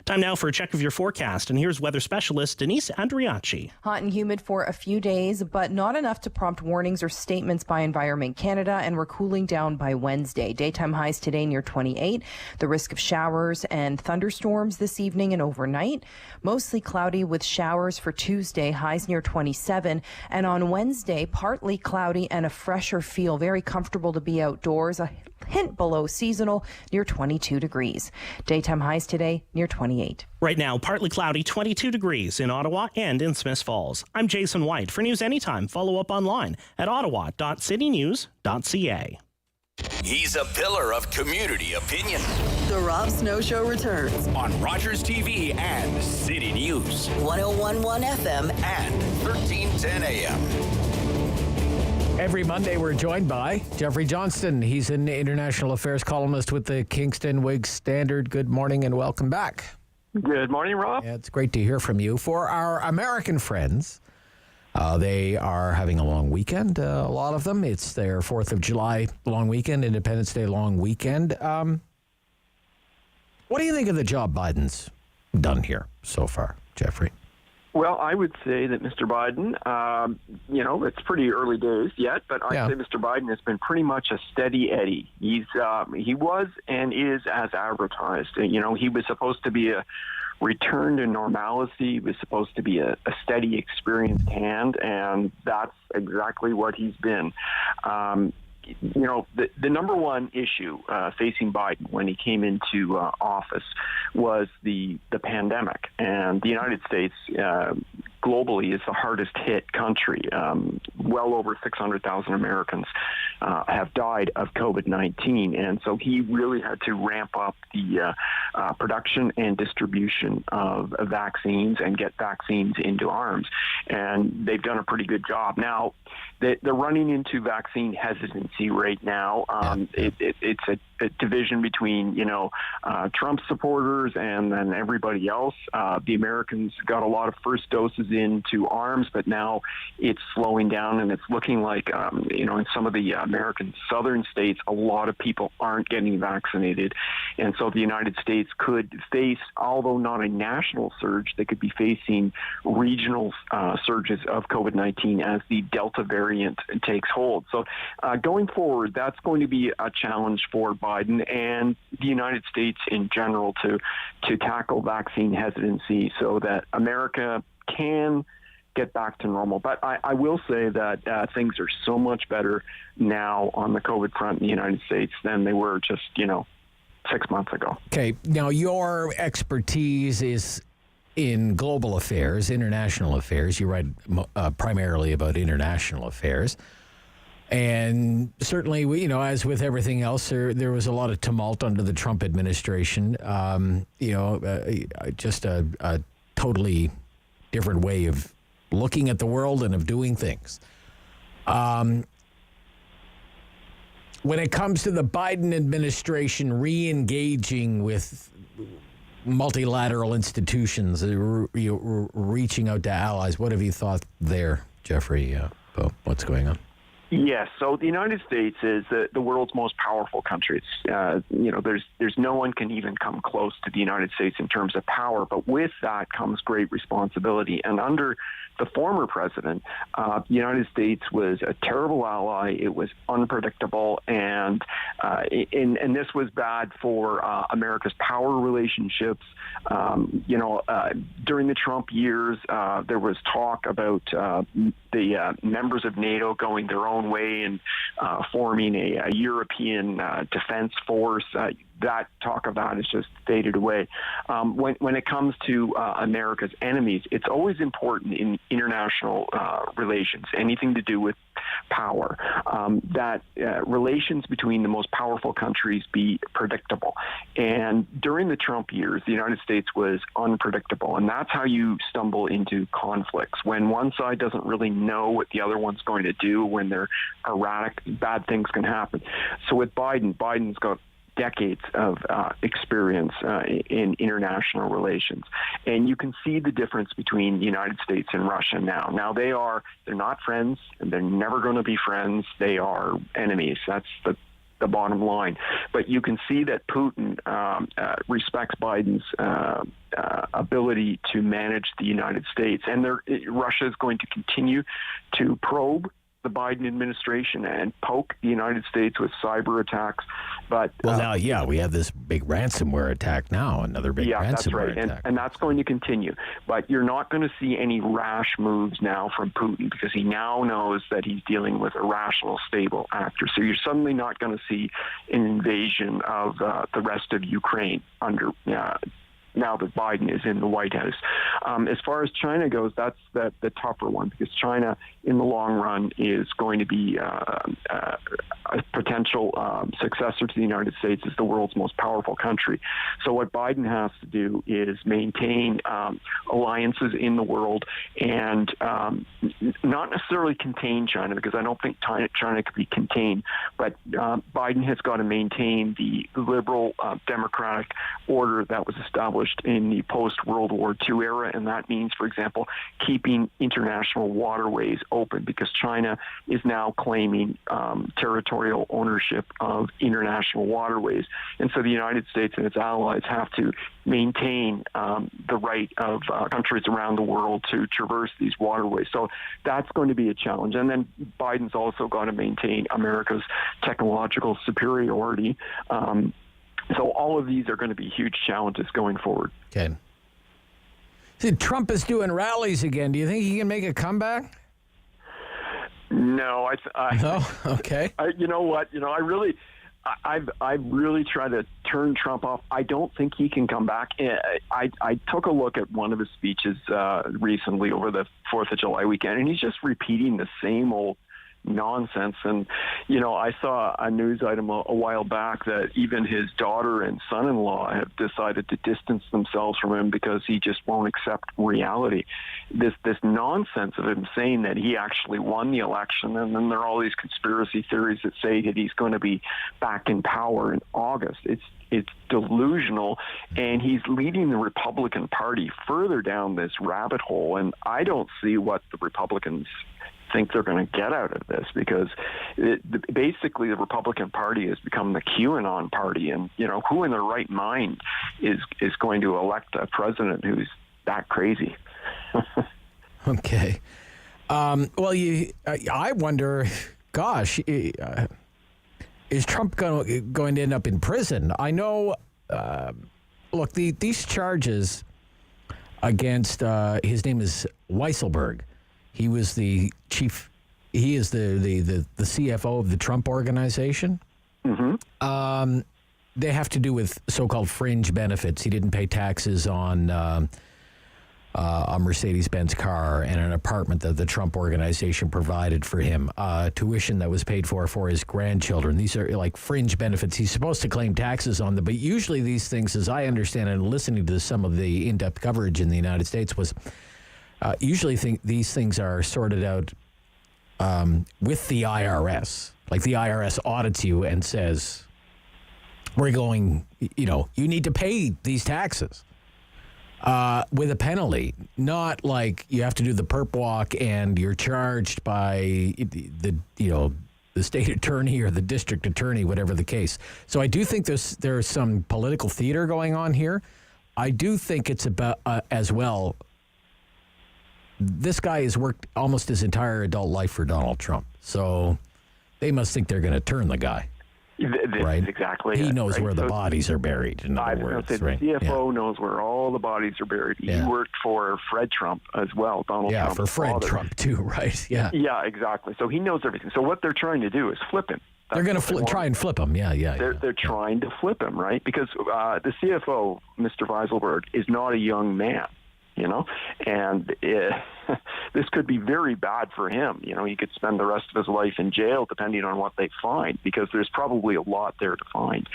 Time now for a check of your forecast, and here's weather specialist Denise Andriacci. Hot and humid for a few days, but not enough to prompt warnings or statements by Environment Canada, and we're cooling down by Wednesday. Daytime highs today near 28. The risk of showers and thunderstorms this evening and overnight. Mostly cloudy with showers for Tuesday, highs near 27. And on Wednesday, partly cloudy and a fresher feel. Very comfortable to be outdoors. A hint below seasonal near 22 degrees. Daytime highs today near 28. Right now, partly cloudy, 22 degrees in Ottawa and in Smiths Falls. I'm Jason White. For news anytime, follow up online at ottawa.citynews.ca. He's a pillar of community opinion. The Rob Snow Show returns on Rogers TV and City News. 101.1 FM and 1310 AM. Every Monday, we're joined by Geoffrey Johnston. He's an international affairs columnist with the Kingston Whig-Standard. Good morning and welcome back. Good morning, Rob. Yeah, it's great to hear from you. For our American friends, they are having a long weekend, a lot of them. It's their 4th of July long weekend, Independence Day long weekend. What do you think of the job Biden's done here so far, Geoffrey? Well, I would say that Mr. Biden, it's pretty early days yet, but I'd say Mr. Biden has been pretty much a steady Eddie. He was and is as advertised. He was supposed to be a return to normalcy. He was supposed to be a steady, experienced hand, and that's exactly what he's been. the number one issue facing Biden when he came into office was the pandemic, and the United States globally is the hardest hit country. Well over 600,000 Americans have died of COVID-19, and so he really had to ramp up the production and distribution of vaccines and get vaccines into arms, and they've done a pretty good job. Now, they're running into vaccine hesitancy right now. It's a division between, Trump supporters and then everybody else. The Americans got a lot of first doses into arms, but now it's slowing down, and it's looking like, in some of the American southern states, a lot of people aren't getting vaccinated. And so the United States could face, although not a national surge, they could be facing regional surges of COVID-19 as the Delta variant takes hold. So going forward, that's going to be a challenge for Biden and the United States in general to tackle vaccine hesitancy so that America can get back to normal. But I will say that things are so much better now on the COVID front in the United States than they were just, 6 months ago. Okay. Now, your expertise is in global affairs, international affairs. You write primarily about international affairs. And certainly, as with everything else, there was a lot of tumult under the Trump administration. Just a totally different way of looking at the world and of doing things. When it comes to the Biden administration re-engaging with multilateral institutions, reaching out to allies, what have you thought there, Geoffrey, about what's going on? Yes. So the United States is the world's most powerful country. It's, there's no one can even come close to the United States in terms of power. But with that comes great responsibility. And under the former president, the United States was a terrible ally. It was unpredictable, and this was bad for America's power relationships. During the Trump years, there was talk about the members of NATO going their own way and forming a European defense force. That talk of that has just faded away. When it comes to America's enemies, it's always important in international relations, anything to do with power, that relations between the most powerful countries be predictable. And during the Trump years, the United States was unpredictable, and that's how you stumble into conflicts. When one side doesn't really know what the other one's going to do, when they're erratic, bad things can happen. So with Biden's got decades of experience in international relations. And you can see the difference between the United States and Russia now. Now they're not friends, and they're never going to be friends. They are enemies. That's the bottom line. But you can see that Putin respects Biden's ability to manage the United States. And Russia is going to continue to probe the Biden administration and poke the United States with cyber attacks. But now, we have this big ransomware attack now, another big ransomware that's right. attack. And that's going to continue. But you're not going to see any rash moves now from Putin, because he now knows that he's dealing with a rational, stable actor. So you're suddenly not going to see an invasion of the rest of Ukraine under now that Biden is in the White House. As far as China goes, that's the tougher one, because China, in the long run, is going to be a potential successor to the United States as the world's most powerful country. So what Biden has to do is maintain alliances in the world and not necessarily contain China, because I don't think China could be contained, but Biden has got to maintain the liberal democratic order that was established in the post-World War II era, and that means, for example, keeping international waterways open, because China is now claiming territorial ownership of international waterways. And so the United States and its allies have to maintain the right of countries around the world to traverse these waterways. So that's going to be a challenge. And then Biden's also got to maintain America's technological superiority. So all of these are going to be huge challenges going forward. Okay. See, Trump is doing rallies again. Do you think he can make a comeback? No, No? Okay. You know what? I've really tried to turn Trump off. I don't think he can come back. I took a look at one of his speeches recently over the 4th of July weekend, and he's just repeating the same old nonsense. And I saw a news item a while back that even his daughter and son-in-law have decided to distance themselves from him because he just won't accept reality. This nonsense of him saying that he actually won the election, and then there are all these conspiracy theories that say that he's going to be back in power in August. It's delusional, and he's leading the Republican Party further down this rabbit hole, and I don't see what the Republicans think they're going to get out of this, because basically the Republican Party has become the QAnon party, and who in their right mind is going to elect a president who's that crazy? Okay. I wonder, gosh, is Trump going to end up in prison? I know, look, these charges against, his name is Weisselberg. He was the chief. He is the CFO of the Trump Organization. Mm-hmm. They have to do with so-called fringe benefits. He didn't pay taxes on a Mercedes-Benz car and an apartment that the Trump Organization provided for him. Tuition that was paid for his grandchildren. These are like fringe benefits. He's supposed to claim taxes on them, but usually these things, as I understand it, and listening to some of the in-depth coverage in the United States, was usually these things are sorted out with the IRS. Like the IRS audits you and says, we're going, you need to pay these taxes with a penalty. Not like you have to do the perp walk and you're charged by the state attorney or the district attorney, whatever the case. So I do think there's some political theater going on here. I do think it's about as well. This guy has worked almost his entire adult life for Donald Trump. So they must think they're going to turn the guy. Right? Exactly. He knows right? where the bodies are buried, in other words. The CFO knows where all the bodies are buried. He worked for Fred Trump as well, Donald Trump. Yeah, for Fred Trump too, right? Yeah. Yeah, exactly. So he knows everything. So what they're trying to do is flip him. They're going to try and flip him. They're trying to flip him, right? Because the CFO, Mr. Weisselberg, is not a young man. And this could be very bad for him. He could spend the rest of his life in jail depending on what they find, because there's probably a lot there to find.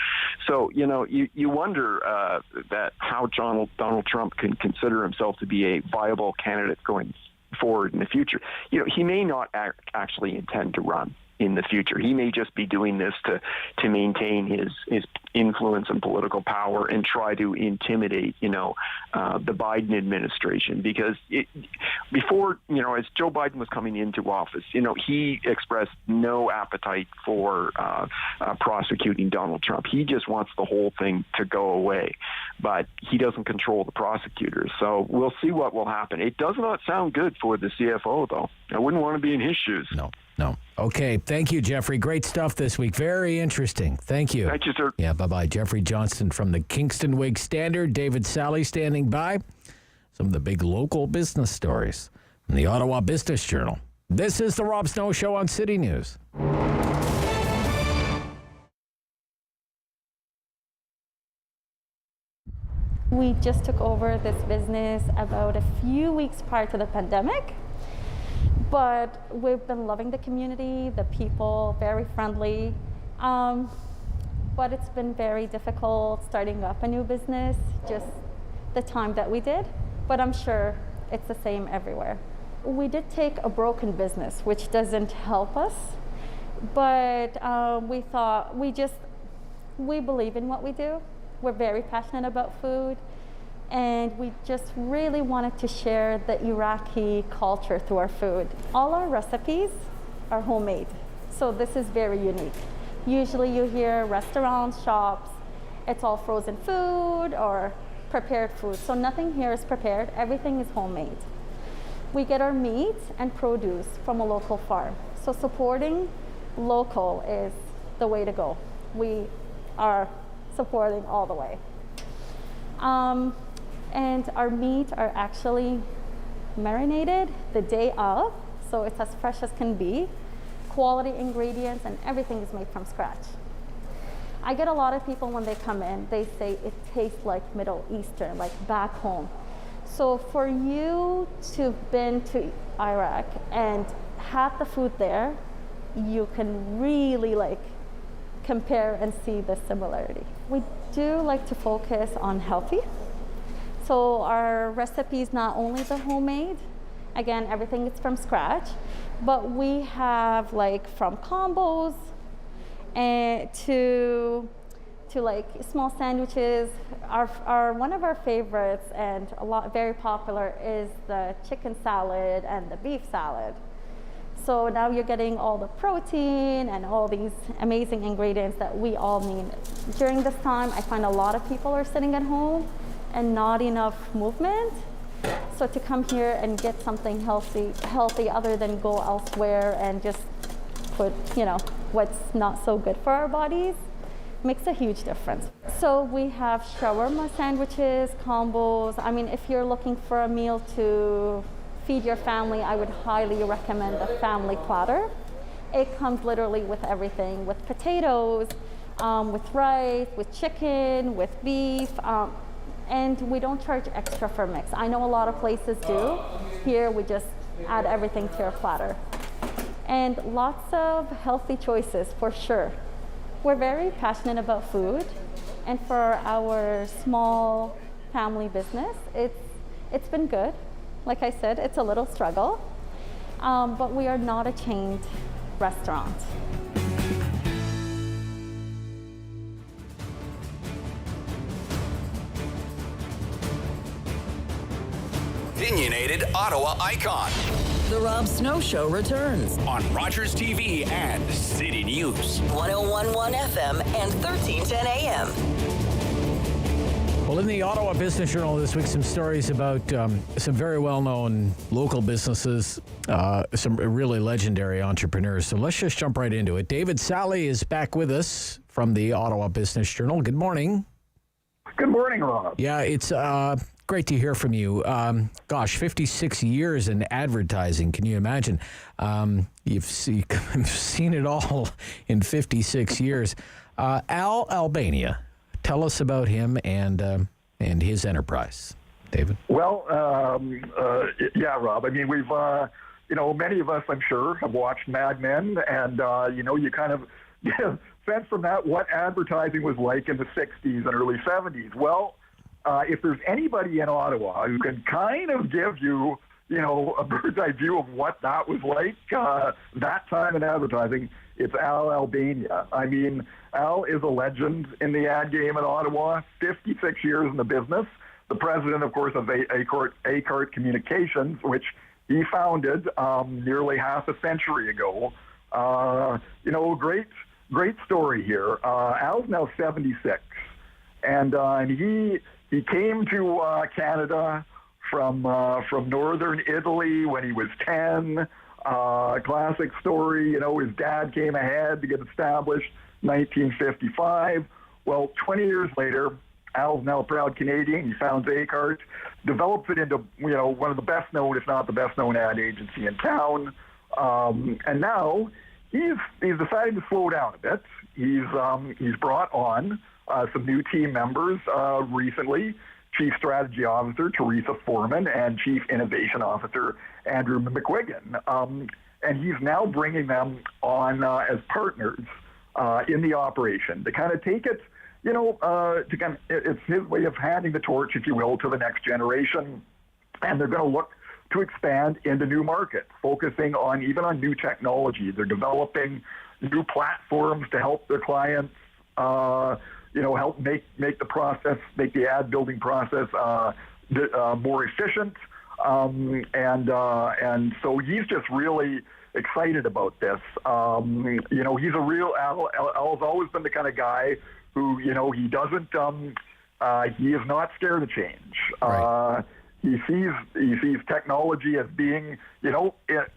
So, you wonder that how Donald Trump can consider himself to be a viable candidate going forward in the future. He may not actually intend to run in the future. He may just be doing this to maintain his influence and political power and try to intimidate, the Biden administration. Because before, as Joe Biden was coming into office, he expressed no appetite for prosecuting Donald Trump. He just wants the whole thing to go away. But he doesn't control the prosecutors. So we'll see what will happen. It does not sound good for the CFO, though. I wouldn't want to be in his shoes. No. Okay. Thank you, Geoffrey. Great stuff this week. Very interesting. Thank you. Thank you, sir. Yeah, bye-bye. Geoffrey Johnston from the Kingston Whig-Standard. David Sali standing by. Some of the big local business stories from the Ottawa Business Journal. This is the Rob Snow Show on City News. We just took over this business about a few weeks prior to the pandemic. But we've been loving the community, the people, very friendly. But it's been very difficult starting up a new business, just the time that we did. But I'm sure it's the same everywhere. We did take a broken business, which doesn't help us. But we thought, we believe in what we do. We're very passionate about food. And we just really wanted to share the Iraqi culture through our food. All our recipes are homemade, so this is very unique. Usually you hear restaurants, shops, it's all frozen food or prepared food. So nothing here is prepared, everything is homemade. We get our meat and produce from a local farm. So supporting local is the way to go. We are supporting all the way. And our meat are actually marinated the day of, so it's as fresh as can be. quality ingredients, and everything is made from scratch. I get a lot of people when they come in, they say it tastes like Middle Eastern, like back home. So for you to have been to Iraq and have the food there, you can really like compare and see the similarity. We do like to focus on healthy. So our recipe is not only the homemade, again, everything is from scratch, but we have like from combos and to like small sandwiches. Our one of our favorites and very popular is the chicken salad and the beef salad. So now you're getting all the protein and all these amazing ingredients that we all need. During this time, I find a lot of people are sitting at home and not enough movement. So to come here and get something healthy other than go elsewhere and just put, what's not so good for our bodies, makes a huge difference. So we have shawarma sandwiches, combos. I mean, if you're looking for a meal to feed your family, I would highly recommend the family platter. It comes literally with everything, with potatoes, with rice, with chicken, with beef, and we don't charge extra for mix. I know a lot of places do. Here we just add everything to your platter. And lots of healthy choices for sure. We're very passionate about food, and for our small family business, it's been good. Like I said, it's a little struggle, but we are not a chained restaurant. Opinionated Ottawa icon. The Rob Snow Show returns on Rogers TV and City News. 101.1 FM and 1310 AM. Well, in the Ottawa Business Journal this week, some stories about some very well-known local businesses, some really legendary entrepreneurs. So let's just jump right into it. David Sali is back with us from the Ottawa Business Journal. Good morning. Good morning, Rob. Yeah, it's great to hear from you. 56 years in advertising. Can you imagine? You've seen it all in 56 years. Al Albania. Tell us about him and his enterprise, David. Well, yeah, Rob. I mean, we've, many of us, I'm sure, have watched Mad Men, and, you kind of sense from that what advertising was like in the 60s and early 70s. Well, if there's anybody in Ottawa who can kind of give you, a bird's eye view of what that was like that time in advertising, it's Al Albania. I mean, Al is a legend in the ad game in Ottawa, 56 years in the business. The president, of course, of Acart Communications, which he founded nearly half a century ago. Great story here. Al's now 76, and he came to Canada from northern Italy when he was 10. Classic story, his dad came ahead to get established 1955. Well, 20 years later, Al's now a proud Canadian. He founds Acart, develops it into, one of the best known, if not the best known ad agency in town. And now he's decided to slow down a bit. He's brought on some new team members recently. Chief Strategy Officer Teresa Foreman and Chief Innovation Officer Andrew McLoughlin. And he's now bringing them on as partners in the operation to kind of take it, it's his way of handing the torch, if you will, to the next generation. And they're going to look to expand into new markets, focusing on new technology. They're developing new platforms to help their clients help make the ad building process more efficient. And so he's just really excited about this. He's a real Al's always been the kind of guy who, he doesn't, he is not scared of change. Right. He sees technology as being,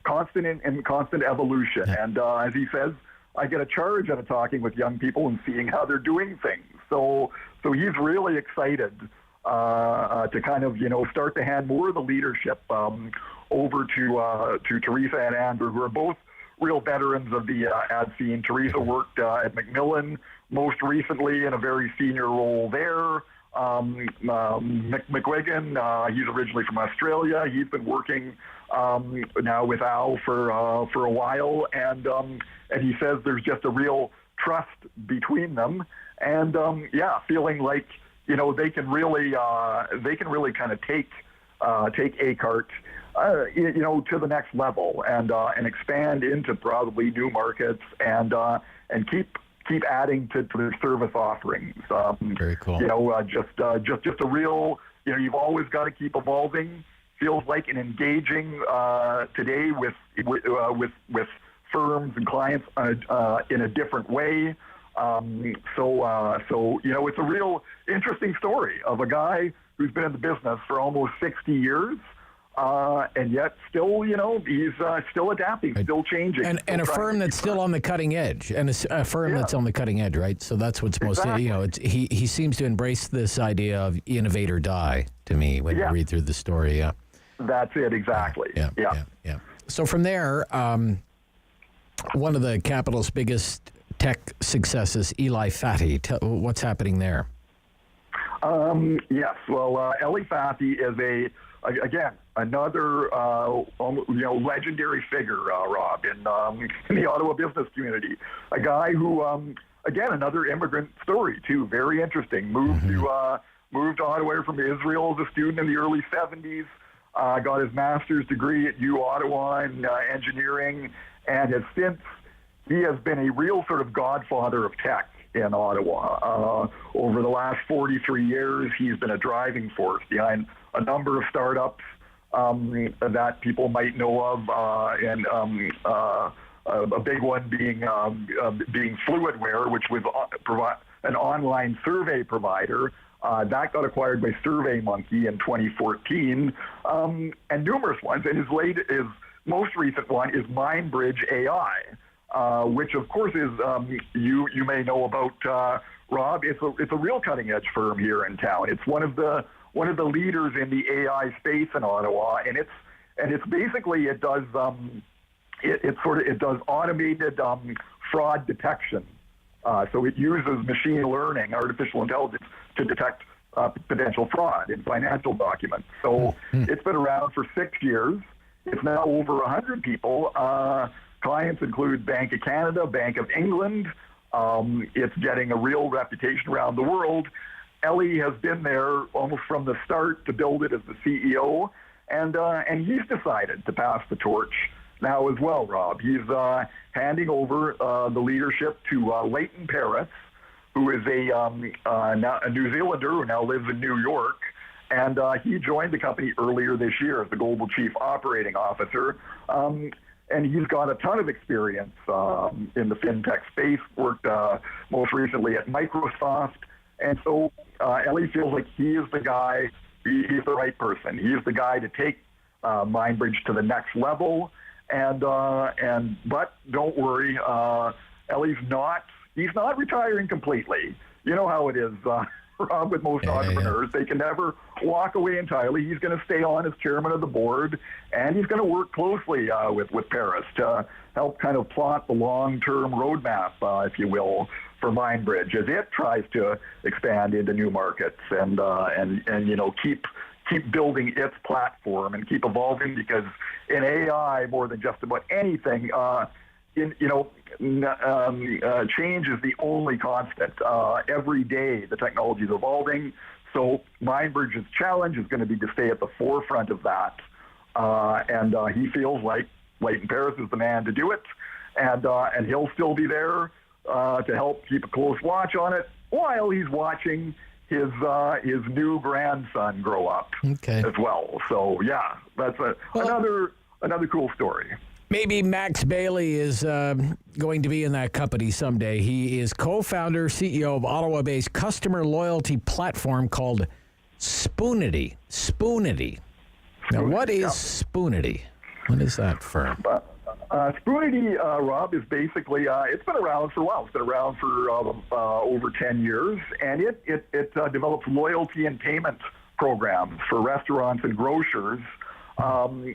constant evolution. Yeah. And as he says, I get a charge out of talking with young people and seeing how they're doing things. So he's really excited to kind of, start to hand more of the leadership over to Teresa and Andrew, who are both real veterans of the ad scene. Teresa worked at Macmillan most recently in a very senior role there. McLoughlin, he's originally from Australia. He's been working now with Al for a while, and he says there's just a real trust between them, and feeling like they can really kind of take ACART to the next level and expand into probably new markets and keep adding to their service offerings. Very cool. Just a real, you've always got to keep evolving. Feels like an engaging today with firms and clients in a different way. It's a real interesting story of a guy who's been in the business for almost 60 years. And yet still, he's still adapting, still changing. And a firm that's still on the cutting edge, and a firm that's on the cutting edge, right? So that's what's most, he seems to embrace this idea of innovate or die to me when you read through the story, yeah. That's it, exactly. Yeah. So from there, one of the capital's biggest tech successes, Eli Fatty, what's happening there? Yes, well, Eli Fatty is another legendary figure, Rob, in the Ottawa business community. A guy who, another immigrant story too, very interesting. Moved to Ottawa from Israel as a student in the early 70s. Got his master's degree at Ottawa in engineering, and he has been a real sort of godfather of tech in Ottawa. Over the last 43 years, he's been a driving force behind a number of startups that people might know of, and a big one being Fluidware, which was an online survey provider. That got acquired by SurveyMonkey in 2014, and numerous ones. And his most recent one is MindBridge AI, which of course is you may know about, Rob. It's a real cutting edge firm here in town. It's one of the leaders in the AI space in Ottawa, and it's basically it does automated fraud detection. So it uses machine learning, artificial intelligence, to detect potential fraud in financial documents. So it's been around for 6 years. It's now over 100 people. Clients include Bank of Canada, Bank of England. It's getting a real reputation around the world. Ellie has been there almost from the start to build it as the CEO, and he's decided to pass the torch now as well, Rob. He's handing over the leadership to Leighton Paris, who is a New Zealander who now lives in New York, and he joined the company earlier this year as the Global Chief Operating Officer. And he's got a ton of experience in the fintech space, worked most recently at Microsoft. And so Ellie feels like he is the guy, he's the right person. He's the guy to take MindBridge to the next level. But don't worry, Ellie's he's not retiring completely. You know how it is, Rob, with most entrepreneurs. They can never walk away entirely. He's going to stay on as chairman of the board, and he's going to work closely with Paris to help kind of plot the long-term roadmap, if you will, for MindBridge as it tries to expand into new markets and keep building its platform and keep evolving, because in AI, more than just about anything, change is the only constant. Every day, the technology is evolving. So MindBridge's challenge is going to be to stay at the forefront of that. And he feels like Leighton Paris is the man to do it. And he'll still be there to help keep a close watch on it while he's watching his new grandson grow up as well. So yeah, that's another cool story. Maybe Max Bailey is going to be in that company someday. He is co-founder, CEO of Ottawa-based customer loyalty platform called Spoonity. Now, what is Spoonity? What is that firm? Spoonity, Rob, is basically, it's been around for a while. It's been around for over 10 years, and it develops loyalty and payment programs for restaurants and grocers.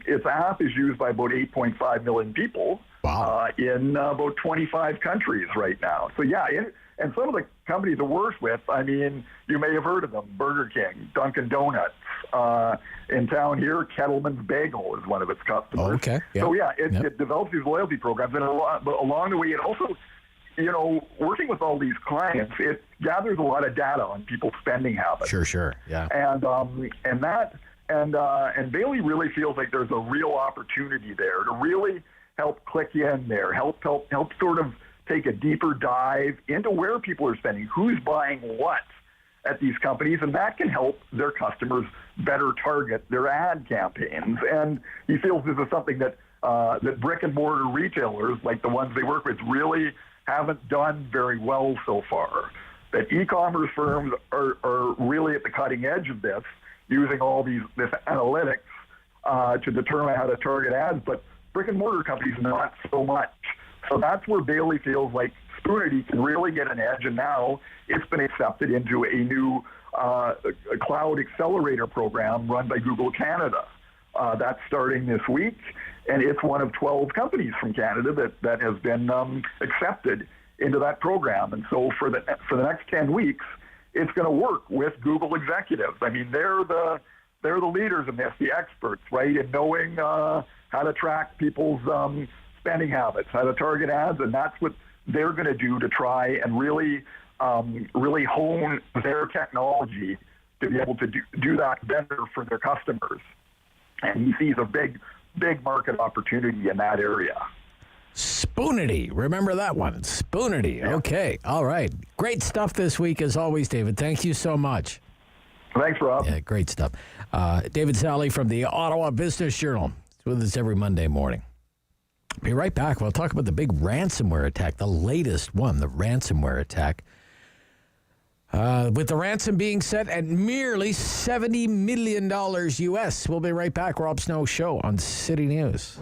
Its app is used by about 8.5 million people in about 25 countries right now. So, yeah, and some of the companies it works with, I mean, you may have heard of them, Burger King, Dunkin' Donuts. In town here, Kettleman's Bagel is one of its customers. Oh, okay. Yep. So, yeah, it Yep. develops these loyalty programs. And along the way, it also, you know, working with all these clients, it gathers a lot of data on people's spending habits. Sure. Yeah. And Bailey really feels like there's a real opportunity there to really help click in there, help sort of take a deeper dive into where people are spending, who's buying what at these companies, and that can help their customers better target their ad campaigns. And he feels this is something that that brick and mortar retailers, like the ones they work with, really haven't done very well so far. That e-commerce firms are really at the cutting edge of this, using all this analytics to determine how to target ads, but brick and mortar companies not so much. So that's where Bailey feels like Spoonity can really get an edge, and now it's been accepted into a new cloud accelerator program run by Google Canada. That's starting this week, and it's one of 12 companies from Canada that has been accepted into that program. And so for the next 10 weeks, it's going to work with Google executives. I mean, they're the leaders in this, the experts, right, in knowing how to track people's spending habits, how to target ads, and that's what they're going to do to try and really hone their technology to be able to do that better for their customers. And he sees a big market opportunity in that area. Spoonity. Remember that one. Spoonity. Yeah. Okay. All right. Great stuff this week, as always, David. Thank you so much. Thanks, Rob. Yeah, great stuff. David Sali from the Ottawa Business Journal. He's with us every Monday morning. Be right back. We'll talk about the big ransomware attack, the latest one, the ransomware attack. With the ransom being set at merely $70 million U.S. We'll be right back. Rob Snow Show on City News.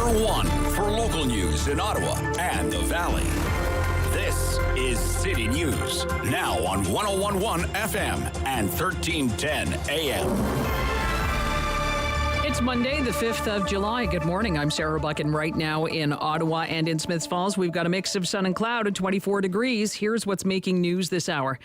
One for local news in Ottawa and the Valley. This is City News, now on 101.1 FM and 1310 AM. It's Monday, the 5th of July. Good morning. I'm Sarah Buck, and right now in Ottawa and in Smiths Falls, we've got a mix of sun and cloud at 24 degrees. Here's what's making news this hour.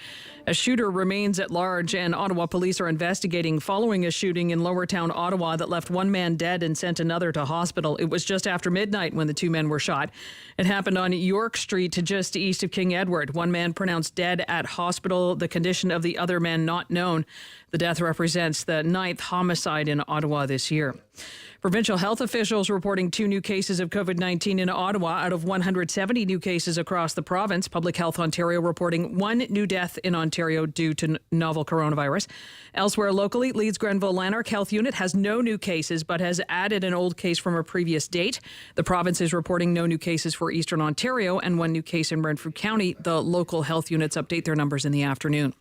A shooter remains at large, and Ottawa police are investigating following a shooting in Lowertown, Ottawa that left one man dead and sent another to hospital. It was just after midnight when the two men were shot. It happened on York Street, just east of King Edward. One man pronounced dead at hospital, the condition of the other man not known. The death represents the 9th homicide in Ottawa this year. Provincial health officials reporting 2 new cases of COVID-19 in Ottawa out of 170 new cases across the province. Public Health Ontario reporting 1 new death in Ontario due to novel coronavirus. Elsewhere locally, Leeds Grenville Lanark Health Unit has no new cases but has added an old case from a previous date. The province is reporting no new cases for Eastern Ontario and 1 new case in Brantford County. The local health units update their numbers in the afternoon.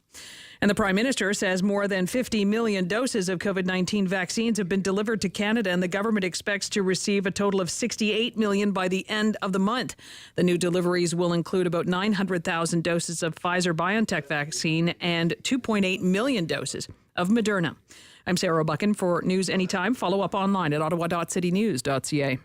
And the Prime Minister says more than 50 million doses of COVID-19 vaccines have been delivered to Canada, and the government expects to receive a total of 68 million by the end of the month. The new deliveries will include about 900,000 doses of Pfizer-BioNTech vaccine and 2.8 million doses of Moderna. I'm Sarah Buchan. For News Anytime, follow up online at ottawa.citynews.ca.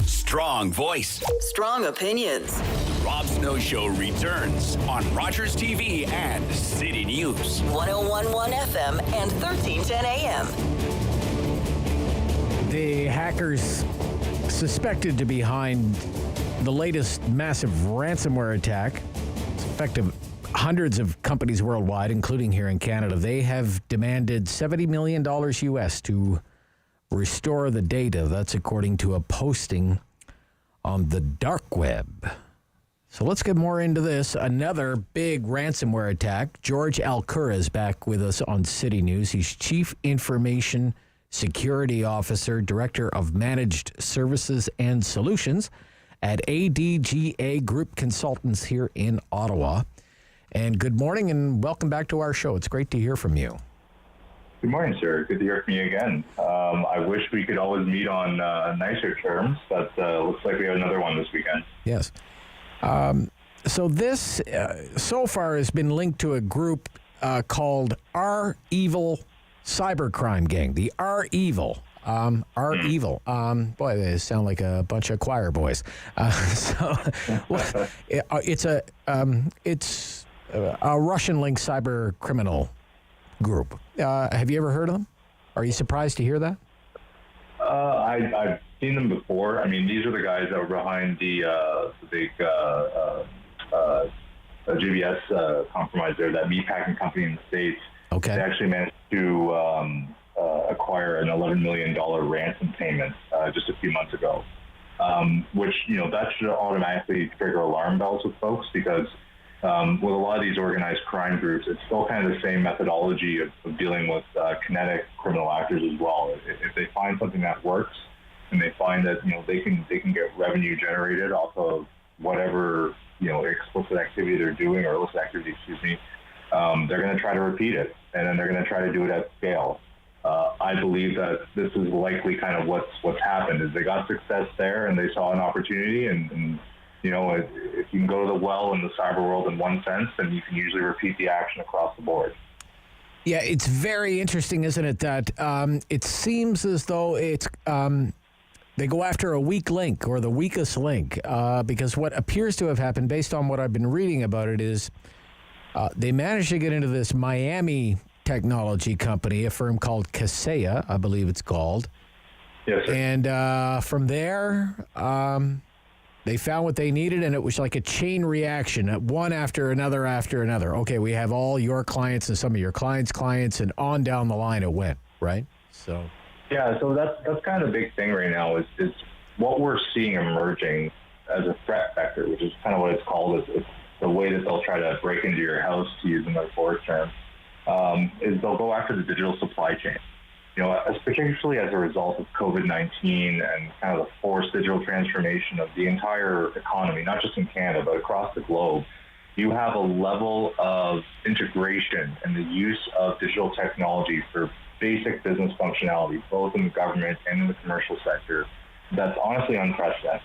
Strong voice. Strong opinions. Rob Snow Show returns on Rogers TV and City News. 101.1 FM and 1310 AM. The hackers suspected to be behind the latest massive ransomware attack. It's affected hundreds of companies worldwide, including here in Canada. They have demanded $70 million US to restore the data. That's according to a posting on the dark web. So let's get more into this. Another big ransomware attack. George Alcura is back with us on City News. He's Chief Information Security Officer, Director of Managed Services and Solutions at ADGA Group Consultants here in Ottawa. And good morning and welcome back to our show. It's great to hear from you. Good morning, sir. Good to hear from you again. I wish we could always meet on nicer terms, but looks like we have another one this weekend. Yes. So this, so far, has been linked to a group called Our Evil Cybercrime Gang. The Our Evil. Our Evil. Boy, they sound like a bunch of choir boys. It's a Russian-linked cyber criminal group. Have you ever heard of them? Are you surprised to hear that? I've seen them before. I mean, these are the guys that were behind the big JBS compromise there, that meatpacking company in the States. Okay. They actually managed to acquire an $11 million ransom payment just a few months ago, which, that should automatically trigger alarm bells with folks because with a lot of these organized crime groups, it's still kind of the same methodology of dealing with kinetic criminal actors as well. If they find something that works and they find that they can get revenue generated off of whatever explicit activity they're doing or illicit activity, they're going to try to repeat it, and then they're going to try to do it at scale. I believe that this is likely kind of what's happened. Is they got success there and they saw an opportunity and if you can go to the well in the cyber world in one sense, then you can usually repeat the action across the board. Yeah, it's very interesting, isn't it, that it seems as though it's they go after a weak link or the weakest link because what appears to have happened, based on what I've been reading about it, is they managed to get into this Miami technology company, a firm called Kaseya, I believe it's called. Yes, sir. And from there... they found what they needed, and it was like a chain reaction, one after another after another. Okay, we have all your clients and some of your clients, and on down the line it went, right? So, yeah, so that's kind of the big thing right now is what we're seeing emerging as a threat vector, which is kind of what it's called. It's the way that they'll try to break into your house, to use a metaphoric term, is they'll go after the digital supply chain. Particularly as a result of COVID-19 and kind of the forced digital transformation of the entire economy, not just in Canada, but across the globe, you have a level of integration and the use of digital technology for basic business functionality, both in the government and in the commercial sector, that's honestly unprecedented.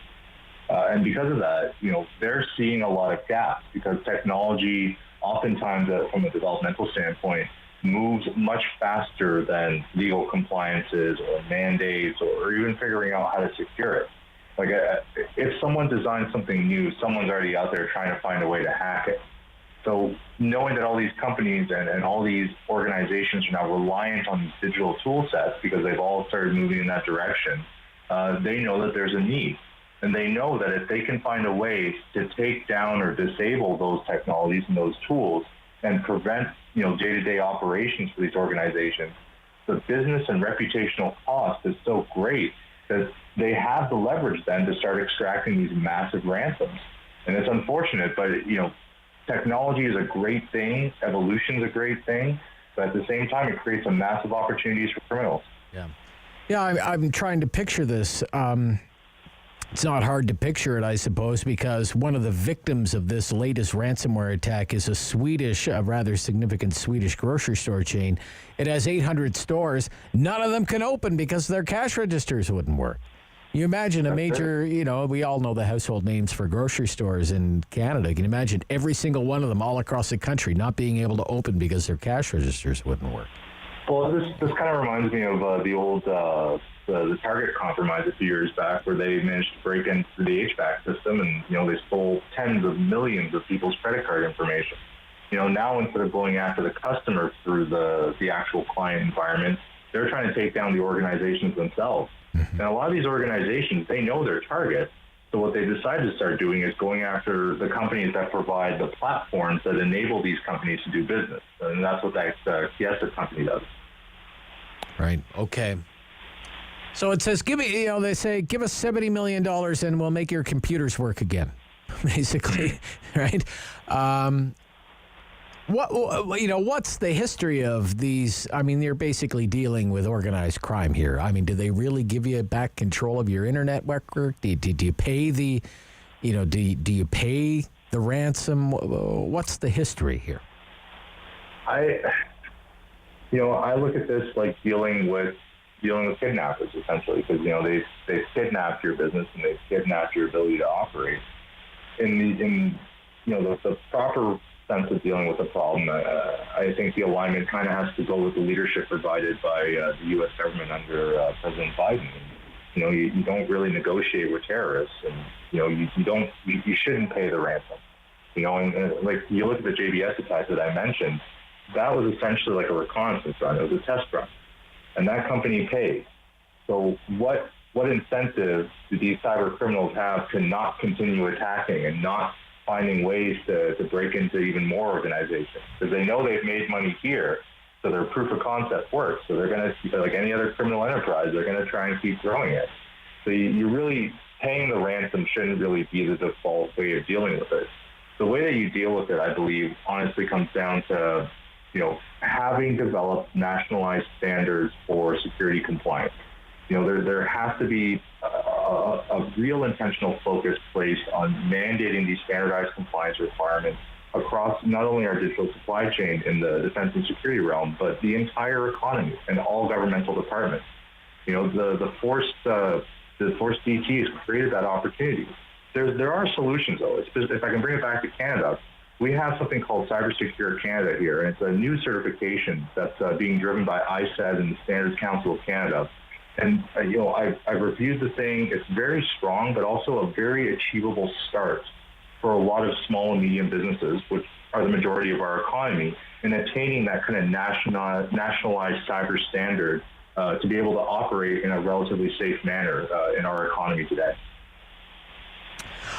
And because of that, they're seeing a lot of gaps because technology, oftentimes from a developmental standpoint, moves much faster than legal compliances or mandates or even figuring out how to secure it. Like, if someone designs something new, someone's already out there trying to find a way to hack it. So knowing that all these companies and all these organizations are now reliant on these digital tool sets because they've all started moving in that direction, they know that there's a need. And they know that if they can find a way to take down or disable those technologies and those tools and prevent, day-to-day operations for these organizations, the business and reputational cost is so great that they have the leverage then to start extracting these massive ransoms. And it's unfortunate, but, technology is a great thing. Evolution is a great thing. But at the same time, it creates some massive opportunities for criminals. Yeah, I'm trying to picture this. It's not hard to picture it, I suppose, because one of the victims of this latest ransomware attack is a rather significant Swedish grocery store chain. It has 800 stores. None of them can open because their cash registers wouldn't work. You imagine a major, we all know the household names for grocery stores in Canada. You can imagine every single one of them all across the country not being able to open because their cash registers wouldn't work. Well, this kind of reminds me of the old the Target compromise a few years back, where they managed to break into the HVAC system and they stole tens of millions of people's credit card information. Now instead of going after the customer through the actual client environment, they're trying to take down the organizations themselves. And a lot of these organizations, they know their target. So what they decided to start doing is going after the companies that provide the platforms that enable these companies to do business. And that's what that Kiesa company does. Right. Okay. So it says, they say, give us $70 million and we'll make your computers work again, basically, right? What's the history of these? I mean, they're basically dealing with organized crime here. I mean, do they really give you back control of your internet network? Do you pay do you pay the ransom? What's the history here? I look at this like dealing with kidnappers, essentially, because they've kidnapped your business and they've kidnapped your ability to operate. In the proper sense of dealing with the problem, I think the alignment kind of has to go with the leadership provided by the U.S. government under President Biden. You don't really negotiate with terrorists, and you shouldn't pay the ransom. And like you look at the JBS attack that I mentioned, that was essentially like a reconnaissance run. It was a test run. And that company paid. So what incentive do these cyber criminals have to not continue attacking and not finding ways to break into even more organizations? Because they know they've made money here, so their proof of concept works. So they're going to, like any other criminal enterprise, they're going to try and keep growing it. So you really, paying the ransom shouldn't really be the default way of dealing with it. The way that you deal with it, I believe, honestly comes down to having developed nationalized standards for security compliance. There has to be a real intentional focus placed on mandating these standardized compliance requirements across not only our digital supply chain in the defense and security realm, but the entire economy and all governmental departments. The forced DT has created that opportunity. There are solutions, though. If I can bring it back to Canada, we have something called Cybersecure Canada here, and it's a new certification that's being driven by ISED and the Standards Council of Canada. And, I've reviewed the thing. It's very strong, but also a very achievable start for a lot of small and medium businesses, which are the majority of our economy, in attaining that kind of nationalized cyber standard to be able to operate in a relatively safe manner in our economy today.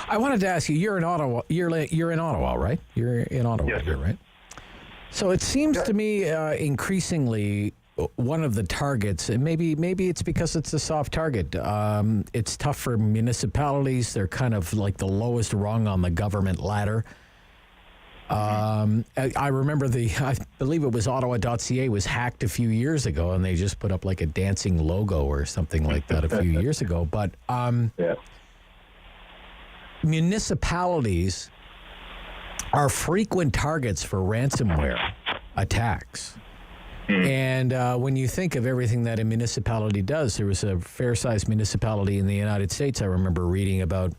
I wanted to ask you, you're in Ottawa. You're in Ottawa, right? You're in Ottawa, yes, here, right? So it seems to me increasingly one of the targets, and maybe it's because it's a soft target. It's tough for municipalities. They're kind of like the lowest rung on the government ladder. I remember I believe it was Ottawa.ca was hacked a few years ago, and they just put up like a dancing logo or something like that a few years ago. But municipalities are frequent targets for ransomware attacks. And when you think of everything that a municipality does, there was a fair-sized municipality in the United States I remember reading about.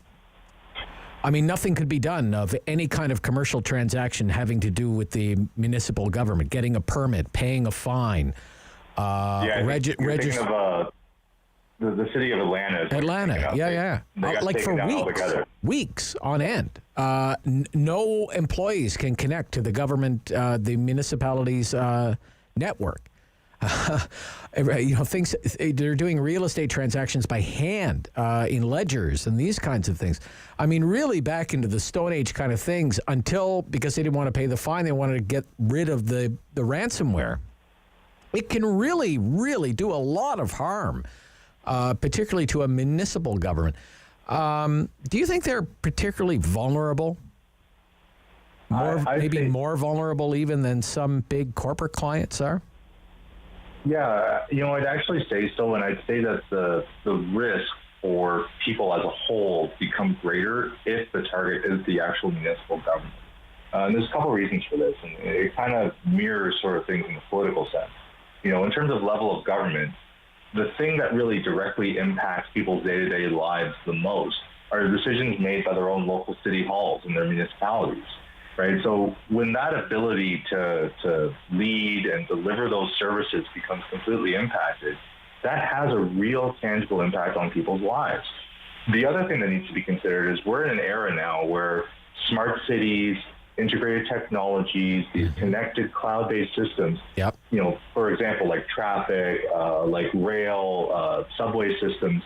I mean, nothing could be done of any kind of commercial transaction having to do with the municipal government, getting a permit, paying a fine. You're thinking of the city of Atlanta. Atlanta, yeah. Like for weeks on end. No employees can connect to the government, the municipality's network. Things, they're doing real estate transactions by hand in ledgers and these kinds of things. I mean, really back into the Stone Age kind of things until, because they didn't want to pay the fine, they wanted to get rid of the ransomware. It can really, really do a lot of harm, particularly to a municipal government. Do you think they're particularly vulnerable? Maybe more vulnerable even than some big corporate clients are? Yeah, I'd actually say so, and I'd say that the risk for people as a whole becomes greater if the target is the actual municipal government. And there's a couple of reasons for this, and it kind of mirrors sort of things in the political sense. In terms of level of government, the thing that really directly impacts people's day-to-day lives the most are decisions made by their own local city halls and their municipalities. Right, so when that ability to lead and deliver those services becomes completely impacted, that has a real tangible impact on people's lives. The other thing that needs to be considered is we're in an era now where smart cities, integrated technologies, these connected cloud-based systems, for example, like traffic, like rail, subway systems,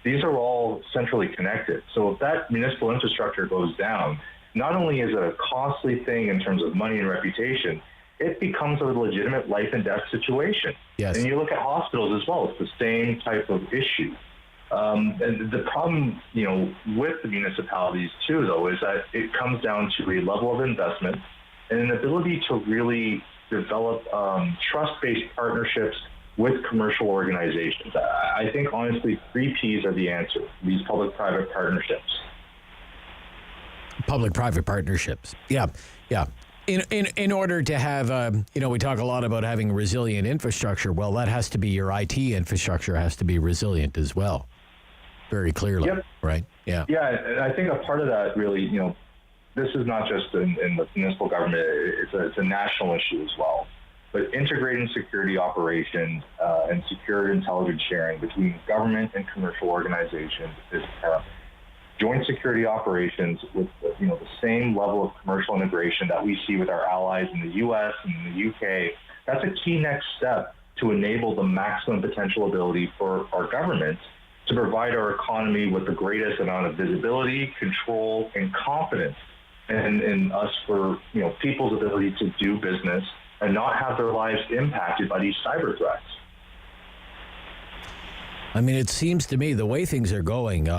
these are all centrally connected. So if that municipal infrastructure goes down, not only is it a costly thing in terms of money and reputation, it becomes a legitimate life and death situation. Yes. And you look at hospitals as well, it's the same type of issue. And the problem, with the municipalities too, though, is that it comes down to a level of investment and an ability to really develop trust-based partnerships with commercial organizations. I think, honestly, 3 Ps are the answer, these public-private partnerships. Public-private partnerships. Yeah. In order to have, we talk a lot about having resilient infrastructure. Well, that has to be your IT infrastructure has to be resilient as well. Very clearly, yep. Right? Yeah. Yeah, and I think a part of that really, this is not just in the municipal government. It's a national issue as well. But integrating security operations and secure intelligence sharing between government and commercial organizations is paramount. Joint security operations with the same level of commercial integration that we see with our allies in the U.S. and in the UK, that's a key next step to enable the maximum potential ability for our governments to provide our economy with the greatest amount of visibility, control, and confidence in us for people's ability to do business and not have their lives impacted by these cyber threats. I mean, it seems to me the way things are going,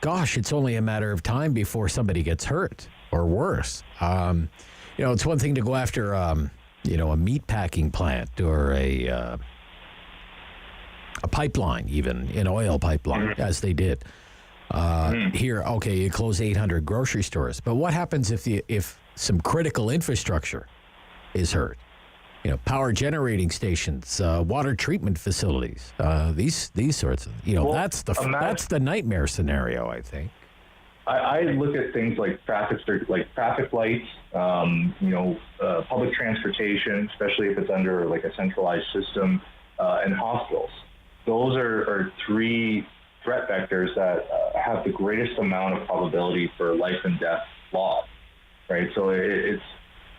it's only a matter of time before somebody gets hurt or worse. It's one thing to go after, a meat packing plant or a pipeline, even an oil pipeline, as they did here. Okay, you close 800 grocery stores, but what happens if some critical infrastructure is hurt? Power generating stations, water treatment facilities, these sorts of, that's the nightmare scenario, I think. I look at things like traffic lights, public transportation, especially if it's under like a centralized system, and hospitals. Those are 3 threat vectors that have the greatest amount of probability for life and death loss, right? So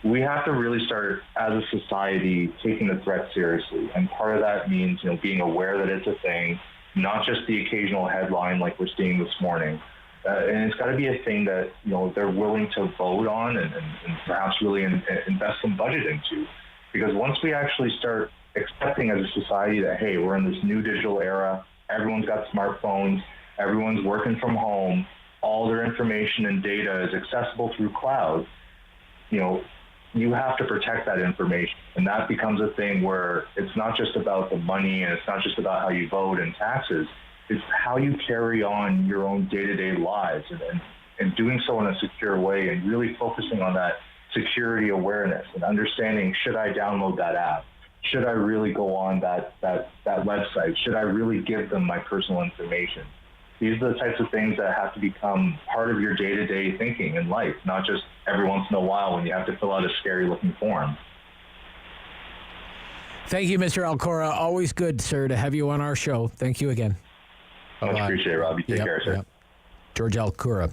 we have to really start as a society taking the threat seriously. And part of that means, being aware that it's a thing, not just the occasional headline like we're seeing this morning. And it's got to be a thing that, they're willing to vote on and perhaps really invest some budget into. Because once we actually start accepting as a society that, hey, we're in this new digital era, everyone's got smartphones, everyone's working from home, all their information and data is accessible through cloud, you have to protect that information. And that becomes a thing where it's not just about the money and it's not just about how you vote and taxes. It's how you carry on your own day-to-day lives and doing so in a secure way and really focusing on that security awareness and understanding, should I download that app? Should I really go on that website? Should I really give them my personal information? These are the types of things that have to become part of your day-to-day thinking in life, not just every once in a while when you have to fill out a scary-looking form. Thank you, Mr. Alcora. Always good, sir, to have you on our show. Thank you again. Much appreciated, Rob. You take care, sir. Yep. George Alcora.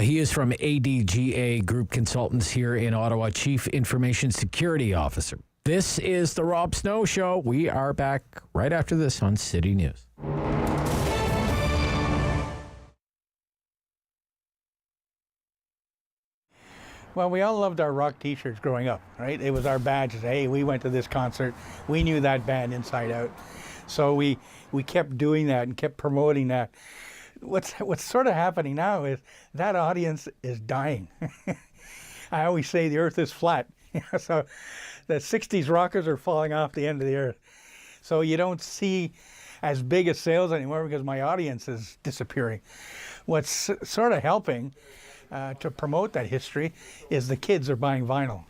He is from ADGA Group Consultants here in Ottawa, Chief Information Security Officer. This is the Rob Snow Show. We are back right after this on City News. Well, we all loved our rock T-shirts growing up, right? It was our badge to say, hey, we went to this concert. We knew that band inside out. So we kept doing that and kept promoting that. What's sort of happening now is that audience is dying. I always say the earth is flat. So the 60s rockers are falling off the end of the earth. So you don't see as big a sales anymore because my audience is disappearing. What's sort of helping to promote that history is the kids are buying vinyl.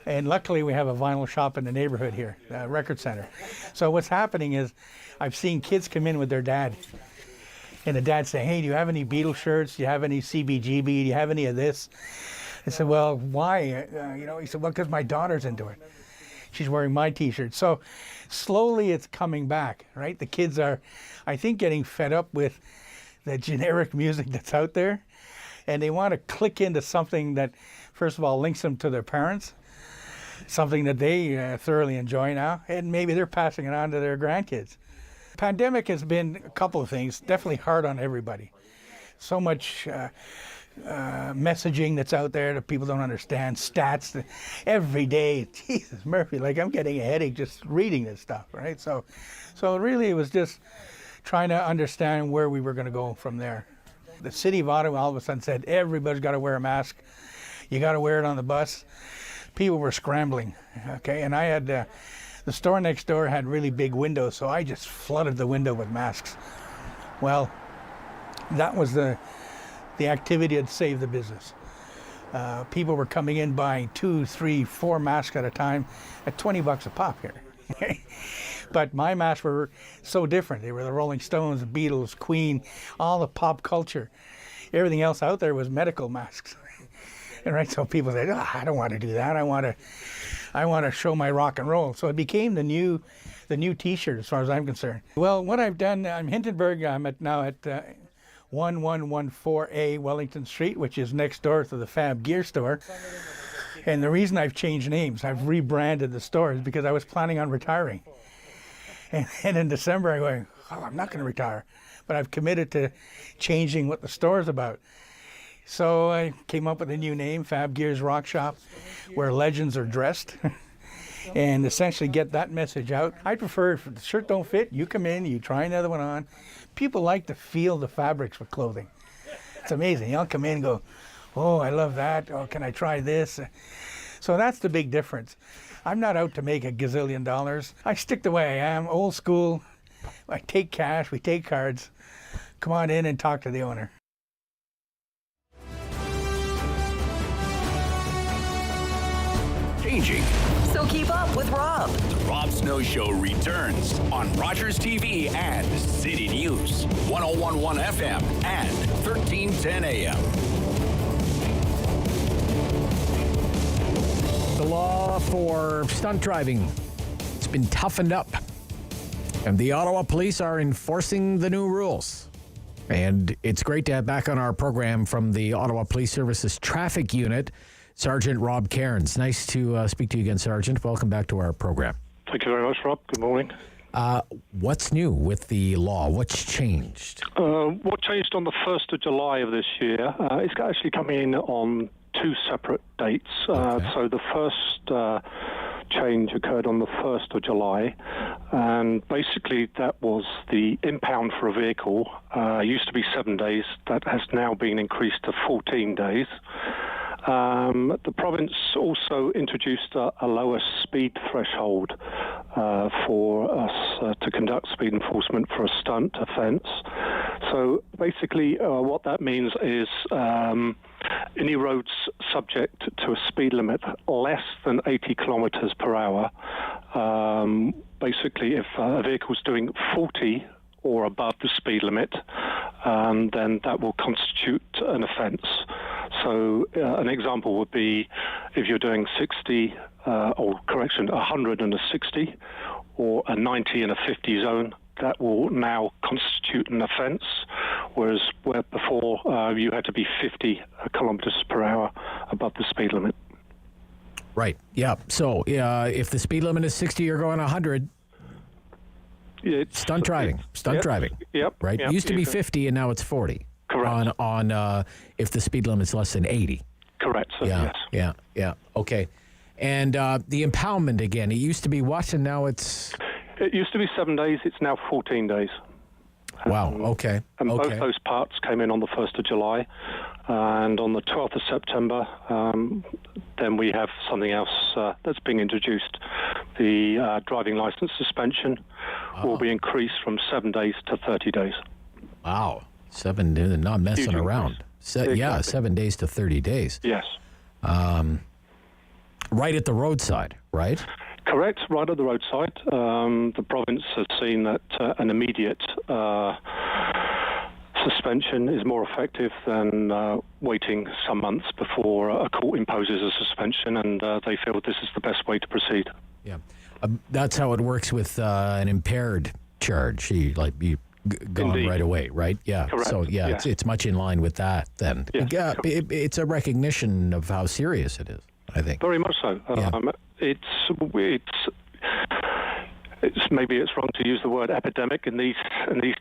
And luckily we have a vinyl shop in the neighborhood here, record center. So what's happening is I've seen kids come in with their dad. And the dad say, hey, do you have any Beatles shirts? Do you have any CBGB? Do you have any of this? I said, well, why? He said, well, because my daughter's into it. She's wearing my T-shirt. So slowly it's coming back, right? The kids are, I think, getting fed up with the generic music that's out there. And they want to click into something that, first of all, links them to their parents, something that they thoroughly enjoy now, and maybe they're passing it on to their grandkids. Pandemic has been a couple of things, definitely hard on everybody. So much messaging that's out there that people don't understand, stats that every day. Jesus Murphy, like I'm getting a headache just reading this stuff, right? So really it was just trying to understand where we were going to go from there. The city of Ottawa all of a sudden said everybody's got to wear a mask. You got to wear it on the bus. People were scrambling, okay? And I had the store next door had really big windows, so I just flooded the window with masks. Well, that was the activity that saved the business. People were coming in buying 2, 3, 4 masks at a time at $20 a pop here. But my masks were so different. They were the Rolling Stones, the Beatles, Queen, all the pop culture. Everything else out there was medical masks. And right, so people said, oh, I don't want to do that. I want to show my rock and roll. So it became the new T-shirt as far as I'm concerned. Well, what I've done, I'm Hindenburg. I'm now at 1114A Wellington Street, which is next door to the Fab Gear store. And the reason I've changed names, I've rebranded the store, is because I was planning on retiring. And in December, I'm going, oh, I'm not going to retire. But I've committed to changing what the store's about. So I came up with a new name, Fab Gear's Rock Shop, where legends are dressed, and essentially get that message out. I prefer, if the shirt don't fit, you come in, you try another one on. People like to feel the fabrics with clothing. It's amazing. You'll come in and go, oh, I love that. Oh, can I try this? So that's the big difference. I'm not out to make a gazillion dollars. I stick the way I am, old school. I take cash, we take cards. Come on in and talk to the owner. Changing. So keep up with Rob. The Rob Snow Show returns on Rogers TV and City News, 101.1 FM and 1310 AM. The law for stunt driving, it's been toughened up. And the Ottawa police are enforcing the new rules. And it's great to have back on our program from the Ottawa Police Services Traffic Unit, Sergeant Rob Cairns. Nice to speak to you again, Sergeant. Welcome back to our program. Thank you very much, Rob. Good morning. What's new with the law? What's changed? What changed on the 1st of July of this year? It's actually coming in on 2 separate dates. Okay. So the first change occurred on the 1st of July, and basically that was the impound for a vehicle. Used to be 7 days. That has now been increased to 14 days. The province also introduced a lower speed threshold for us to conduct speed enforcement for a stunt offence. So basically what that means is any roads subject to a speed limit less than 80 kilometres per hour, basically if a vehicle's doing 40 or above the speed limit, then that will constitute an offence. So an example would be if you're doing 100 and a 60, or a 90 and a 50 zone, that will now constitute an offence, whereas where before you had to be 50 kilometres per hour above the speed limit. Right, yeah. So if the speed limit is 60, you're going 100. Stunt driving. Yep. Right? Yep. It used to be 50 and now it's 40. Correct. On if the speed limit is less than 80. Correct. So Yeah, yes. yeah. Okay. And the impoundment again, it used to be what, and now it's... It used to be 7 days. It's now 14 days. Wow, okay. And both those parts came in on the 1st of July. And on the 12th of September, then we have something else that's being introduced. The driving licence suspension will be increased from 7 days to 30 days. Wow. 7 days, not messing around. Yeah, 7 days to 30 days. Yes. Right at the roadside, right? Correct, right at the roadside. The province has seen that an immediate suspension is more effective than waiting some months before a court imposes a suspension, and they feel this is the best way to proceed. Yeah, that's how it works with an impaired charge. You gone Indeed. right away, right? Yeah. Correct. So Yeah. it's much in line with that then. Yes, Yeah, it's a recognition of how serious it is, I think. Very much so. It's maybe it's wrong to use the word epidemic in these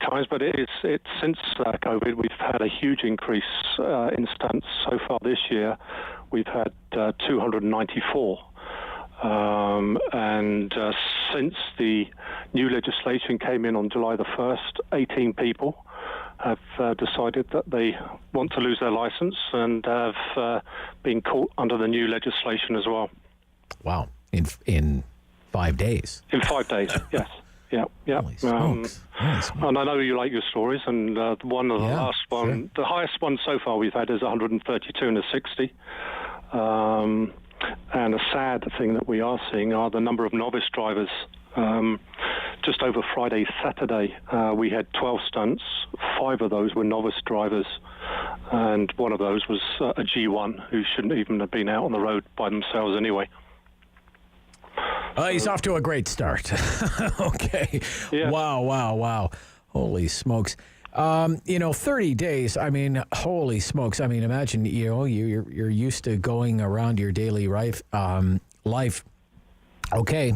times, but it's since COVID we've had a huge increase in stunts. So far this year, we've had 294. And since the new legislation came in on July the 1st, 18 people have decided that they want to lose their license and have been caught under the new legislation as well. Wow. In 5 days. In 5 days, yes. Yeah. Holy smokes. And I know you like your stories, and one of the last one, the highest one so far we've had is 132 and a 60. And a sad thing that we are seeing are the number of novice drivers. Just over Friday, Saturday, we had 12 stunts. 5 of those were novice drivers, and one of those was a G1 who shouldn't even have been out on the road by themselves anyway. He's off to a great start. Okay. Yeah. Wow. Holy smokes. 30 days. I mean, holy smokes. I mean, imagine, you're used to going around your daily life. Okay.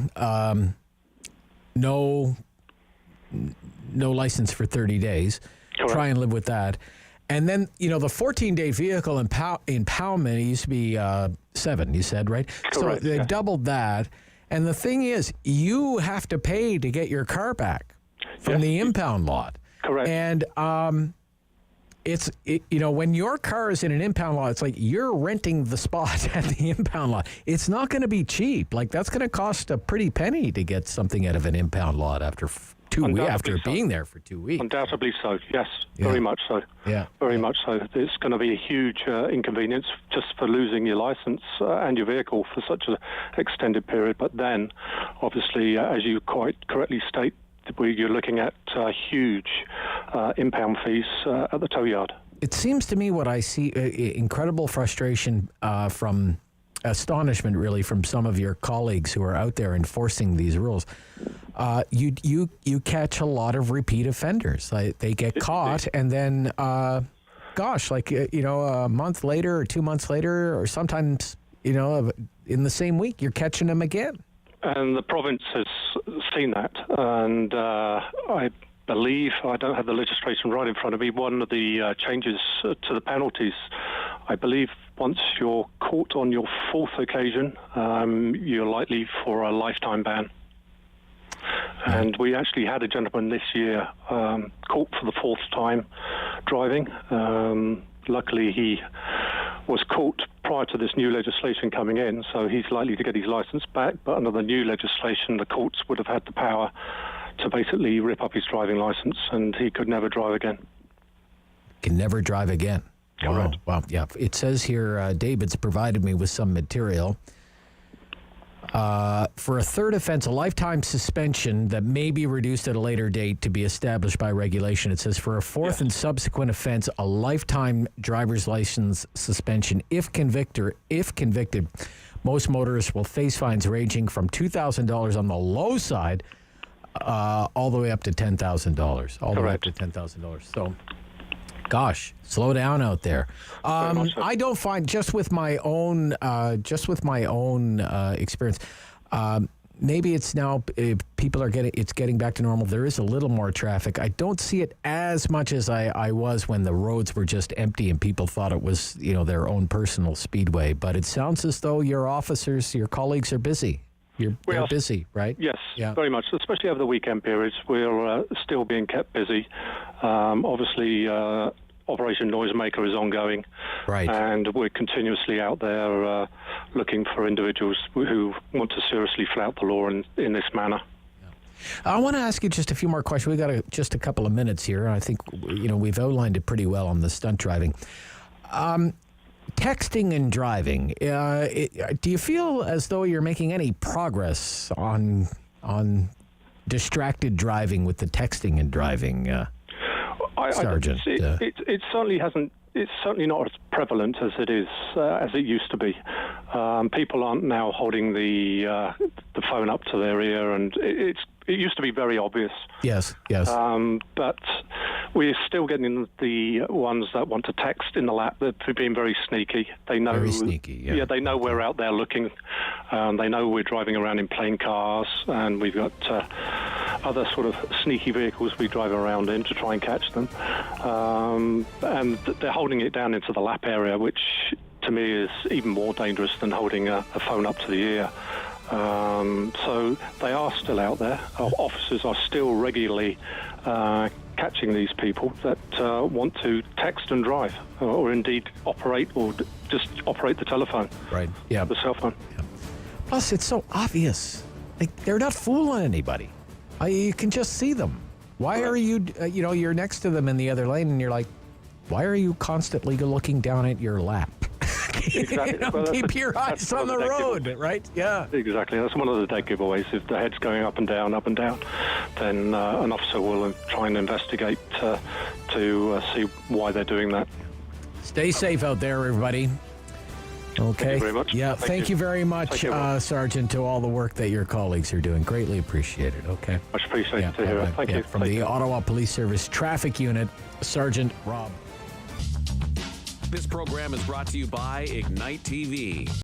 No license for 30 days. Correct. Try and live with that. And then, the 14-day vehicle impoundment, it used to be 7, you said, right? Correct, so they doubled that. And the thing is, you have to pay to get your car back from the impound lot. Correct. And when your car is in an impound lot, it's like you're renting the spot at the impound lot. It's not going to be cheap. Like, that's going to cost a pretty penny to get something out of an impound lot after 2 weeks, after being there for 2 weeks. Undoubtedly so, yes. Very much so. Yeah. Very much so. It's going to be a huge inconvenience just for losing your license and your vehicle for such an extended period. But then, obviously, as you quite correctly state, you're looking at huge impound fees at the tow yard. It seems to me what I see, incredible frustration from astonishment, really, from some of your colleagues who are out there enforcing these rules. You catch a lot of repeat offenders. They get caught, and then, a month later or 2 months later, or sometimes, in the same week, you're catching them again. And the province has seen that, and I believe, I don't have the legislation right in front of me, one of the changes to the penalties, I believe once you're caught on your 4th occasion, you're likely for a lifetime ban. And we actually had a gentleman this year caught for the 4th time driving. Luckily, he was caught prior to this new legislation coming in, so he's likely to get his license back. But under the new legislation, the courts would have had the power to basically rip up his driving license, and he could never drive again. Can never drive again. Correct. Wow. Yeah. It says here, David's provided me with some material. For a third offense, a lifetime suspension that may be reduced at a later date to be established by regulation. It says for a fourth and subsequent offense, a lifetime driver's license suspension. If convicted, most motorists will face fines ranging from $2,000 on the low side all the way up to $10,000. All the way up to $10,000. So, gosh, slow down out there. I don't find, just with my own experience, maybe it's now people are getting back to normal. There is a little more traffic. I don't see it as much as I was when the roads were just empty and people thought it was, their own personal speedway. But it sounds as though your officers, your colleagues are busy. They're busy, right? Yes, very much. Especially over the weekend periods, we're still being kept busy. Obviously, Operation Noisemaker is ongoing, right? And we're continuously out there looking for individuals who want to seriously flout the law in this manner. I want to ask you just a few more questions. We got just a couple of minutes here. I think we've outlined it pretty well on the stunt driving. Texting and driving. Do you feel as though you're making any progress on distracted driving with the texting and driving, Sergeant? It certainly hasn't. It's certainly not as prevalent as it is as it used to be. People aren't now holding the phone up to their ear, and it used to be very obvious. Yes. But we're still getting the ones that want to text in the lap. They're being very sneaky. They know. Very sneaky. Yeah. They know we're out there looking. They know we're driving around in plain cars, and we've got other sort of sneaky vehicles we drive around in to try and catch them. And they're holding it down into the lap area, which to me is even more dangerous than holding a phone up to the ear. So they are still out there. Our officers are still regularly catching these people that want to text and drive, or indeed operate, or just operate the telephone. Right. Yeah. The cell phone. Yeah. Plus, it's so obvious. Like, they're not fooling anybody. You can just see them. Why are you? You're next to them in the other lane, and you're like, why are you constantly looking down at your lap? Exactly. Keep your eyes on the road, right? Yeah. Exactly. That's one of the dead giveaways. If the head's going up and down, then an officer will try and investigate to see why they're doing that. Stay safe out there, everybody. Okay. Thank you very much. Yeah. Thank you very much, Sergeant, to all the work that your colleagues are doing. Greatly appreciated. Okay. Much appreciated to hear it. Thank you. From the Ottawa Police Service Traffic Unit, Sergeant Rob. This program is brought to you by Ignite TV.